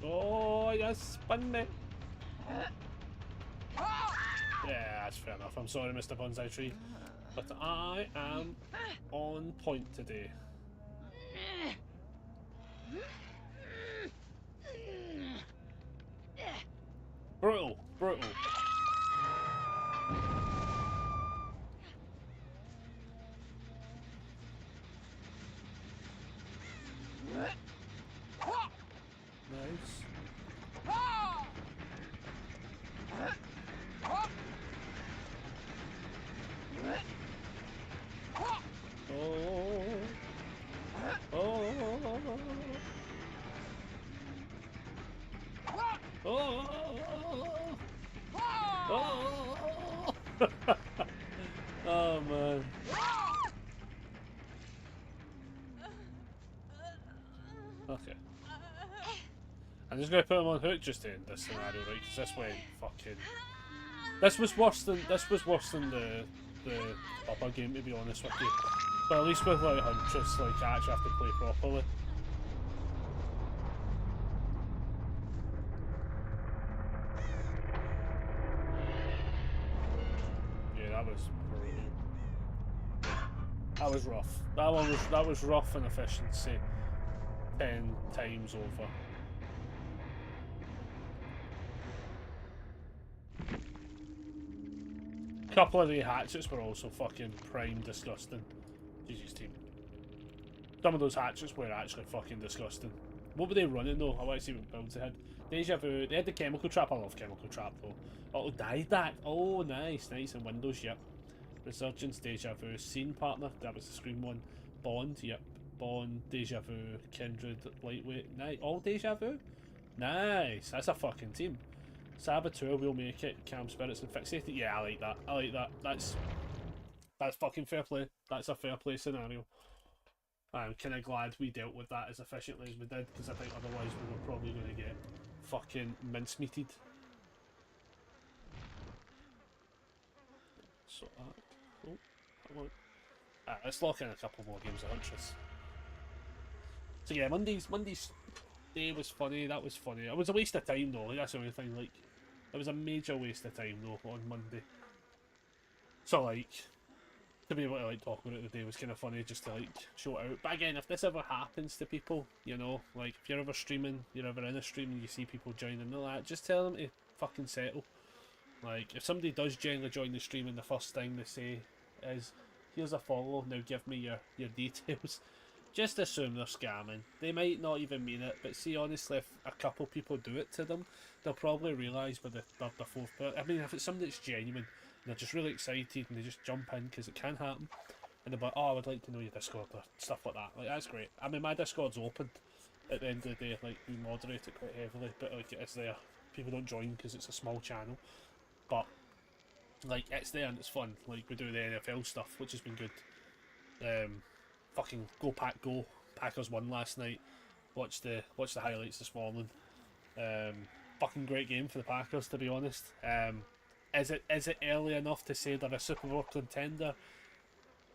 Oh, you spun me. Yeah, that's fair enough. I'm sorry, Mr. Bonsai Tree, but I am on point today. Brutal, brutal. Nice. Oh man. Okay. I'm just gonna put him on hook just to end this scenario, right? Because this went fucking. This was worse than the Bubba game, to be honest with you. But at least with like Huntress, like I actually have to play properly. Yeah, that was brutal. That was rough. That was rough in efficiency. 10 times over. A couple of the hatchets were also fucking prime disgusting. GG's team. Some of those hatchets were actually fucking disgusting. What were they running though? I want to see what builds they had. Deja Vu, they had the chemical trap. I love chemical trap though. Oh, Didact. Oh, nice, nice. And Windows, yep. Resurgence, Deja Vu, Scene Partner. That was the Scream one. Bond, yep. Bond, Deja Vu, Kindred, Lightweight. Nice. All Deja Vu? Nice. That's a fucking team. Saboteur will make it. Cam Spirits and Fixated. Yeah, I like that. I like that. That's fucking fair play. That's a fair play scenario. I'm kind of glad we dealt with that as efficiently as we did, because I think otherwise we were probably going to get fucking mincemeated. So oh, come on. Let's lock in a couple more games of Huntress. So yeah, Monday's day was funny. That was funny. It was a waste of time though. Like, that's the only thing. Like, it was a major waste of time though on Monday. So like, to be able to like talk about it today was kind of funny, just to like show it out. But again, if this ever happens to people, you know, like if you're ever streaming, you're ever in a stream and you see people joining and all that, just tell them to fucking settle. Like, if somebody does generally join the stream and the first thing they say is, "Here's a follow, now give me your details," just assume they're scamming. They might not even mean it, but see, honestly, if a couple people do it to them, they'll probably realise by the third or fourth. I mean, if it's somebody that's genuine, and they're just really excited and they just jump in because it can happen, and they're like, "Oh, I would like to know your Discord," or stuff like that. Like, that's great. I mean, my Discord's open at the end of the day. Like, we moderate it quite heavily, but like, it's there. People don't join because it's a small channel, but like, it's there and it's fun. Like, we do the NFL stuff, which has been good. Fucking go Pack Go. Packers won last night. Watched the highlights this morning. Fucking great game for the Packers, to be honest. Is it early enough to say they're a Super Bowl contender?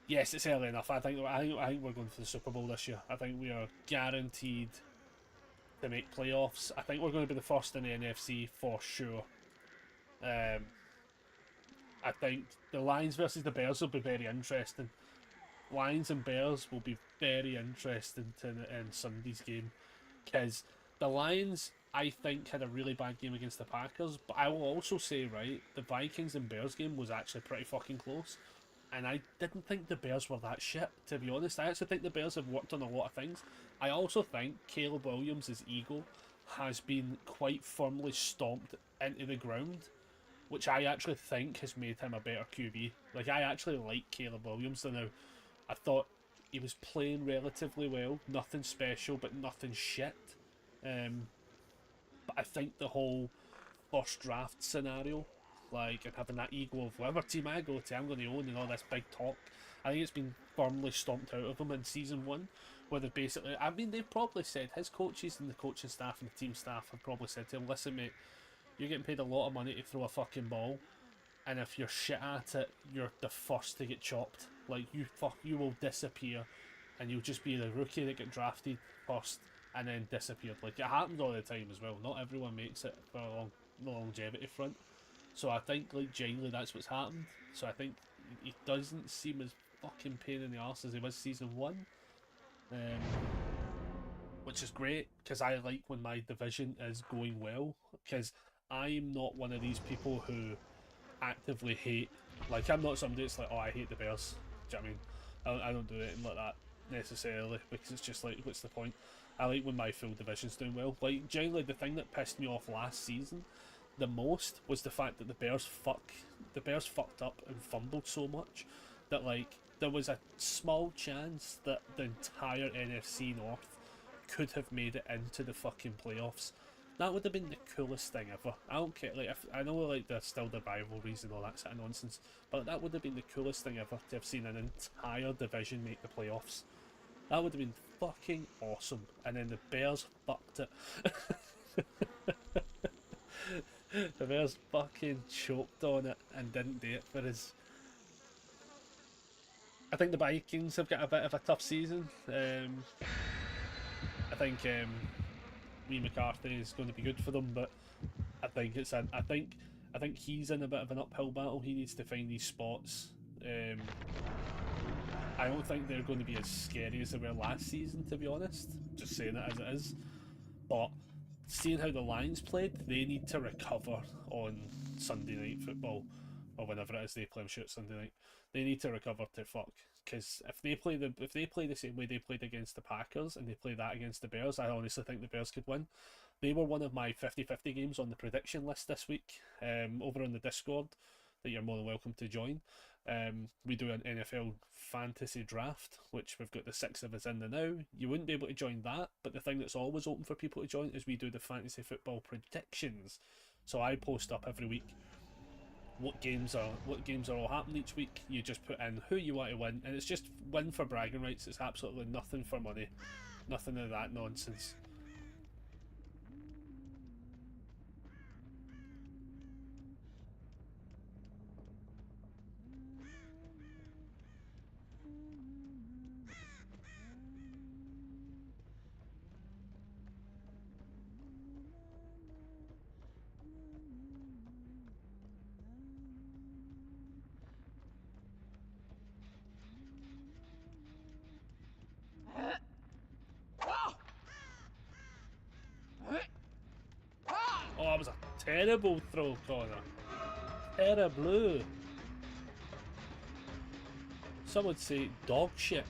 Yes, it's early enough. I think we're going for the Super Bowl this year. I think we are guaranteed to make playoffs. I think we're going to be the first in the NFC for sure. I think the Lions versus the Bears will be very interesting. Lions and Bears will be very interesting in Sunday's game, because the Lions, I think, had a really bad game against the Packers, but I will also say, right, the Vikings and Bears game was actually pretty fucking close, and I didn't think the Bears were that shit, to be honest. I actually think the Bears have worked on a lot of things. I also think Caleb Williams' ego has been quite firmly stomped into the ground, which I actually think has made him a better QB. Like, I actually like Caleb Williams now. I thought he was playing relatively well, nothing special, but nothing shit. But I think the whole first draft scenario, like, and having that ego of whatever team I go to, I'm going to own, and all this big talk, I think it's been firmly stomped out of him in season 1, where they've basically, I mean, they've probably said, his coaches and the coaching staff and the team staff have probably said to him, listen mate, you're getting paid a lot of money to throw a fucking ball, and if you're shit at it, you're the first to get chopped. Like, you will disappear, and you'll just be the rookie that get drafted first and then disappeared. Like, it happens all the time as well. Not everyone makes it for the longevity front. So I think, like, genuinely that's what's happened. So I think he doesn't seem as fucking pain in the arse as he was season 1. Which is great, because I like when my division is going well, because I'm not one of these people who actively hate, like, I'm not somebody that's like, oh, I hate the Bears. Do you know what I mean? I don't do anything like that necessarily, because it's just like, what's the point? I like when my full division's doing well. Like, generally the thing that pissed me off last season the most was the fact that the Bears fucked up and fumbled so much that, like, there was a small chance that the entire NFC North could have made it into the fucking playoffs. That would have been the coolest thing ever. I don't care, like, I know, like, there's still the rivalries and all that sort of nonsense, but that would have been the coolest thing ever, to have seen an entire division make the playoffs. That would have been fucking awesome. And then the Bears fucked it. The Bears fucking choked on it and didn't do it for us. I think the Vikings have got a bit of a tough season. I think Lee McCarthy is going to be good for them, but I think he's in a bit of an uphill battle. He needs to find these spots. I don't think they're going to be as scary as they were last season, to be honest. Just saying it as it is. But seeing how the Lions played, they need to recover on Sunday Night Football, or whenever it is they play. I'm sure it's Sunday night. They need to recover to fuck, because if they play the same way they played against the Packers and they play that against the Bears, I honestly think the Bears could win. They were one of my 50-50 games on the prediction list this week, over on the Discord that you're more than welcome to join. We do an NFL fantasy draft, which we've got the 6 of us in there now. You wouldn't be able to join that, but the thing that's always open for people to join is we do the fantasy football predictions. So I post up every week what games are all happening each week. You just put in who you want to win, and it's just win for bragging rights. It's absolutely nothing for money, nothing of that nonsense. Oh, that was a terrible throw, Connor. Terrible. Some would say dog shit.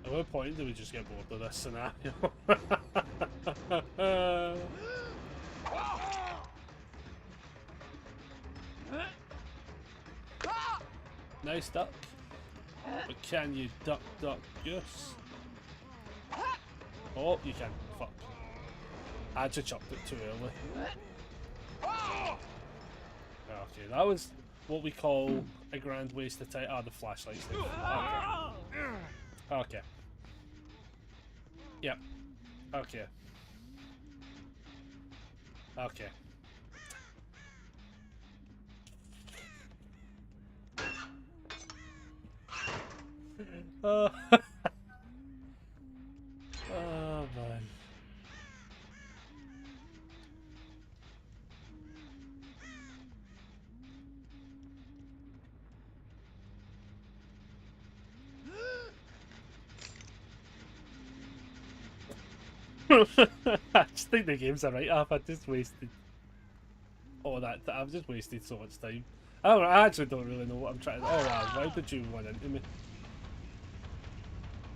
At what point do we just get bored of this scenario? Nice duck. But can you duck, goose? Oh, you can. Fuck. I just chopped it too early. Okay, that was what we call a grand waste of time. Ah, the flashlight's there. Okay. Okay. Yep. Okay. Okay. Oh. Oh man. I just think the game's a write-off. I just wasted all that. I've just wasted so much time. I actually don't really know what I'm trying to. Oh wow! Why did you run into me?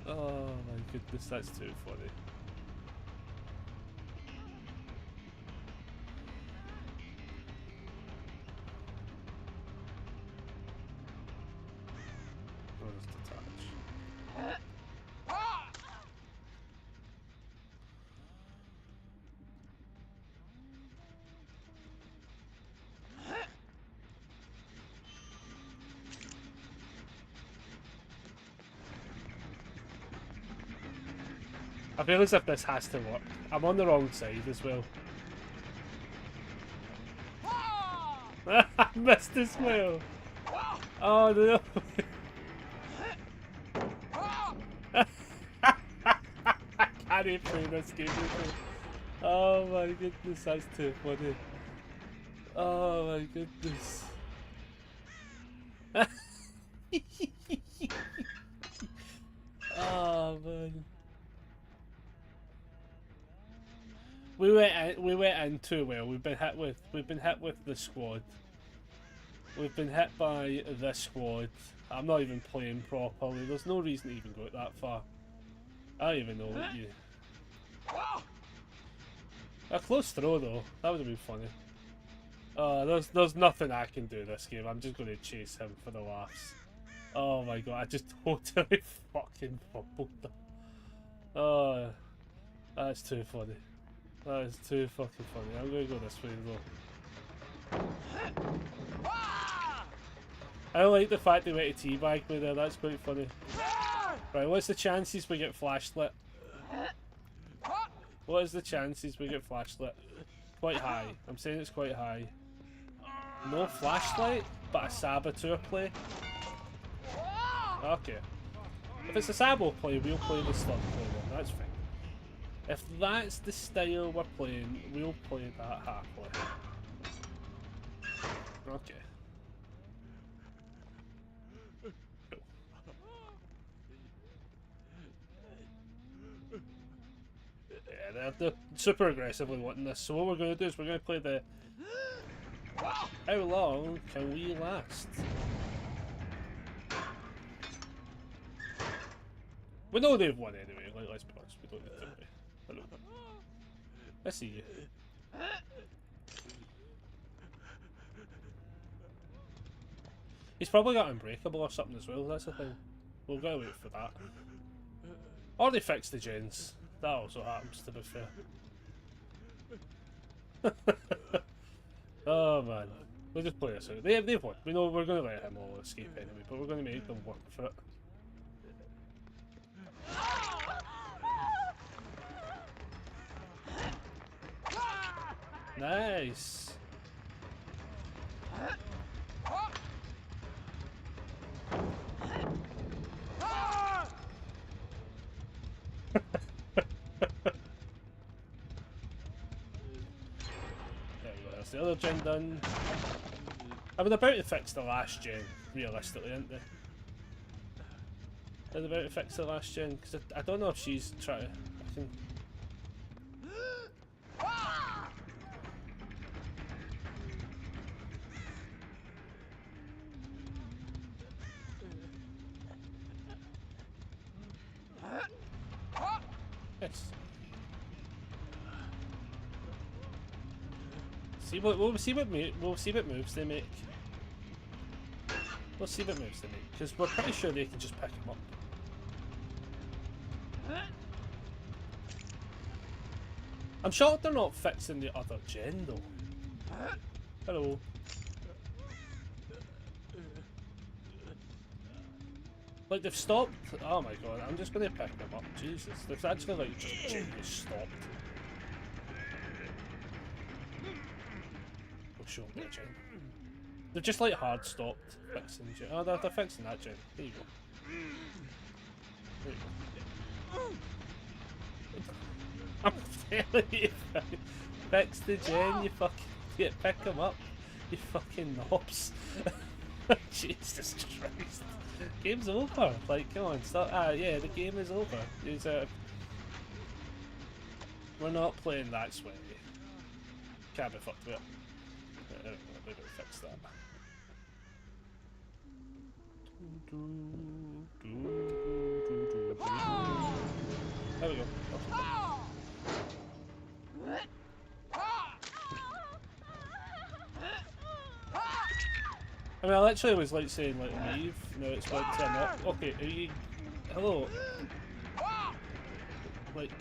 Oh my goodness, that's too funny. Oh, just detach. I feel as if this has to work. I'm on the wrong side as well. I missed as well. Oh no. I can't play this game with me. Oh my goodness, that's too funny. Oh my goodness. Oh man. We went in too well. We've been hit with the squad. We've been hit by this squad. I'm not even playing properly. There's no reason to even go that far. I don't even know what you. A close throw though. That would have been funny. There's nothing I can do this game. I'm just gonna chase him for the laughs. Oh my god, I just totally fucking fumbled them. Oh, that's too funny. That is too fucking funny. I'm gonna go this way though. I don't like the fact they went to teabag me there. That's quite funny. Right, what's the chances we get flashlit? What is the chances we get flashlit? Quite high. I'm saying it's quite high. No flashlight, but a saboteur play. Okay. If it's a sabo play, we'll play the stun play then. That's fine. If that's the style we're playing, we'll play that halfway. Okay. Yeah, they're super aggressively wanting this. So what we're going to do is we're going to play the how long can we last? We know they've won anyway, like, let's be honest, we don't need to wait. Hello. I see you. He's probably got Unbreakable or something as well, that's the thing. We'll gotta wait for that. Or they fix the gens. That also happens, to be fair. Oh man. We'll just play this out. They've won. We know we're going to let him all escape anyway, but we're going to make them work for it. Nice. There we go, that's the other gen done. I mean, about to fix the last gen, realistically, aren't they? They're about to fix the last gen, because I don't know if she's trying to... I can... Yes. We'll see what moves they make. We'll see what moves they make, because we're pretty sure they can just pick them up. I'm shocked they're not fixing the other gen though. Hello. Like they've stopped. Oh my god! I'm just gonna pick them up. Jesus, they've actually like just stopped. We'll show them the gen. They've just like hard stopped fixing gen. Oh, they're fixing that gen. There you go. There you go. I'm telling you, fix the gen, you fucking pick them up, you fucking knobs. Jesus Christ. Game's over. Like, come on, stop. Yeah, the game is over. We're not playing that sweaty. Can't be fucked with it. We gotta fix that. we go. I mean, I literally was like saying like leave. No, it's went to a knock. Okay, are you? Hello. Like,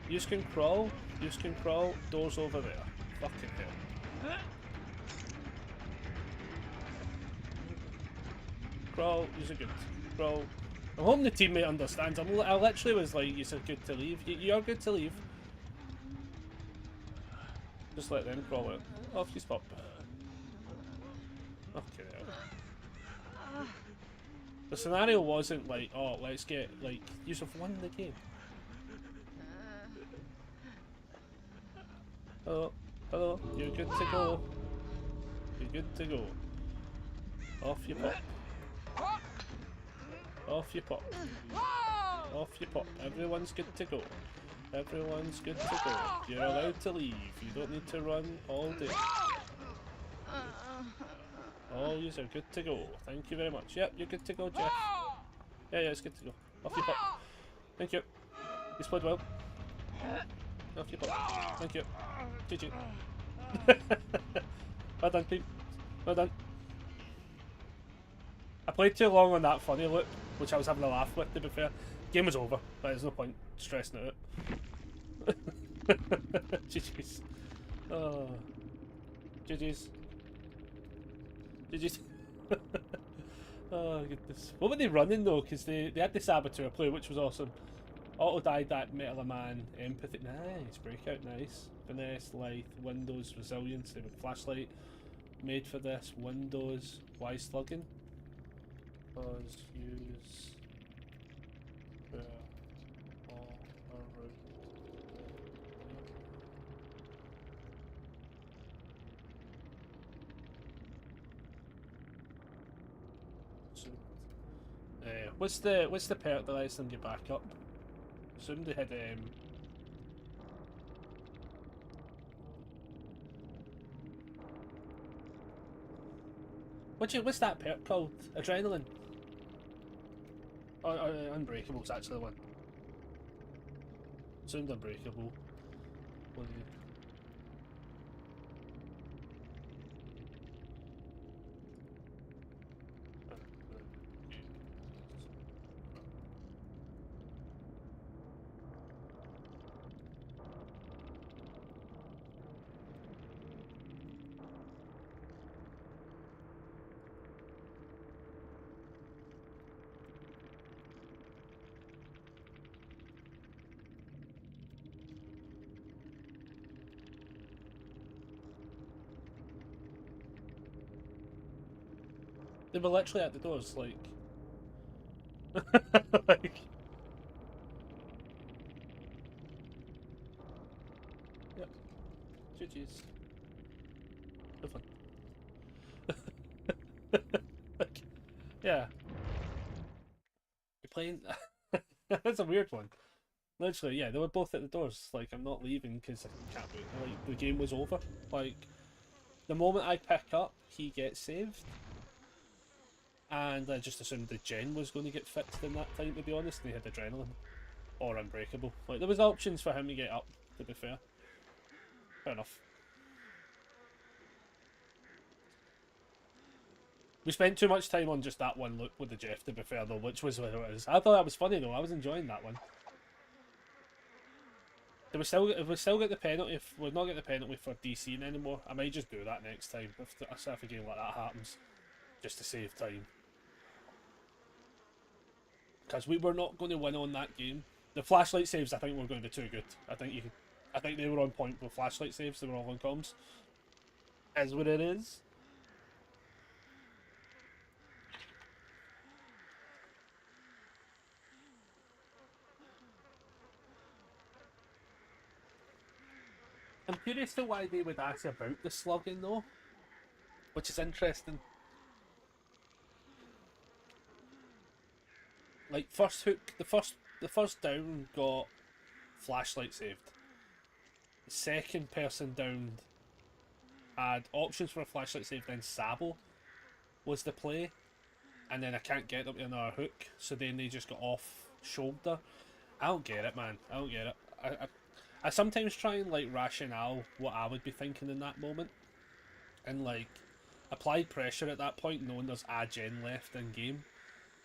you can crawl. You can crawl. Doors over there. Fucking hell. Crawl. You're good. Crawl. I'm hoping the teammate understands. I literally was like, you're good to leave. You're good to leave. Just let them crawl out. Off you pop. Okay. The scenario wasn't like, oh, let's get, like, you've won the game. Hello. Hello. You're good to go. You're good to go. Off you pop. Off you pop. Off you pop. Everyone's good to go. Everyone's good to go. You're allowed to leave. You don't need to run all day. Oh, you are good to go. Thank you very much. Yep, you're good to go, Jeff. Yeah, it's good to go. Off you pop. Thank you. You played well. Off you pop. Thank you. GG. Well done, Pete. Well done. I played too long on that funny loop, which I was having a laugh with, to be fair. Game was over, but there's no point stressing it out. GG's. Oh. GG's. GG's. Oh, goodness. What were they running, though? Because they had the Saboteur play, which was awesome. Auto died that Metal of Man, Empathy. Nice. Breakout, nice. Finesse, Lithe, Windows, Resilience, they with Flashlight. Made for this. Windows, Wise Slugging. Pause, use. All around. What's the perk that lets them get back up? Assume they had what's that perk called? Adrenaline. Oh, Unbreakable's actually the one. Assumed Unbreakable. What do you... They were literally at the doors, like... like... Yep. GG's. Have fun. Like, yeah. You're playing... That's a weird one. Literally, yeah, they were both at the doors. Like, I'm not leaving because I can't wait. Like, the game was over. Like, the moment I pick up, he gets saved. And I just assumed the gen was going to get fixed in that time, to be honest, and he had Adrenaline. Or Unbreakable. Like, there was options for him to get up, to be fair. Fair enough. We spent too much time on just that one look with the Jeff, to be fair, though, which was what it was. I thought that was funny, though. I was enjoying that one. If we still get the penalty, if we're not get the penalty for DCing anymore, I might just do that next time if a game like that happens, just to save time. Because we were not going to win on that game. The flashlight saves, I think, were going to be too good. I think they were on point with flashlight saves. They were all on comms. Is what it is. I'm curious to why they would ask about the slugging, though, which is interesting. Like, first hook, the first down got flashlight saved. The second person downed had options for a flashlight save, then Sabo was the play, and then I can't get them to another hook, so then they just got off shoulder. I don't get it, man. I don't get it. I sometimes try and like rationale what I would be thinking in that moment, and like apply pressure at that point, knowing there's a gen left in game.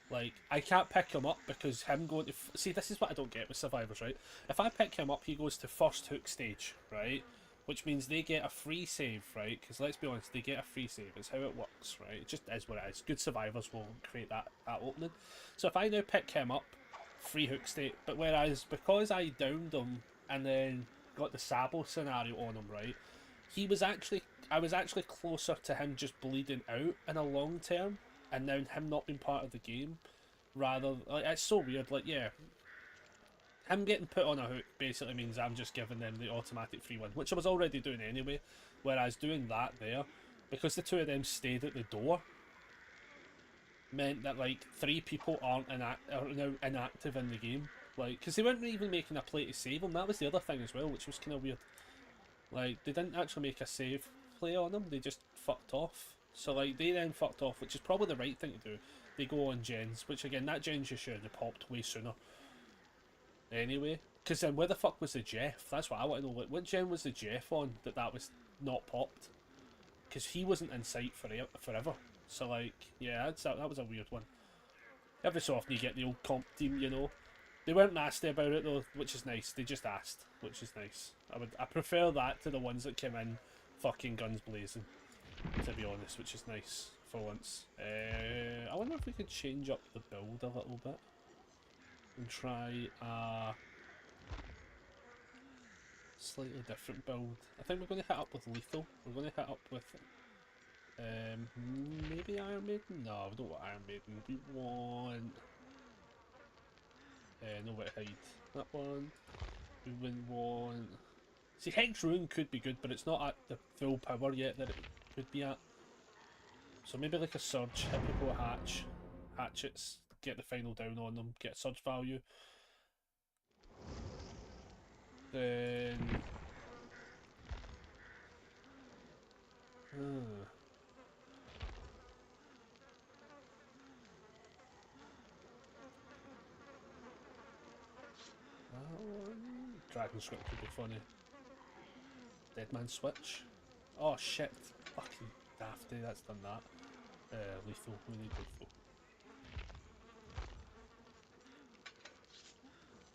Like, I can't pick him up because him going to... See, this is what I don't get with survivors, right? If I pick him up, he goes to first hook stage, right? Which means they get a free save, right? Because let's be honest, they get a free save. It's how it works, right? It just is what it is. Good survivors will create that opening. So if I now pick him up, free hook state, but whereas because I downed him and then got the Sabo scenario on him, right? I was actually closer to him just bleeding out in a long term, and now him not being part of the game, rather, like, it's so weird, like, yeah, him getting put on a hook basically means I'm just giving them the automatic free win, which I was already doing anyway, whereas doing that there, because the two of them stayed at the door, meant that, like, 3 people are now inactive in the game, like, because they weren't even making a play to save him. That was the other thing as well, which was kind of weird. Like, they didn't actually make a save play on him, they just fucked off. So, like, they then fucked off, which is probably the right thing to do. They go on gens, which, again, that gen just should have popped way sooner. Anyway, because then where the fuck was the Jeff? That's what I want to know. Like, what gen was the Jeff on that was not popped? Because he wasn't in sight forever. So, like, yeah, that was a weird one. Every so often you get the old comp team, you know. They weren't nasty about it, though, which is nice. They just asked, which is nice. I prefer that to the ones that came in fucking guns blazing, to be honest, which is nice for once. I wonder if we could change up the build a little bit and try a slightly different build. I think we're going to hit up with lethal. We're going to hit up with maybe Iron Maiden. No, we don't want Iron Maiden. We want nowhere to hide. That one. We would want. See, Hex Rune could be good, but it's not at the full power yet that it could be at. So maybe like a Surge, hit people with hatchets, get the final down on them, get a Surge value. Then... That one... Dragon Script could be funny. Deadman Switch. Oh shit, fucking dafty, that's done that. Lethal, we need lethal.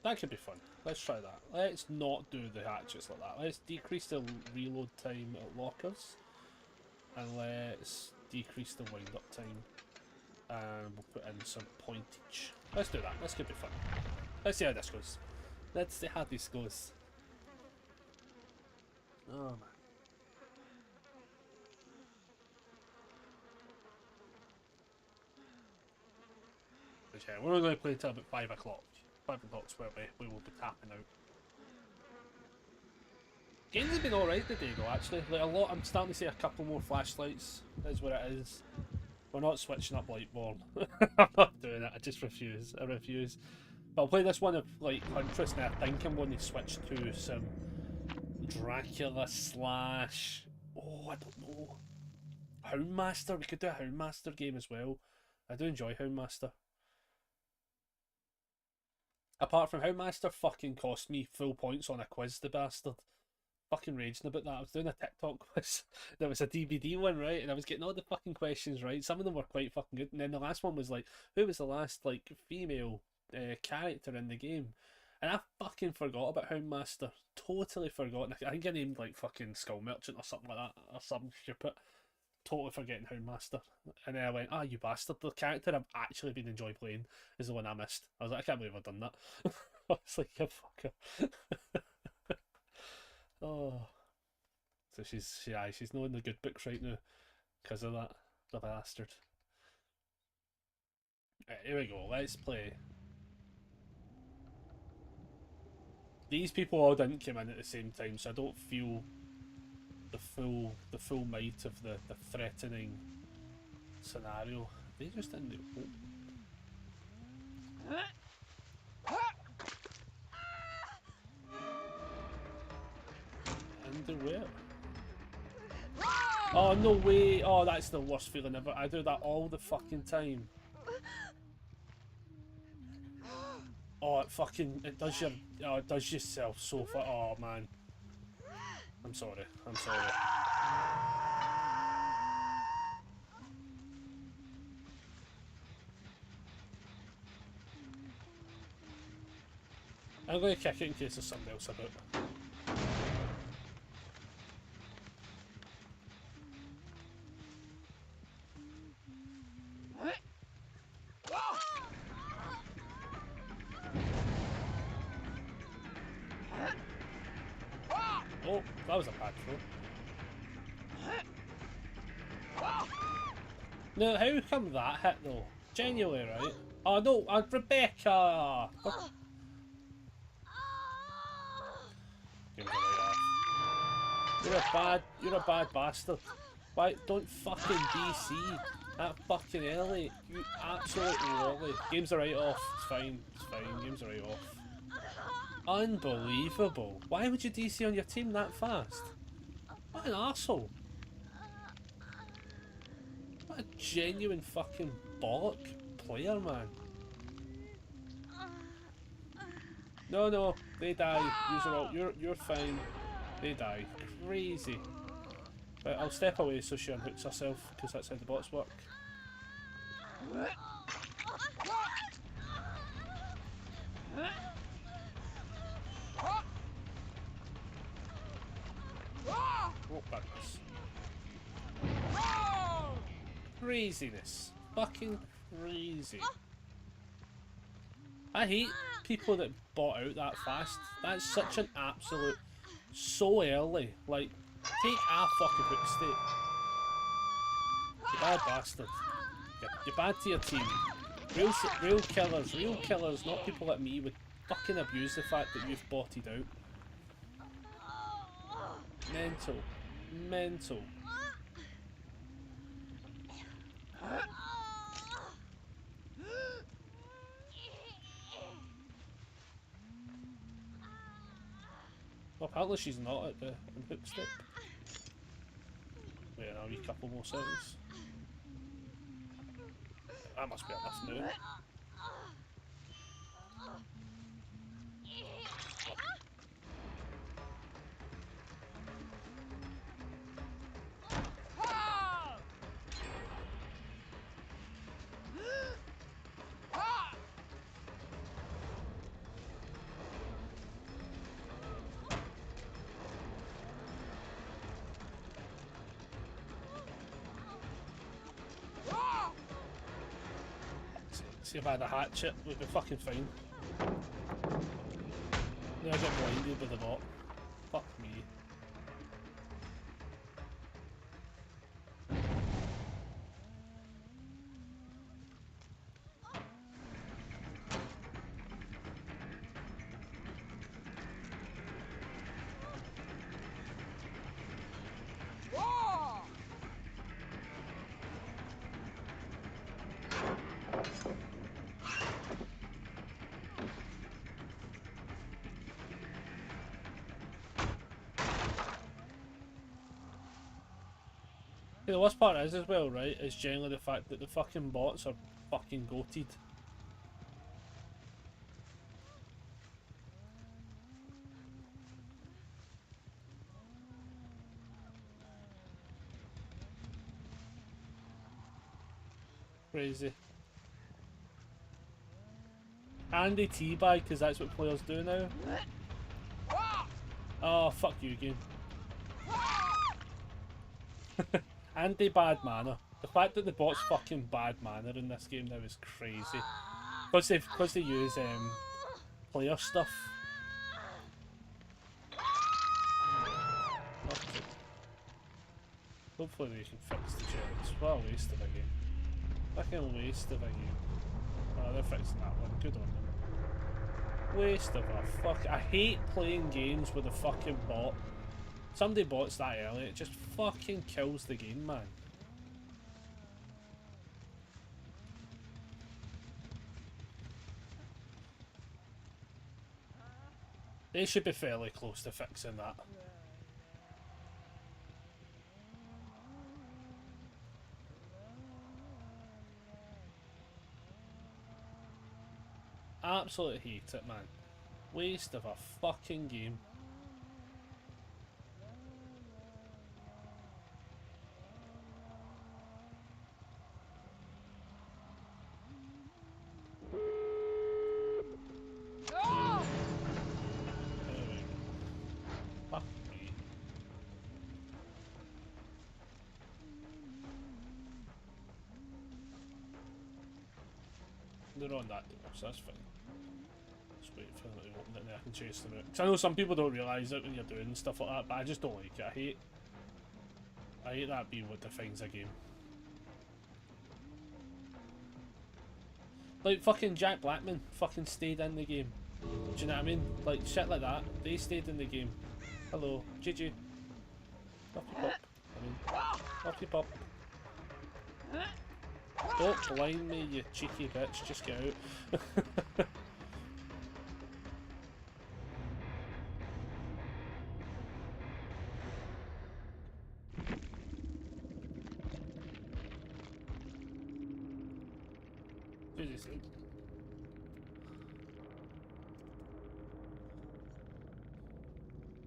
That could be fun. Let's try that. Let's not do the hatchets like that. Let's decrease the reload time at lockers. And let's decrease the wind up time. And we'll put in some pointage. Let's do that. This could be fun. Let's see how this goes. Let's see how this goes. Oh man. Yeah, we're only going to play until about 5 o'clock. 5 o'clock's where we will be tapping out. Games have been alright today though, actually. Like I'm starting to see a couple more flashlights, is what it is. We're not switching up Lightborn. I'm not doing it, I just refuse. I refuse. But I'll play this one of like Huntress now. I think I'm going to switch to some Dracula slash... Oh, I don't know. Houndmaster? We could do a Houndmaster game as well. I do enjoy Houndmaster. Apart from Houndmaster fucking cost me full points on a quiz, the bastard. Fucking raging about that. I was doing a TikTok quiz. There was a DBD one, right? And I was getting all the fucking questions right. Some of them were quite fucking good. And then the last one was like, who was the last like female character in the game? And I fucking forgot about Houndmaster. Totally forgotten. I think I named like fucking Skull Merchant or something like that. Or something stupid. Totally forgetting Houndmaster. And then I went, you bastard. The character I've actually been enjoying playing is the one I missed. I was like, I can't believe I've done that. I was like, you fucker. Oh. So she's not in the good books right now. Because of that. The bastard. Right, here we go. Let's play. These people all didn't come in at the same time, so I don't feel the full might of the threatening scenario. They just didn't do. Underwear. Oh no way! Oh, that's the worst feeling ever. I do that all the fucking time. Oh, it fucking, it does your, oh, it does yourself so far. Oh, man. I'm sorry. I'm sorry. I'm going to kick it in case there's somebody else about. Oh, that was a bad throw. No, how come that hit though? Genuinely, right? Oh no, Rebecca! Game's right off. You're a bad bastard. Why, don't fucking DC that fucking early, you absolute lolly. Game's a write off, it's fine, game's a write off. Unbelievable. Why would you DC on your team that fast? What an arsehole. What a genuine fucking bollock player, man. No, they die. You're fine. They die. Crazy. But I'll step away so she unhooks herself, because that's how the bots work. Oh, badness. Craziness. Fucking crazy. I hate people that bought out that fast. That's such an absolute... So early. Like, take a fucking hook state. You bad bastard. You're bad to your team. Real killers, not people like me would fucking abuse the fact that you've botted out. Mental. Well, apparently she's not at the unhook step. Wait, a wee couple more seconds. That must be enough now. See if I had a hatchet, we'd be fucking fine. Then I get blinded by the bot. Fuck me. The worst part is as well, right, is generally the fact that the fucking bots are fucking goated. Crazy. And they teabag because that's what players do now. Oh, fuck you, game. Anti-bad mana. The fact that the bot's fucking bad mana in this game now is crazy. Because they use player stuff. Okay. Hopefully they can fix the gens. What a waste of a game. Fucking waste of a game. Oh, they're fixing that one. Good on them. Waste of a fuck. I hate playing games with a fucking bot. Somebody bots that early, it just fucking kills the game, man. They should be fairly close to fixing that. Absolutely hate it, man. Waste of a fucking game. There we go. Fuck me. They're on that door, so that's fine. Just wait for them to open it and then I can chase them out. Because I know some people don't realise it when you're doing stuff like that, but I just don't like it. I hate that being what defines a game. Like fucking Jack Blackman fucking stayed in the game. Do you know what I mean? Like shit like that. They stayed in the game. Hello, GG. Off you pop. I mean, off you pop. Don't blind me, you cheeky bitch. Just get out.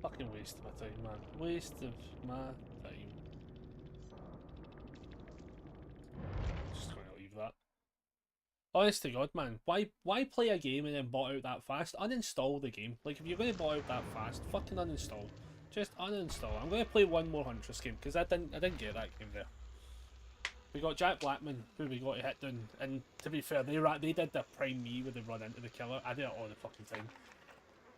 Fucking waste of my time, man. Waste of my time. Just gonna leave that. Honest to God, man, why play a game and then bot out that fast? Uninstall the game. Like, if you're gonna bot out that fast, fucking uninstall. Just uninstall. I'm gonna play one more Huntress game because I didn't get that game there. We got Jack Blackman, who we got to hit down, and to be fair, they did the prime me where they run into the killer. I did it all the fucking time.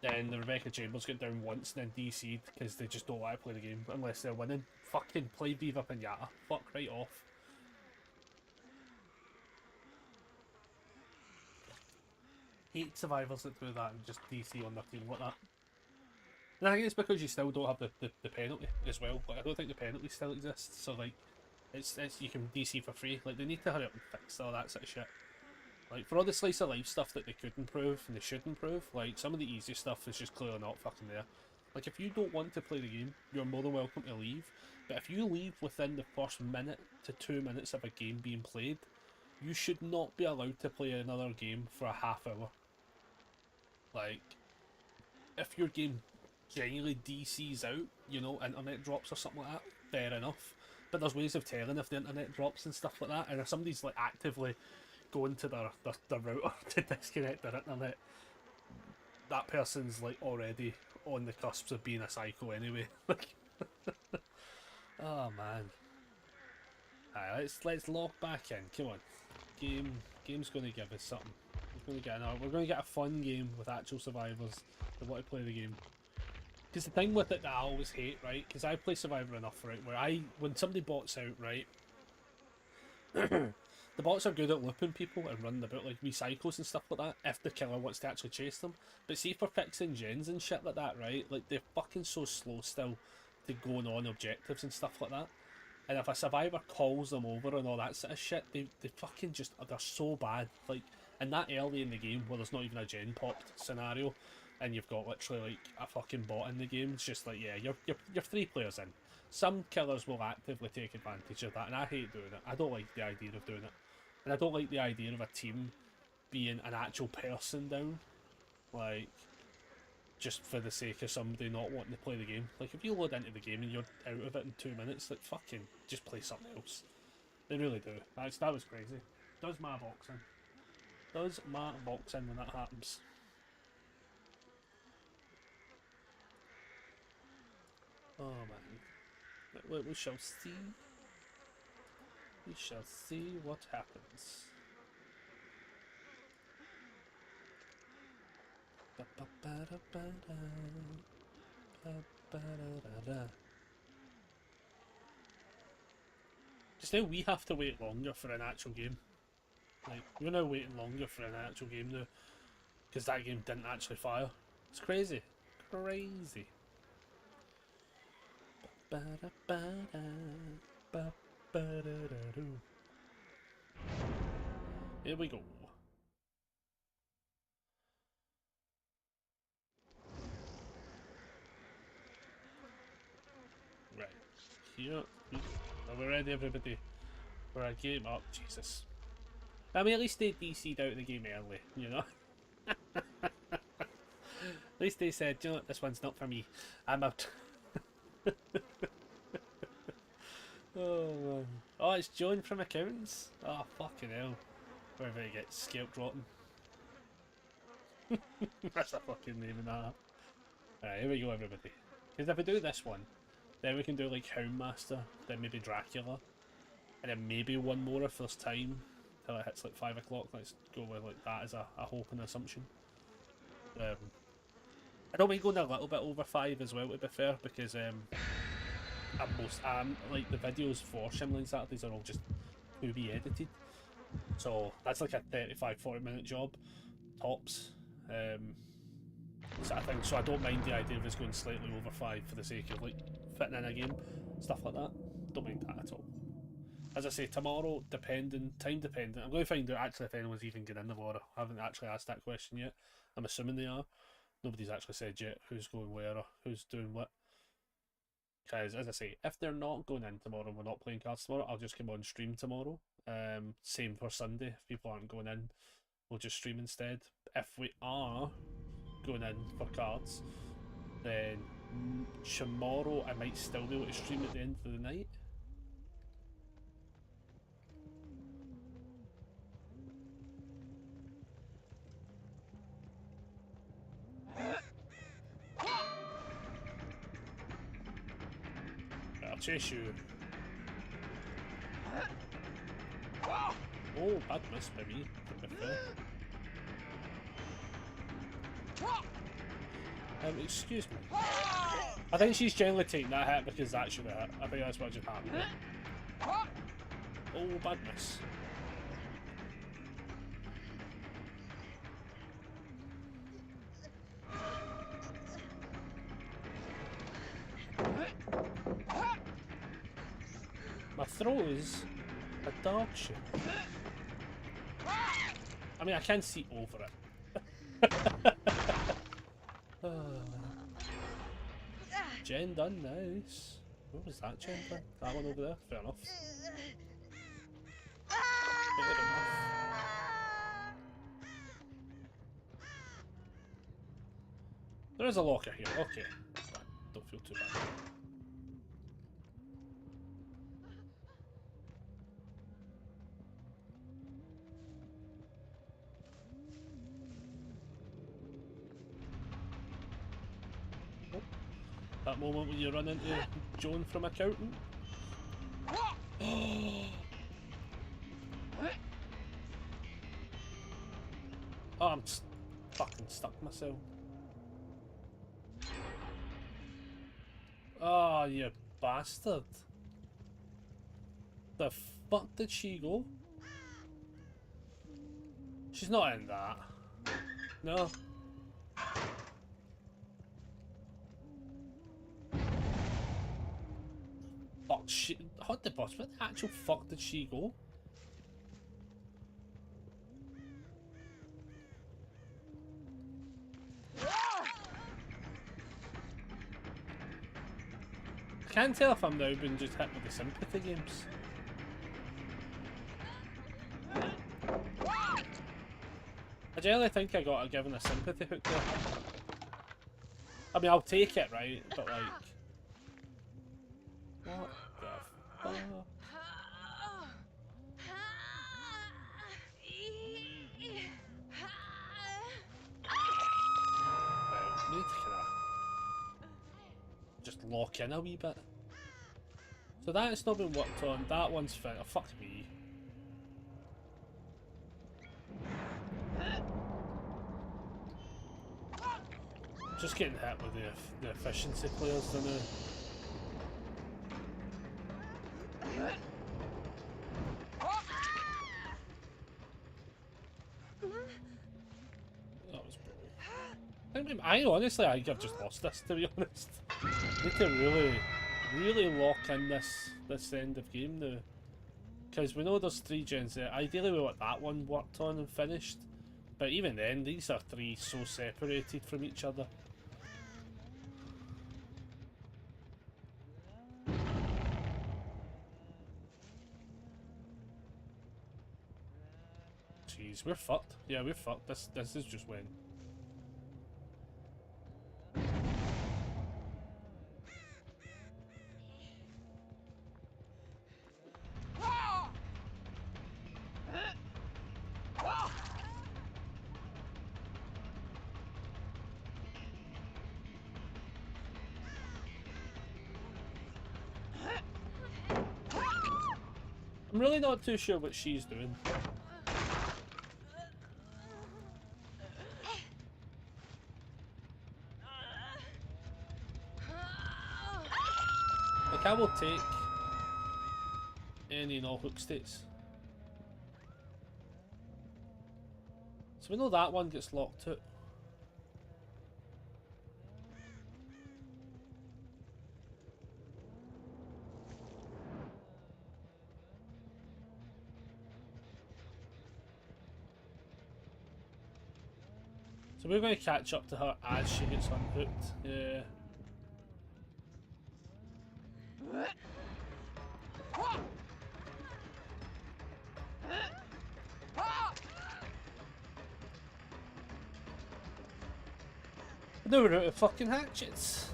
Then the Rebecca Chambers got down once and then DC'd because they just don't want to play the game unless they're winning. Fucking play Viva Pinata. Fuck right off. Hate survivors that do that and just DC on their team like that. And I think it's because you still don't have the penalty as well. Like, I don't think the penalty still exists, so like it's you can DC for free. Like, they need to hurry up and fix all that sort of shit. Like, for all the slice of life stuff that they could improve and they should improve, like, some of the easy stuff is just clearly not fucking there. Like, if you don't want to play the game, you're more than welcome to leave. But if you leave within the first minute to 2 minutes of a game being played, you should not be allowed to play another game for a half hour. Like, if your game genuinely DCs out, you know, internet drops or something like that, fair enough. But there's ways of telling if the internet drops and stuff like that, and if somebody's, like, actively going to their router to disconnect their internet, that person's like already on the cusp of being a psycho anyway. Like, oh man. Alright, let's log back in. Come on, game's going to give us something. We're going to get a fun game with actual survivors that want to play the game. Because the thing with it that I always hate, right? Because I play Survivor enough, right? Where when somebody bots out, right? The bots are good at looping people and running about like recycles and stuff like that if the killer wants to actually chase them. But see, for fixing gens and shit like that, right? Like, they're fucking so slow still to going on objectives and stuff like that. And if a survivor calls them over and all that sort of shit, they fucking just, they're so bad. Like, and that early in the game where there's not even a gen popped scenario and you've got literally like a fucking bot in the game, it's just like, yeah, you're 3 players in. Some killers will actively take advantage of that, and I hate doing it. I don't like the idea of doing it. And I don't like the idea of a team being an actual person down. Like, just for the sake of somebody not wanting to play the game. Like, if you load into the game and you're out of it in 2 minutes, like, fucking just play something else. They really do. That was crazy. Does my box in. Does my box in when that happens. Oh man. We shall see. We shall see what happens. Just now we have to wait longer for an actual game. Like, we're now waiting longer for an actual game now. Because that game didn't actually fire. It's crazy. Crazy. Here we go. Right. Here we go. Are we ready, everybody? For a game up. Jesus. I mean, at least they DC'd out the game early, you know? At least they said, you know what, this one's not for me. I'm out. Oh man. Oh, it's Joan from Accountants. Oh fucking hell. Wherever he gets scalped rotten. That's a fucking name in that. Alright, here we go everybody. Because if we do this one, then we can do like Houndmaster, then maybe Dracula, and then maybe one more if there's time till it hits like 5 o'clock. Let's go with like that as a hope and assumption. I don't mind going a little bit over 5 as well, to be fair, because like the videos for Shimling Saturdays are all just to be edited, so that's like a 35-40 minute job tops, sort of thing. So I don't mind the idea of us going slightly over 5 for the sake of like fitting in a game, stuff like that. Don't mind that at all. As I say, tomorrow, time dependent, I'm going to find out actually if anyone's even getting in the water. I haven't actually asked that question yet. I'm assuming they are. Nobody's actually said yet who's going where or who's doing what. Because, as I say, if they're not going in tomorrow and we're not playing cards tomorrow, I'll just come on stream tomorrow. Same for Sunday. If people aren't going in, we'll just stream instead. If we are going in for cards, then tomorrow I might still be able to stream at the end of the night. I'll chase you. Oh, bad miss by me, to be fair. Excuse me. I think she's generally taking that hit because that should have hit. I think that's what just happened. Oh, bad miss. My throw is a dog shit. I mean, I can see over it. Jen done, nice. What was that, Jen done? That one over there? Fair enough. Fair enough. There is a locker here, okay. Don't feel too bad. That moment when you run into Joan from Accountant. Oh, I'm fucking stuck myself. Oh, you bastard. The fuck did she go? She's not in that. No. Fuck, she... Hot the boss, where the actual fuck did she go? I can't tell if I'm now being just hit with the sympathy games. I generally think I got given a sympathy hook there. I mean, I'll take it, right? But like... What the fuck? Well, we need to kinda just lock in a wee bit. So that's not been worked on, that one's fit. Oh, fuck me. Just getting hit with the efficiency players, don't I? That was brutal. I honestly, I think I've just lost this, to be honest. I need to really lock in this end of game now. Because we know there's 3 gens there. Ideally we want that one worked on and finished. But even then, these are 3 so separated from each other. Jeez, We're fucked. Yeah, we're fucked. This is just when. I'm really not too sure what she's doing. Like, I will take any and all hook states. So we know that one gets locked out. So we're going to catch up to her as she gets unhooked. Yeah. Now we're out of fucking hatchets.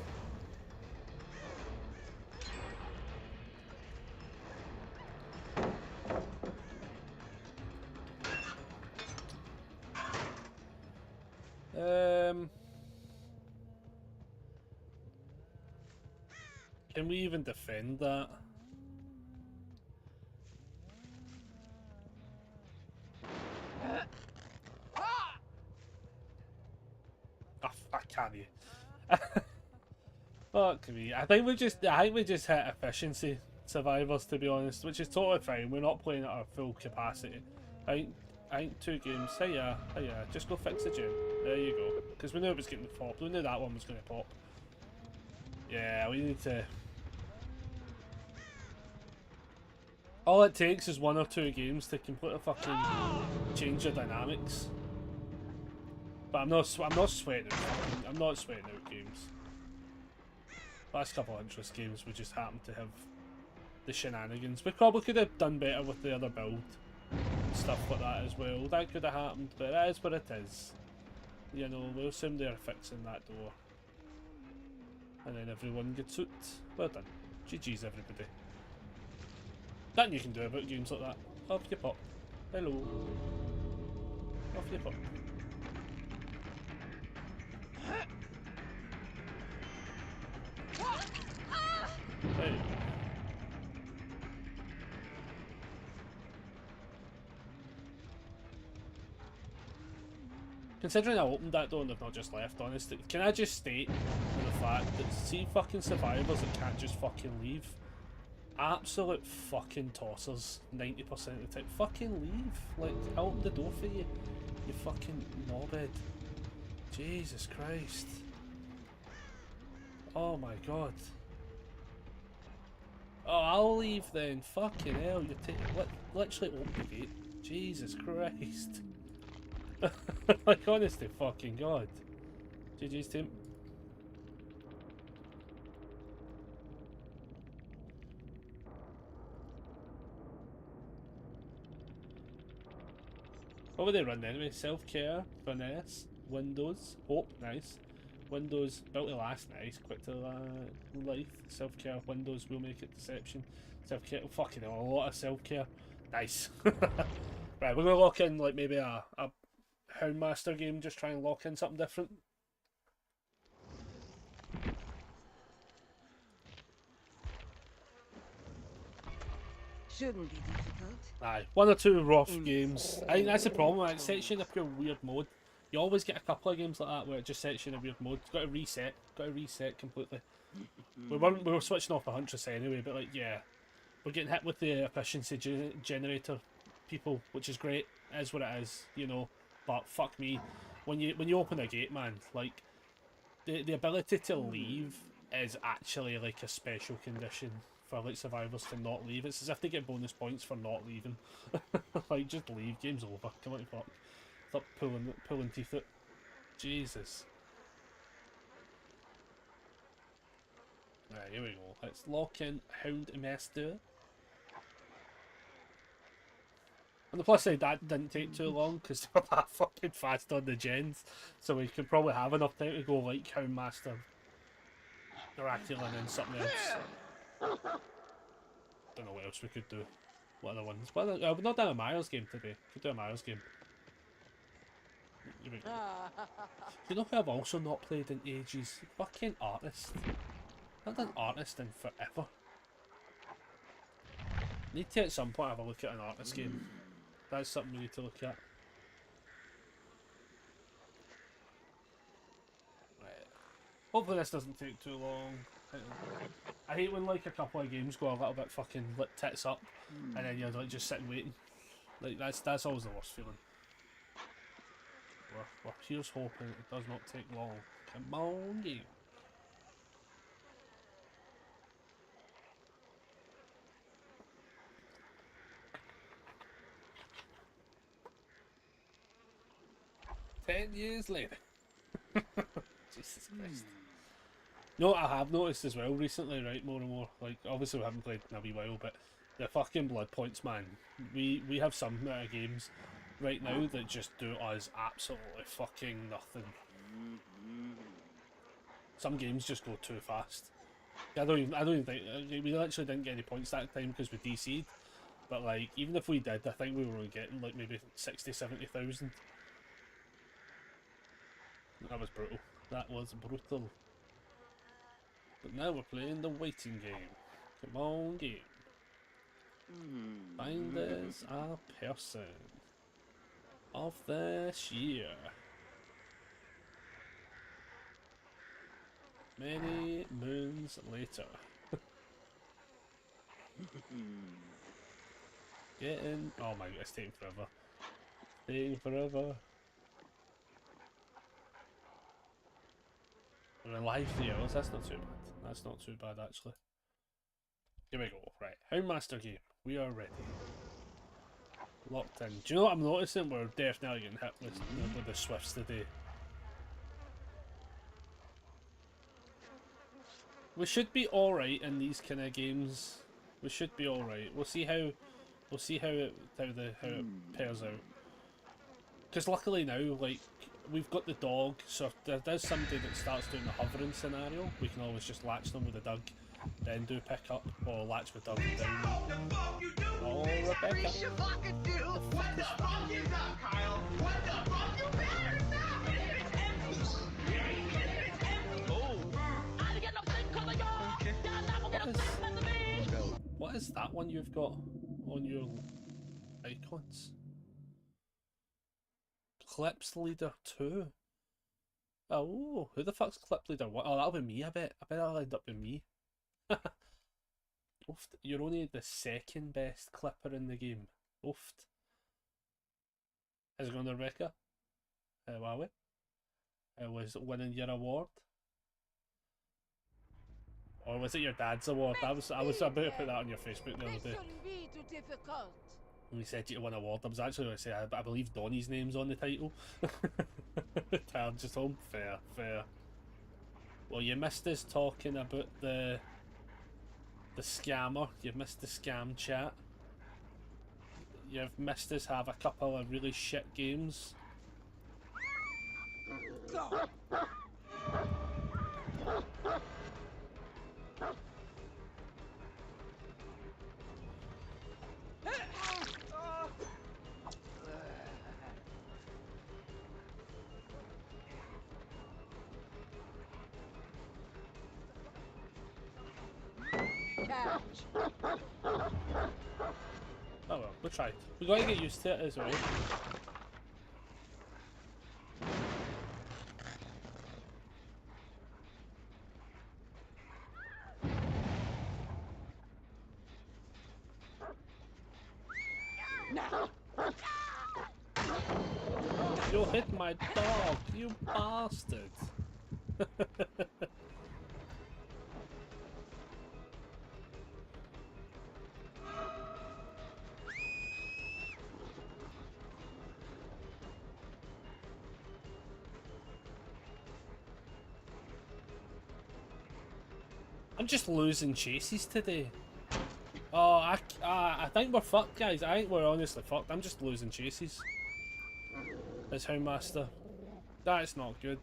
Can we even defend that? I can't. Fuck me. I think we just hit efficiency survivors, to be honest, which is totally fine. We're not playing at our full capacity. I think 2 games. Hiya. Just go fix the gym. There you go. Because we knew it was getting popped. We knew that one was going to pop. Yeah, we need to. All it takes is 1 or 2 games to completely fucking change your dynamics. But I'm not sweating out. I'm not sweating out games. Last couple of interest games, we just happened to have the shenanigans. We probably could have done better with the other build and stuff like that as well. That could have happened, but it is what it is. You know, we'll assume they're fixing that door, and then everyone gets out. Well done. GG's everybody. Nothing you can do about games like that. Off you pop. Hello. Off you pop. Hey. Considering I opened that door and they've not just left, honestly, can I just state for the fact that see fucking survivors that can't just fucking leave? Absolute fucking tossers 90% of the time. Fucking leave. Like, I opened the door for you. You fucking knobhead. Jesus Christ. Oh my god. Oh, I'll leave then. Fucking hell. You literally open the gate. Jesus Christ. Like, honestly, fucking god. GG's team. What would they run anyway? Self-care, finesse, Windows, hope, nice. Windows, built to last, nice. Quick to life, self-care, Windows, will make it, deception. Self-care, oh, fucking hell, a lot of self-care. Nice. Right, we're going to lock in like maybe a Houndmaster game, just try and lock in something different. Shouldn't be difficult. Aye, 1 or 2 rough games. I think that's the problem, it sets you in a pure weird mode. You always get a couple of games like that where it just sets you in a weird mode. Got to reset completely. We were switching off the Huntress anyway, but like, yeah, we're getting hit with the efficiency generator people, which is great. It is what it is, you know. But fuck me, when you open a gate, man, like the ability to leave is actually like a special condition for like survivors to not leave. It's as if they get bonus points for not leaving. Like, just leave, game's over. Come on, fuck. Stop pulling teeth out. Jesus. Right, here we go. Let's lock in Houndmaster. On the plus side, that didn't take too long because they were that fucking fast on the gens, so we could probably have enough time to go like Houndmaster, Dracula, and then something else. Don't know what else we could do. What other ones? We've not done a Miles game today. Could do a Miles game. You know who I've also not played in ages? Fucking Artist. I've not done Artist in forever. Need to at some point have a look at an Artist game. That's something we need to look at. Right. Hopefully this doesn't take too long. I hate when like a couple of games go a little bit fucking lit tits up and then you're like just sitting waiting. Like that's always the worst feeling. We're here's hoping it does not take long. Come on, game. "10 years later." Jesus Christ. You know what I have noticed as well recently, right, more and more, like, obviously we haven't played in a wee while, but the fucking blood points, man. We have some games right now that just do us absolutely fucking nothing. Some games just go too fast. I don't even think, we literally didn't get any points that time because we DC'd, but like, even if we did, I think we were only getting like maybe 60,000-70,000. That was brutal. That was brutal. But now we're playing the waiting game. Come on, game. Find us a person of this year. Many moons later. Getting. Oh my god, it's taking forever. Taking forever. We're in live 3 hours, that's not too bad. That's not too bad actually. Here we go, right. Houndmaster game. We are ready. Locked in. Do you know what I'm noticing? We're definitely getting hit with the Swifts today. We should be alright in these kind of games. We should be alright. We'll see how it pairs out. Because luckily now, like, we've got the dog, so if there's somebody that starts doing the hovering scenario, we can always just latch them with a Doug, then do pick up, or latch with Doug and down. Oh, Rebecca. What is that one you've got on your icons? Clips Leader 2. Oh, who the fuck's Clip Leader 1? Oh, that'll be me, I bet. I bet that'll end up with me. Oof, you're only the second best clipper in the game. Oof. How's it going, Rebecca? How are we? Was it winning your award? Or was it your dad's award? I was about to put that on your Facebook the other day. When we said you to win an award, I was actually going to say I believe Donnie's name's on the title. Tired just home. Fair, fair. Well, you missed us talking about the scammer. You've missed the scam chat. You've missed us have a couple of really shit games. Oh well, we'll try. We gotta get used to it as well. You hit my dog, you bastard! I'm just losing chases today. Oh, I think we're fucked, guys. I think we're honestly fucked. I'm just losing chases. As Houndmaster. That's not good.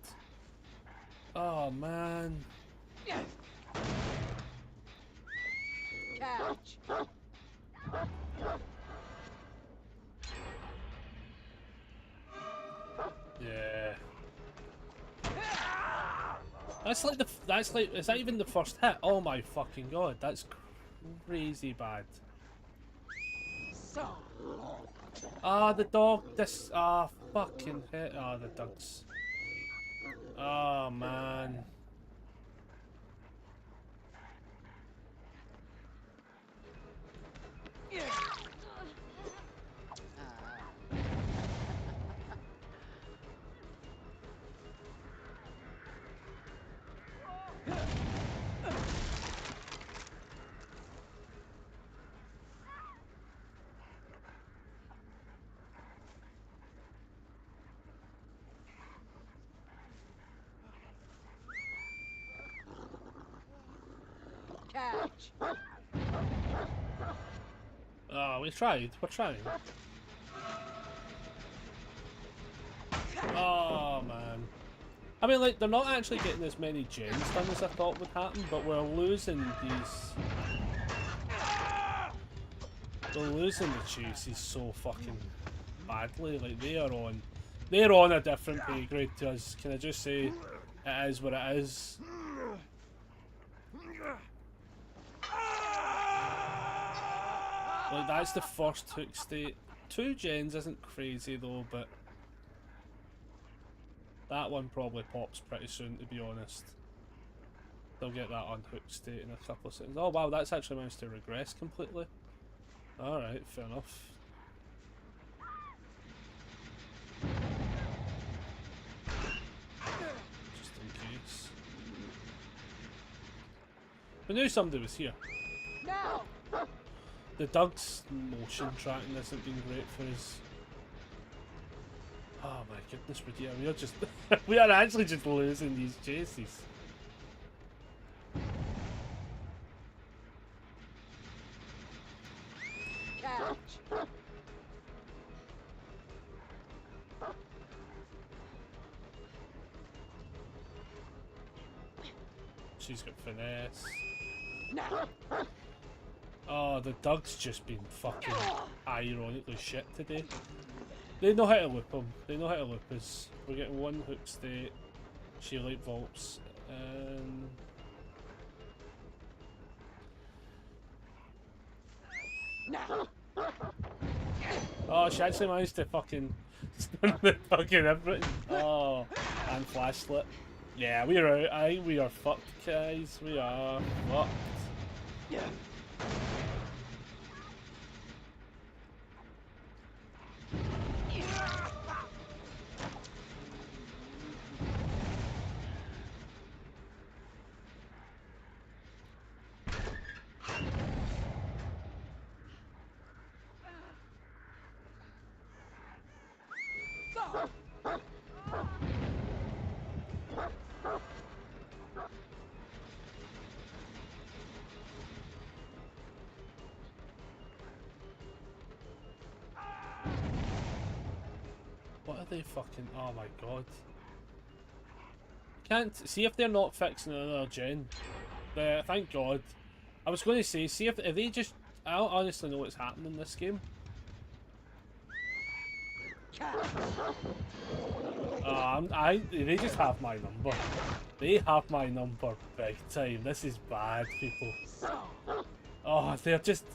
Oh, man. Catch. Yeah. That's like is that even the first hit? Oh my fucking god, that's crazy bad. So. Ah, the dog, fucking hit. Ah, the dogs. Oh man. Catch. Oh, we tried. We're trying. Oh man. I mean, like, they're not actually getting as many gens done as I thought would happen, but we're losing these. We're losing the chases so fucking badly. Like, they're on a different pay grade to us. Can I just say, it is what it is. Like, that's the first hook state. 2 gens isn't crazy though, but that one probably pops pretty soon, to be honest. They'll get that unhooked state in a couple of seconds. Oh wow, that's actually managed to regress completely. Alright, fair enough. Just in case. We knew somebody was here. Now. The Doug's motion tracking hasn't been great for us. Oh my goodness, we are just we are actually just losing these chases. Catch. She's got finesse. Now. Oh, the Doug's just been fucking ironically shit today. They know how to loop him. They know how to loop us. We're getting one hook state. She light vaults. Now. Oh, she actually managed to fucking stun the fucking everything. Oh, and flash slip. Yeah, we are out. I think we are fucked, guys. We are fucked. Yeah. What are they fucking... Oh my god. Can't... See if they're not fixing another gen. Thank god. I was going to say, see if they just... I don't honestly know what's happening in this game. They just have my number. They have my number big time. This is bad, people. Oh, they're just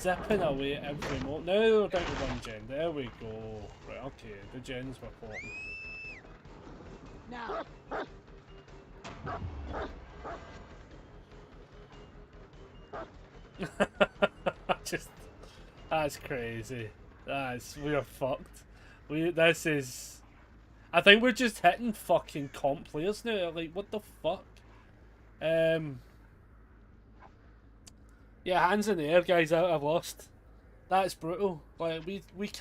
zipping away at every moment. Now we're down to 1 gen. There we go. Right, okay. The gens were popping. Now. Just... That's crazy. We are fucked. I think we're just hitting fucking comp players now. Like, what the fuck? Yeah, hands in the air, guys. I've lost. That's brutal. Like,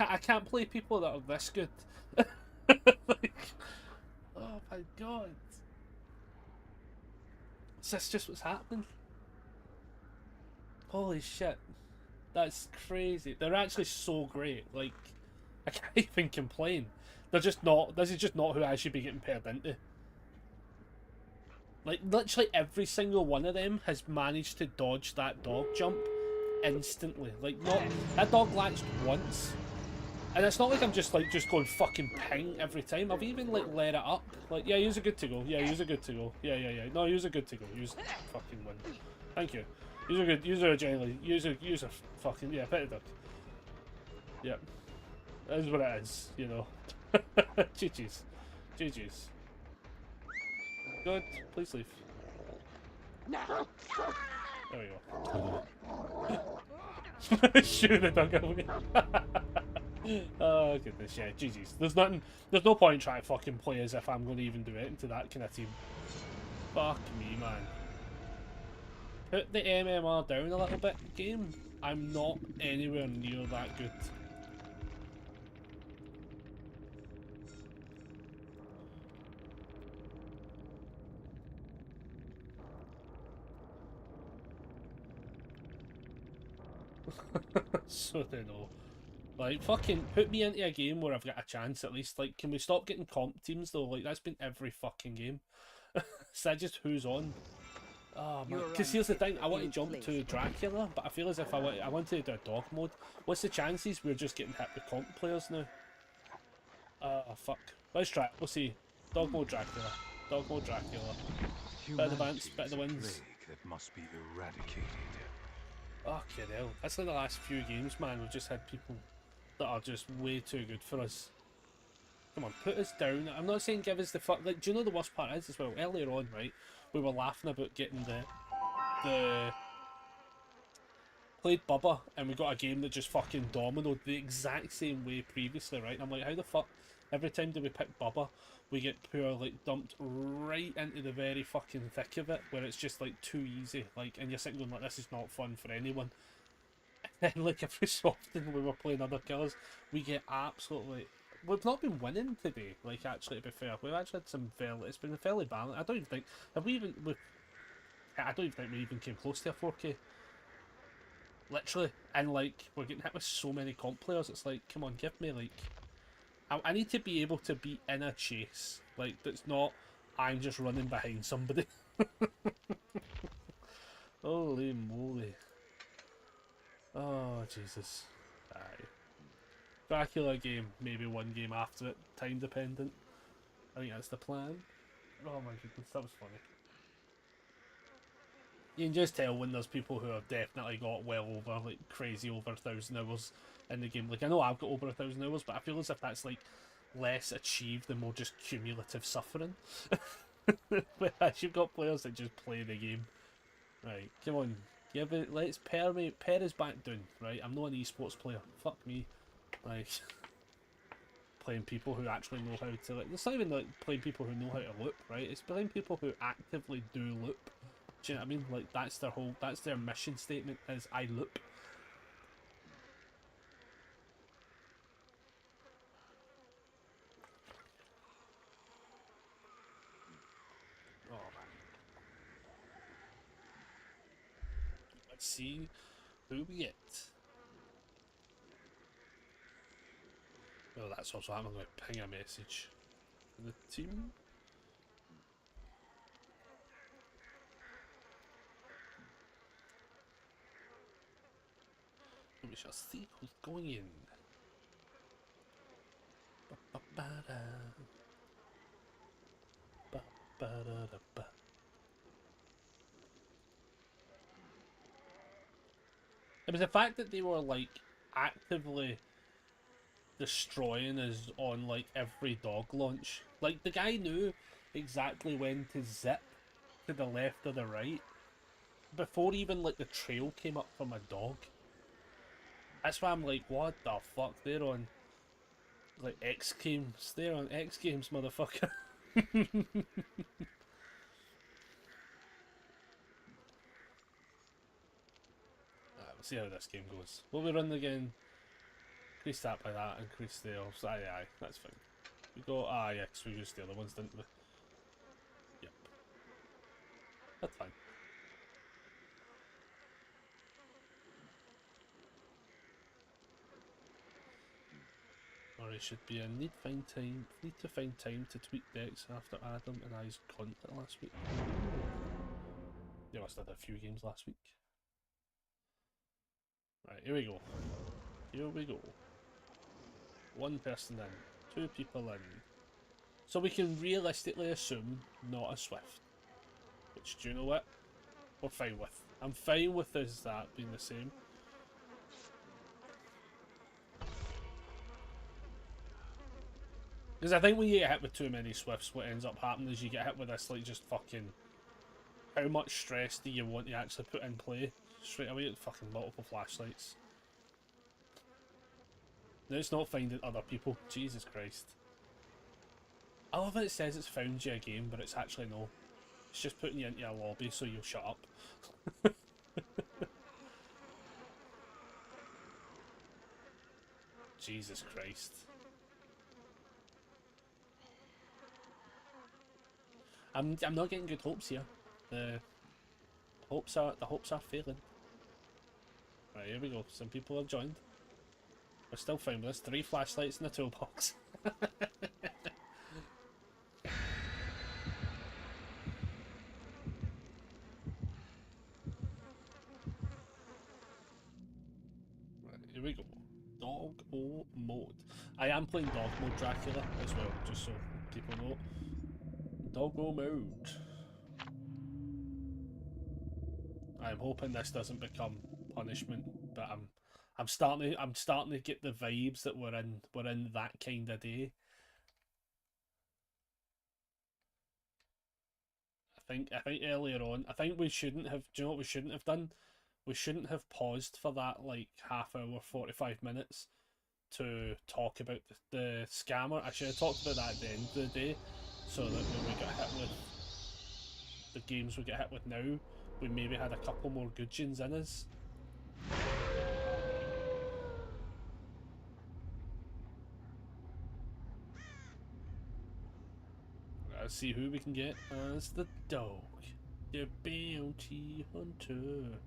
I can't play people that are this good. Like, oh my god. Is this just what's happening? Holy shit. That's crazy. They're actually so great. Like, I can't even complain. They're just not. This is just not who I should be getting paired into. Like, literally every single one of them has managed to dodge that dog jump instantly. Like, not that dog latched once, and it's not like I'm just going fucking ping every time. I've even like let it up. Like, yeah, you're good to go. Yeah, you're good to go. Yeah. No, you're good to go. You're fucking win. Thank you. You're good. You're generally. You're fucking yeah. Pet the duck. Yep. That is what it is. You know. GG's. GG's. Good. Please leave. Now. There we go. Shoot the dog away. Oh goodness, yeah, GG's. There's no point trying to fucking play as if I'm going to even do it into that kind of team. Fuck me, man. Put the MMR down a little bit, game. I'm not anywhere near that good. So they know. Like, fucking put me into a game where I've got a chance at least. Like, can we stop getting comp teams though? Like, that's been every fucking game. Is that just who's on? Oh man, because here's the thing, I want to jump to Dracula, but I feel as if I want to do a dog mode. What's the chances we're just getting hit with comp players now? Oh fuck. Let's try it. We'll see. Dog mode Dracula. Dog mode Dracula. Bit of the bounce, bit of the wins. That must be eradicated. Fucking hell. That's like the last few games, man. We've just had people that are just way too good for us. Come on, put us down. I'm not saying give us the fuck. Like, do you know the worst part is as well? Earlier on, right, we were laughing about getting the played Bubba, and we got a game that just fucking dominoed the exact same way previously, right? And I'm like, how the fuck? Every time that we pick Bubba, we get poor like dumped right into the very fucking thick of it, where it's just like too easy. Like, and you're sitting going like, this is not fun for anyone. And like every so often when we're playing other killers, we get absolutely. We've not been winning today. Like, actually, to be fair, we've actually had some fairly. It's been fairly balanced. I don't even think have we even. I don't even think we even came close to a 4K. Literally, and like we're getting hit with so many comp players. It's like, come on, give me like. I need to be able to be in a chase. Like, that's not. I'm just running behind somebody. Holy moly. Oh, Jesus. Aye. Dracula game, maybe one game after it, time dependent. I think that's the plan. Oh my goodness, that was funny. You can just tell when there's people who have definitely got well over, like, crazy over 1,000 hours in the game. Like, I know I've got over 1,000 hours, but I feel as if that's, like, less achieved and more just cumulative suffering. Whereas you've got players that just play the game. Right, come on. Give it, let's pair us back down, right? I'm not an esports player. Fuck me. Like, playing people who actually know how to, like, it's not even like playing people who know how to loop, right? It's playing people who actively do loop. Do you know what I mean? Like, that's their mission statement is I loop. Oh man. Let's see who we get. Well, that's also happening. I'm going to ping a message to the team. And we shall see who's going in. Ba-ba-ba-da. Ba-ba-da-da-ba. It was the fact that they were like actively destroying us on like every dog launch. Like, the guy knew exactly when to zip to the left or the right before even like the trail came up from a dog. That's why I'm like, what the fuck? They're on like X Games. They're on X Games, motherfucker. We'll see how this game goes. Will we run again? Increase that by that, increase the elves. Aye, that's fine. We go, yeah, because we used the other ones, didn't we? Yep. That's fine. Alright, should be in. Need to find time to tweak decks after Adam and I's conflict last week. You must have had a few games last week. Right, here we go. Here we go. One person in, 2 people in. So we can realistically assume not a Swift. Which, do you know what? We're fine with. I'm fine with this, that being the same. Because I think when you get hit with too many Swifts, what ends up happening is you get hit with this, like, just fucking... How much stress do you want to actually put in play? Straight away, fucking multiple flashlights. Now it's not finding other people. Jesus Christ. I love that it says it's found you a game, but it's actually no. It's just putting you into a lobby so you'll shut up. Jesus Christ. I'm not getting good hopes here. The hopes are failing. Right, here we go. Some people have joined. We're still fine with this. 3 flashlights in the toolbox. Here we go. Doggo mode. I am playing dog mode Dracula as well, just so people know. Doggo mode. I'm hoping this doesn't become punishment, but I'm starting to get the vibes that we're in that kind of day. I think earlier on, I think we shouldn't have. Do you know what we shouldn't have done? We shouldn't have paused for that like half hour, 45 minutes to talk about the scammer. I should have talked about that at the end of the day, so that when we get hit with the games we get hit with now, we maybe had a couple more gudgeons in us. Let's see who we can get as the dog. The bounty hunter.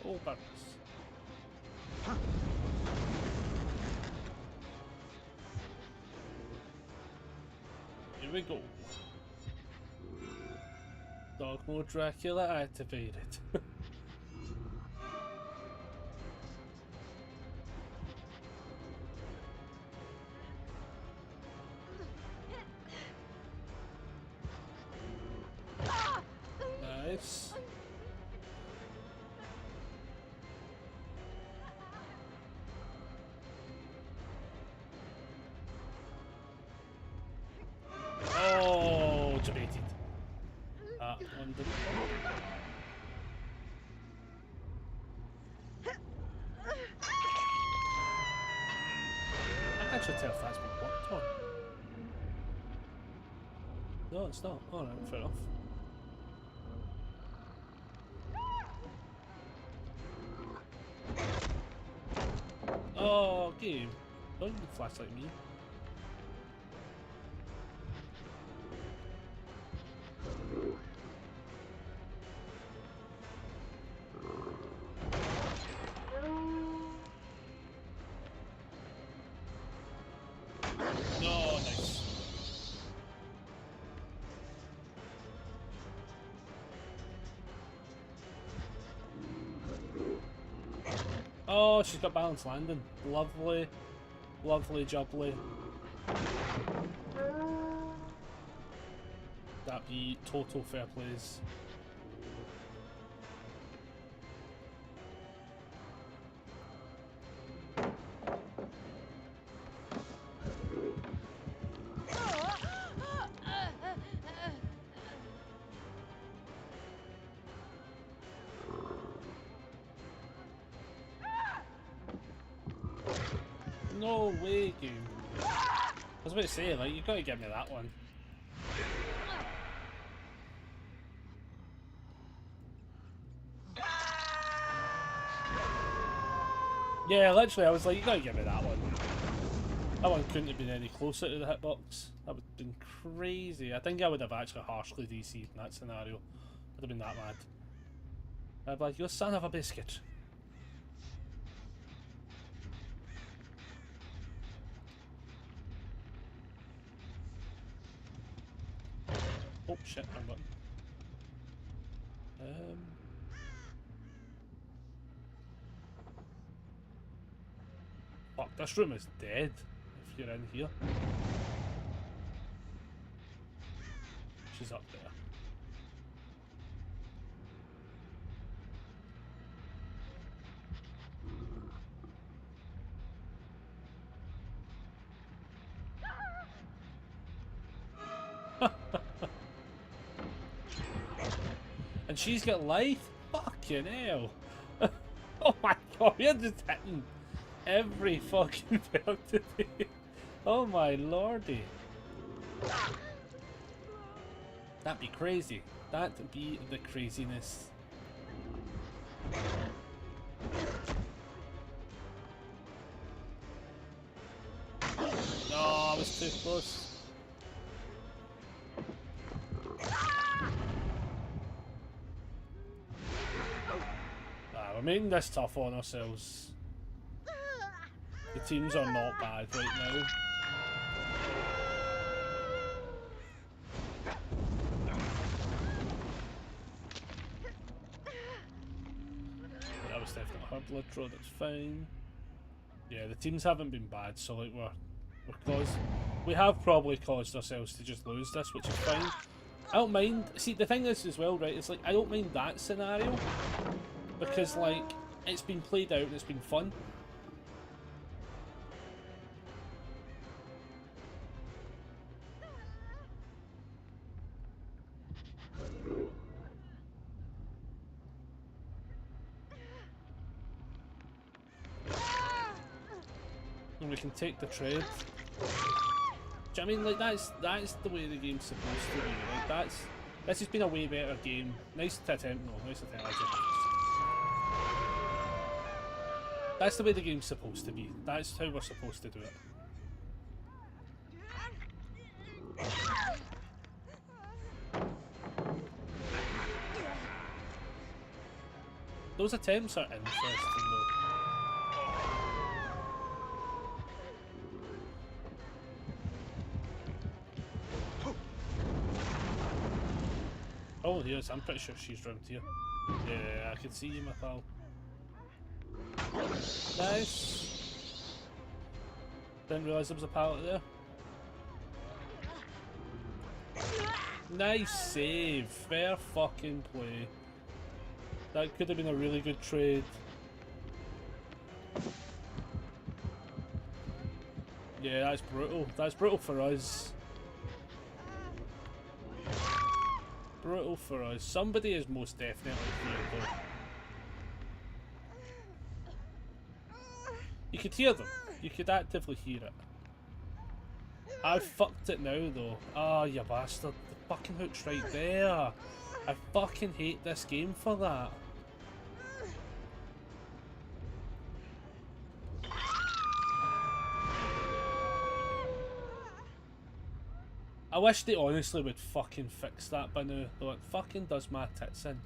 Oh, bugs. Here we go. Dog mode Dracula activated. Nice. Oh, debated. That one didn't come. I can't actually tell if that's been worked on. No, it's not. Alright, fair enough. Oh, game. Don't flashlight me. No, nice. Oh, she's got balanced landing. Lovely. Lovely jubbly. That'd be total fair plays. No way, game. I was about to say, like, you gotta give me that one. Yeah, literally, I was like, you gotta give me that one. That one couldn't have been any closer to the hitbox. That would have been crazy. I think I would have actually harshly DC'd in that scenario. I'd have been that mad. I'd be like, you son of a biscuit. Oh shit, wrong button. Fuck, this room is dead if you're in here. She's up there. And she's got life? Fucking hell. Oh my god, we're just hitting every fucking bell today. Oh my lordy. That'd be crazy. That'd be the craziness. No, I was too close. We're making this tough on ourselves. The teams are not bad right now. That was definitely her blood draw, that's fine. Yeah, the teams haven't been bad, so like we have probably caused ourselves to just lose this, which is fine. I don't mind. See, the thing is as well, right, it's like I don't mind that scenario. Because, like, it's been played out and it's been fun. And we can take the trade. Do you know what I mean? Like, that's the way the game's supposed to be. Like, this has been a way better game. Nice to attempt, no, nice attempt. That's the way the game's supposed to be. That's how we're supposed to do it. Those attempts are interesting though. Oh, yes, I'm pretty sure she's round here. Yeah, I can see you, my pal. Nice. Didn't realise there was a pallet there. Nice save. Fair fucking play. That could have been a really good trade. Yeah, that's brutal. That's brutal for us. Brutal for us. Somebody is most definitely here though. You could hear them. You could actively hear it. I fucked it now though. Ah, you bastard. The fucking hook's right there. I fucking hate this game for that. I wish they honestly would fucking fix that by now. Though it fucking does my tits in.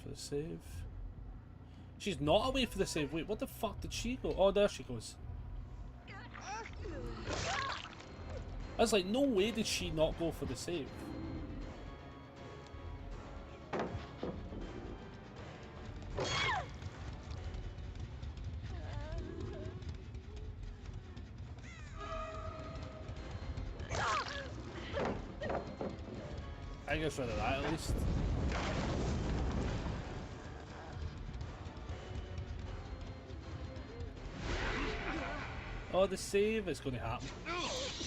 For the save. She's not away for the save. Wait, what the fuck did she go? Oh, there she goes. I was like, no way did she not go for the save. I guess rid of that at least. Oh, the save is going to happen.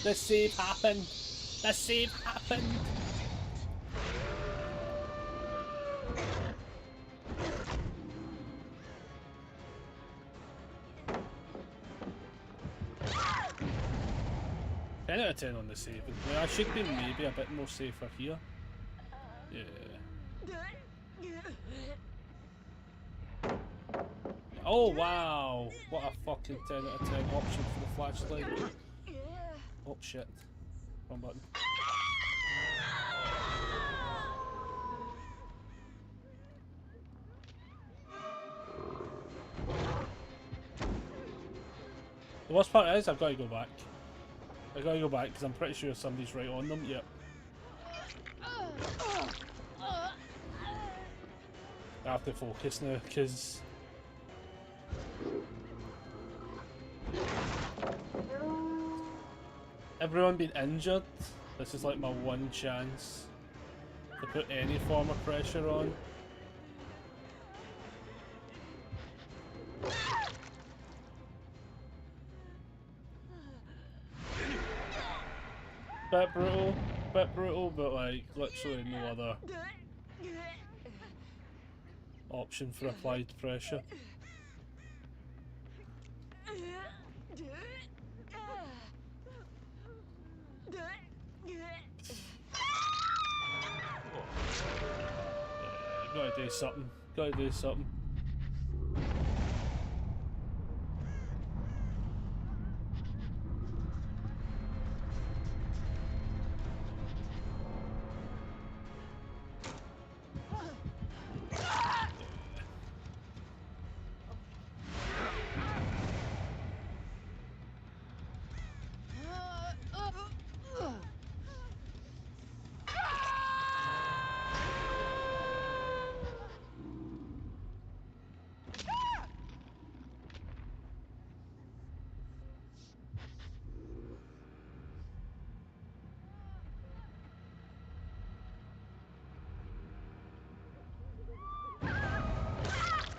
The save happened. The save happened. 10 out of 10 on the save. I should be maybe a bit more safer here. Yeah. Oh wow! What a fucking 10 out of 10 option for the flashlight. Oh shit. Wrong button. The worst part is I've got to go back. I gotta go back because I'm pretty sure somebody's right on them. Yep. I have to focus now because everyone being injured. This is like my one chance to put any form of pressure on. Bit brutal, but like literally no other option for applied pressure. Gotta do something. Gotta do something.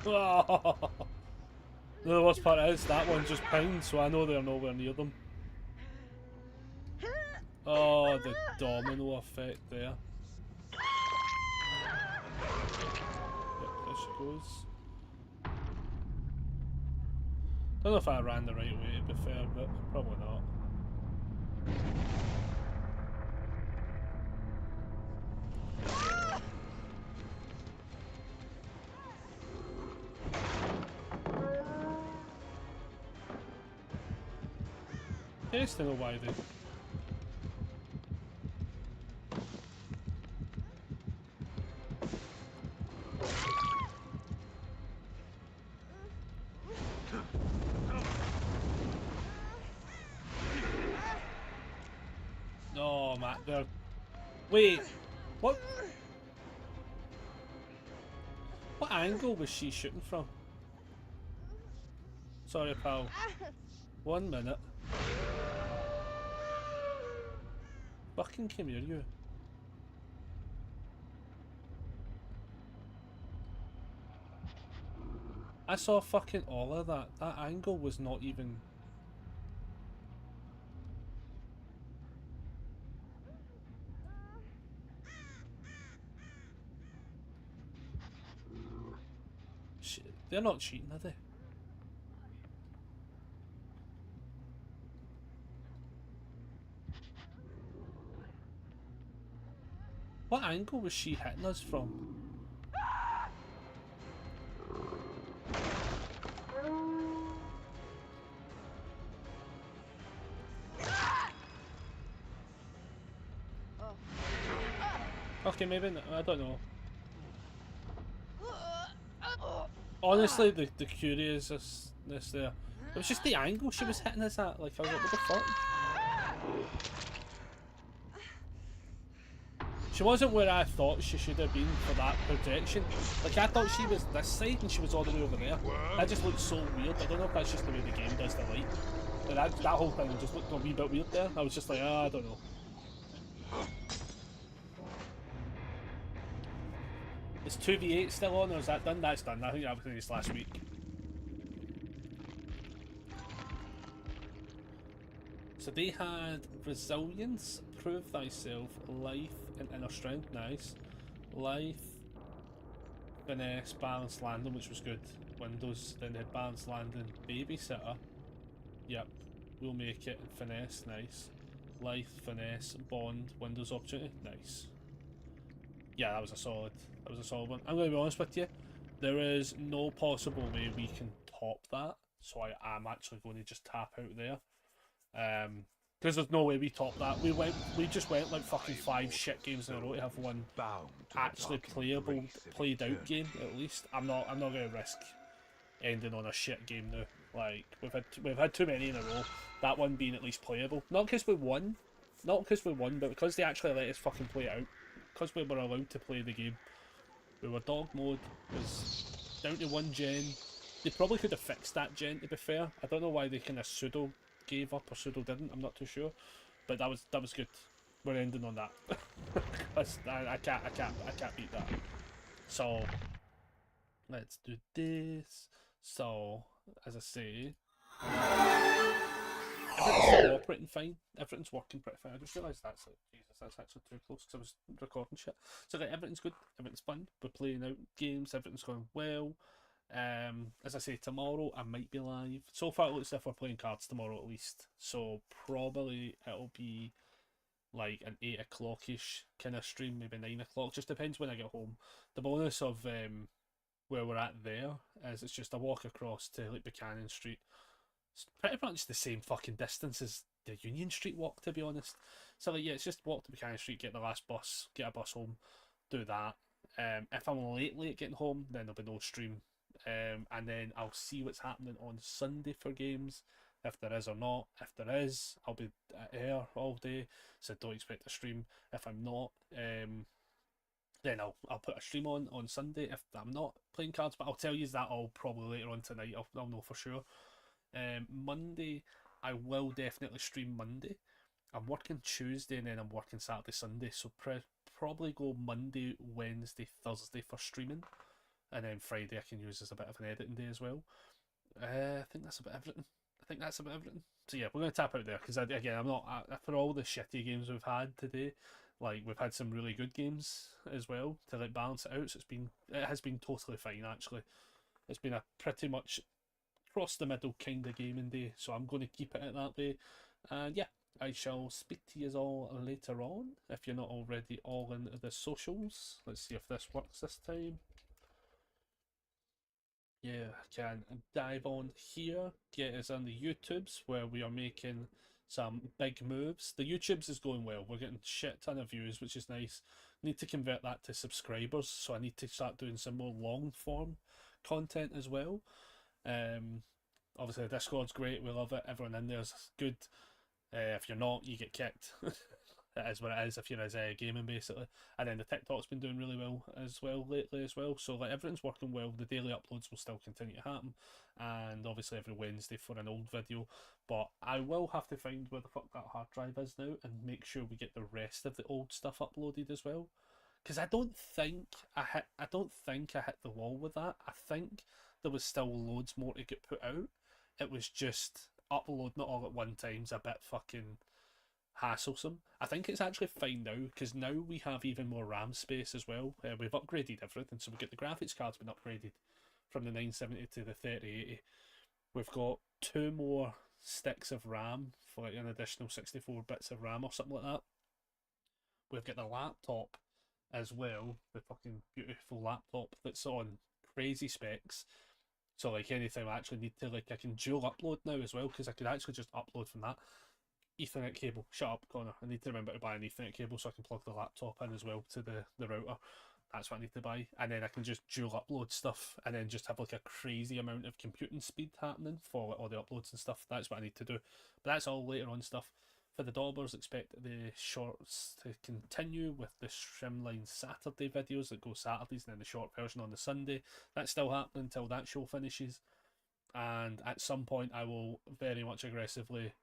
Oh. The worst part is that one just pinged, so I know they're nowhere near them. Oh, the domino effect there. Yep, there she goes. Don't know if I ran the right way, to be fair, but probably not. Curious to know why they. No, Matt, they're. Wait, what? What angle was she shooting from? Sorry, pal. 1 minute. Fucking come here, you. I saw fucking all of that. That angle was not even. Shit, they're not cheating, are they? What angle was she hitting us from? Okay, maybe not, I don't know. Honestly, the curiousness there. It was just the angle she was hitting us at. Like, I was like, what the fuck? She wasn't where I thought she should have been for that projection. Like, I thought she was this side and she was all the way over there. That just looked so weird. I don't know if that's just the way the game does the light. But that whole thing just looked a wee bit weird there. I was just like, I don't know. Is 2v8 still on, or is that done? That's done. I think that was released last week. So they had resilience, prove thyself, life, and inner strength. Nice. Life, finesse, balanced landing, which was good. Windows. Then they had balanced landing, babysitter. Yep, we'll make it. And finesse, nice. Lithe, Finesse, Bond, Windows Opportunity. Nice. Yeah, that was a solid. That was a solid one. I'm going to be honest with you. There is no possible way we can top that, so I am actually going to just tap out there. Because there's no way we top that. We just went like fucking 5 shit games in a row to have one Bound to actually dark playable, embrace of played out eternity. game at least. I'm not going to risk ending on a shit game now. Like we've had too many in a row. That one being at least playable. Not because we won, but because they actually let us fucking play it out. Because we were allowed to play the game. We were dog mode. Was down to 1 gen. They probably could have fixed that gen, to be fair. I don't know why they kind of pseudo gave up or pseudo didn't. I'm not too sure, but that was good. We're ending on that. I can't beat that. So let's do this. So as I say, everything's still operating fine. Everything's working pretty fine. I just realised that's like, Jesus, that's actually too close because I was recording shit. So like, everything's good. Everything's fun. We're playing out games. Everything's going well. As I say, tomorrow I might be live. So far it looks as if we're playing cards tomorrow at least. So probably it'll be like an 8 o'clock-ish kind of stream, maybe 9 o'clock. Just depends when I get home. The bonus of where we're at there is it's just a walk across to like Buchanan Street. It's pretty much the same fucking distance as the Union Street walk, to be honest. So like, yeah, it's just walk to Buchanan Street, get the last bus, get a bus home, do that. If I'm late getting home, then there'll be no stream. And then I'll see what's happening on Sunday for games, if there is or not. If there is, I'll be at air all day, so don't expect a stream. If I'm not, then I'll put a stream on Sunday if I'm not playing cards. But I'll tell you that all probably later on tonight. I'll know for sure. Monday, I will definitely stream Monday. I'm working Tuesday and then I'm working Saturday, Sunday. So probably go Monday, Wednesday, Thursday for streaming. And then Friday I can use as a bit of an editing day as well. I think that's about everything. So yeah, we're going to tap out there because again, I'm not for all the shitty games we've had today. Like we've had some really good games as well to like balance it out. So it has been totally fine actually. It's been a pretty much across the middle kind of gaming day. So I'm going to keep it at that way. And yeah, I shall speak to you all later on if you're not already all in the socials. Let's see if this works this time. Yeah, I can dive on here, get us on the YouTubes where we are making some big moves. The YouTubes is going well. We're getting shit ton of views, which is nice. Need to convert that to subscribers, so I need to start doing some more long form content as well. Obviously the Discord's great, we love it. Everyone in there's good. If you're not, you get kicked. It is what it is if you're as gaming basically. And then the TikTok's been doing really well lately as well. So like everything's working well. The daily uploads will still continue to happen, and obviously every Wednesday for an old video. But I will have to find where the fuck that hard drive is now and make sure we get the rest of the old stuff uploaded as well. Because I don't think I hit the wall with that. I think there was still loads more to get put out. It was just uploading it all at one time's a bit fucking hasslesome. I think it's actually fine now because now we have even more RAM space as well. We've upgraded everything, so we get the graphics card's been upgraded from the 970 to the 3080. We've got 2 more sticks of RAM for like an additional 64 bits of RAM or something like that. We've got the laptop as well, the fucking beautiful laptop that's on crazy specs. So like anytime I actually need to, like, I can dual upload now as well because I could actually just upload from that Ethernet cable. Shut up, Connor. I need to remember to buy an Ethernet cable so I can plug the laptop in as well to the router. That's what I need to buy. And then I can just dual upload stuff and then just have like a crazy amount of computing speed happening for like, all the uploads and stuff. That's what I need to do. But that's all later on stuff. For the Daubers, expect the shorts to continue with the Streamline Saturday videos that go Saturdays and then the short version on the Sunday. That's still happening until that show finishes. And at some point I will very much aggressively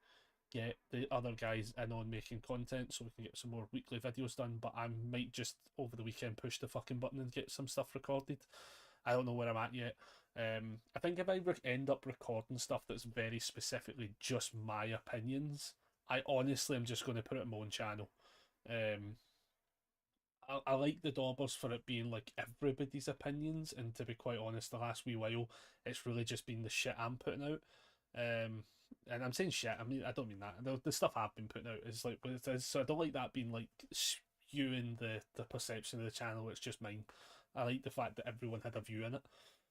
get the other guys in on making content so we can get some more weekly videos done, but I might just over the weekend push the fucking button and get some stuff recorded. I don't know where I'm at yet. I think if I end up recording stuff that's very specifically just my opinions, I honestly am just going to put it on my own channel. I like the Daubers for it being like everybody's opinions, and to be quite honest, the last wee while it's really just been the shit I'm putting out. and I'm saying shit. I mean, I don't mean that. The stuff I've been putting out is like what it is. So I don't like that being like skewing the perception of the channel. It's just mine. I like the fact that everyone had a view in it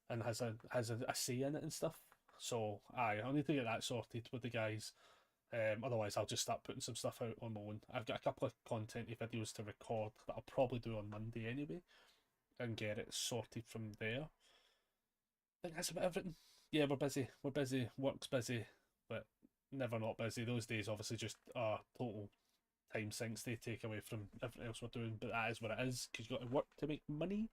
and has a say in it and stuff. So I'll need to get that sorted with the guys. Otherwise, I'll just start putting some stuff out on my own. I've got a couple of content videos to record that I'll probably do on Monday anyway, and get it sorted from there. I think that's about everything. Yeah, we're busy. We're busy. Work's busy, but never not busy. Those days obviously just are total time sinks they take away from everything else we're doing. But that is what it is, because you've got to work to make money.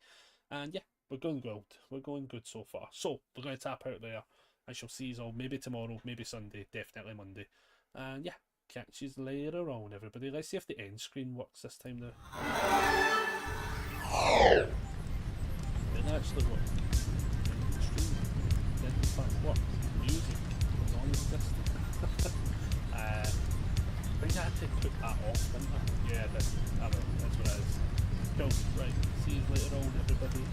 And yeah, we're going good. We're going good so far. So we're going to tap out there. I shall see you all maybe tomorrow, maybe Sunday, definitely Monday. And yeah, catch you later on, everybody. Let's see if the end screen works this time now. It actually worked. End screen did in fact work. Music non-existent. I think I had to put that off, didn't I? Yeah, I did. I know, that's what it is. Cool. Right, see you later on, everybody.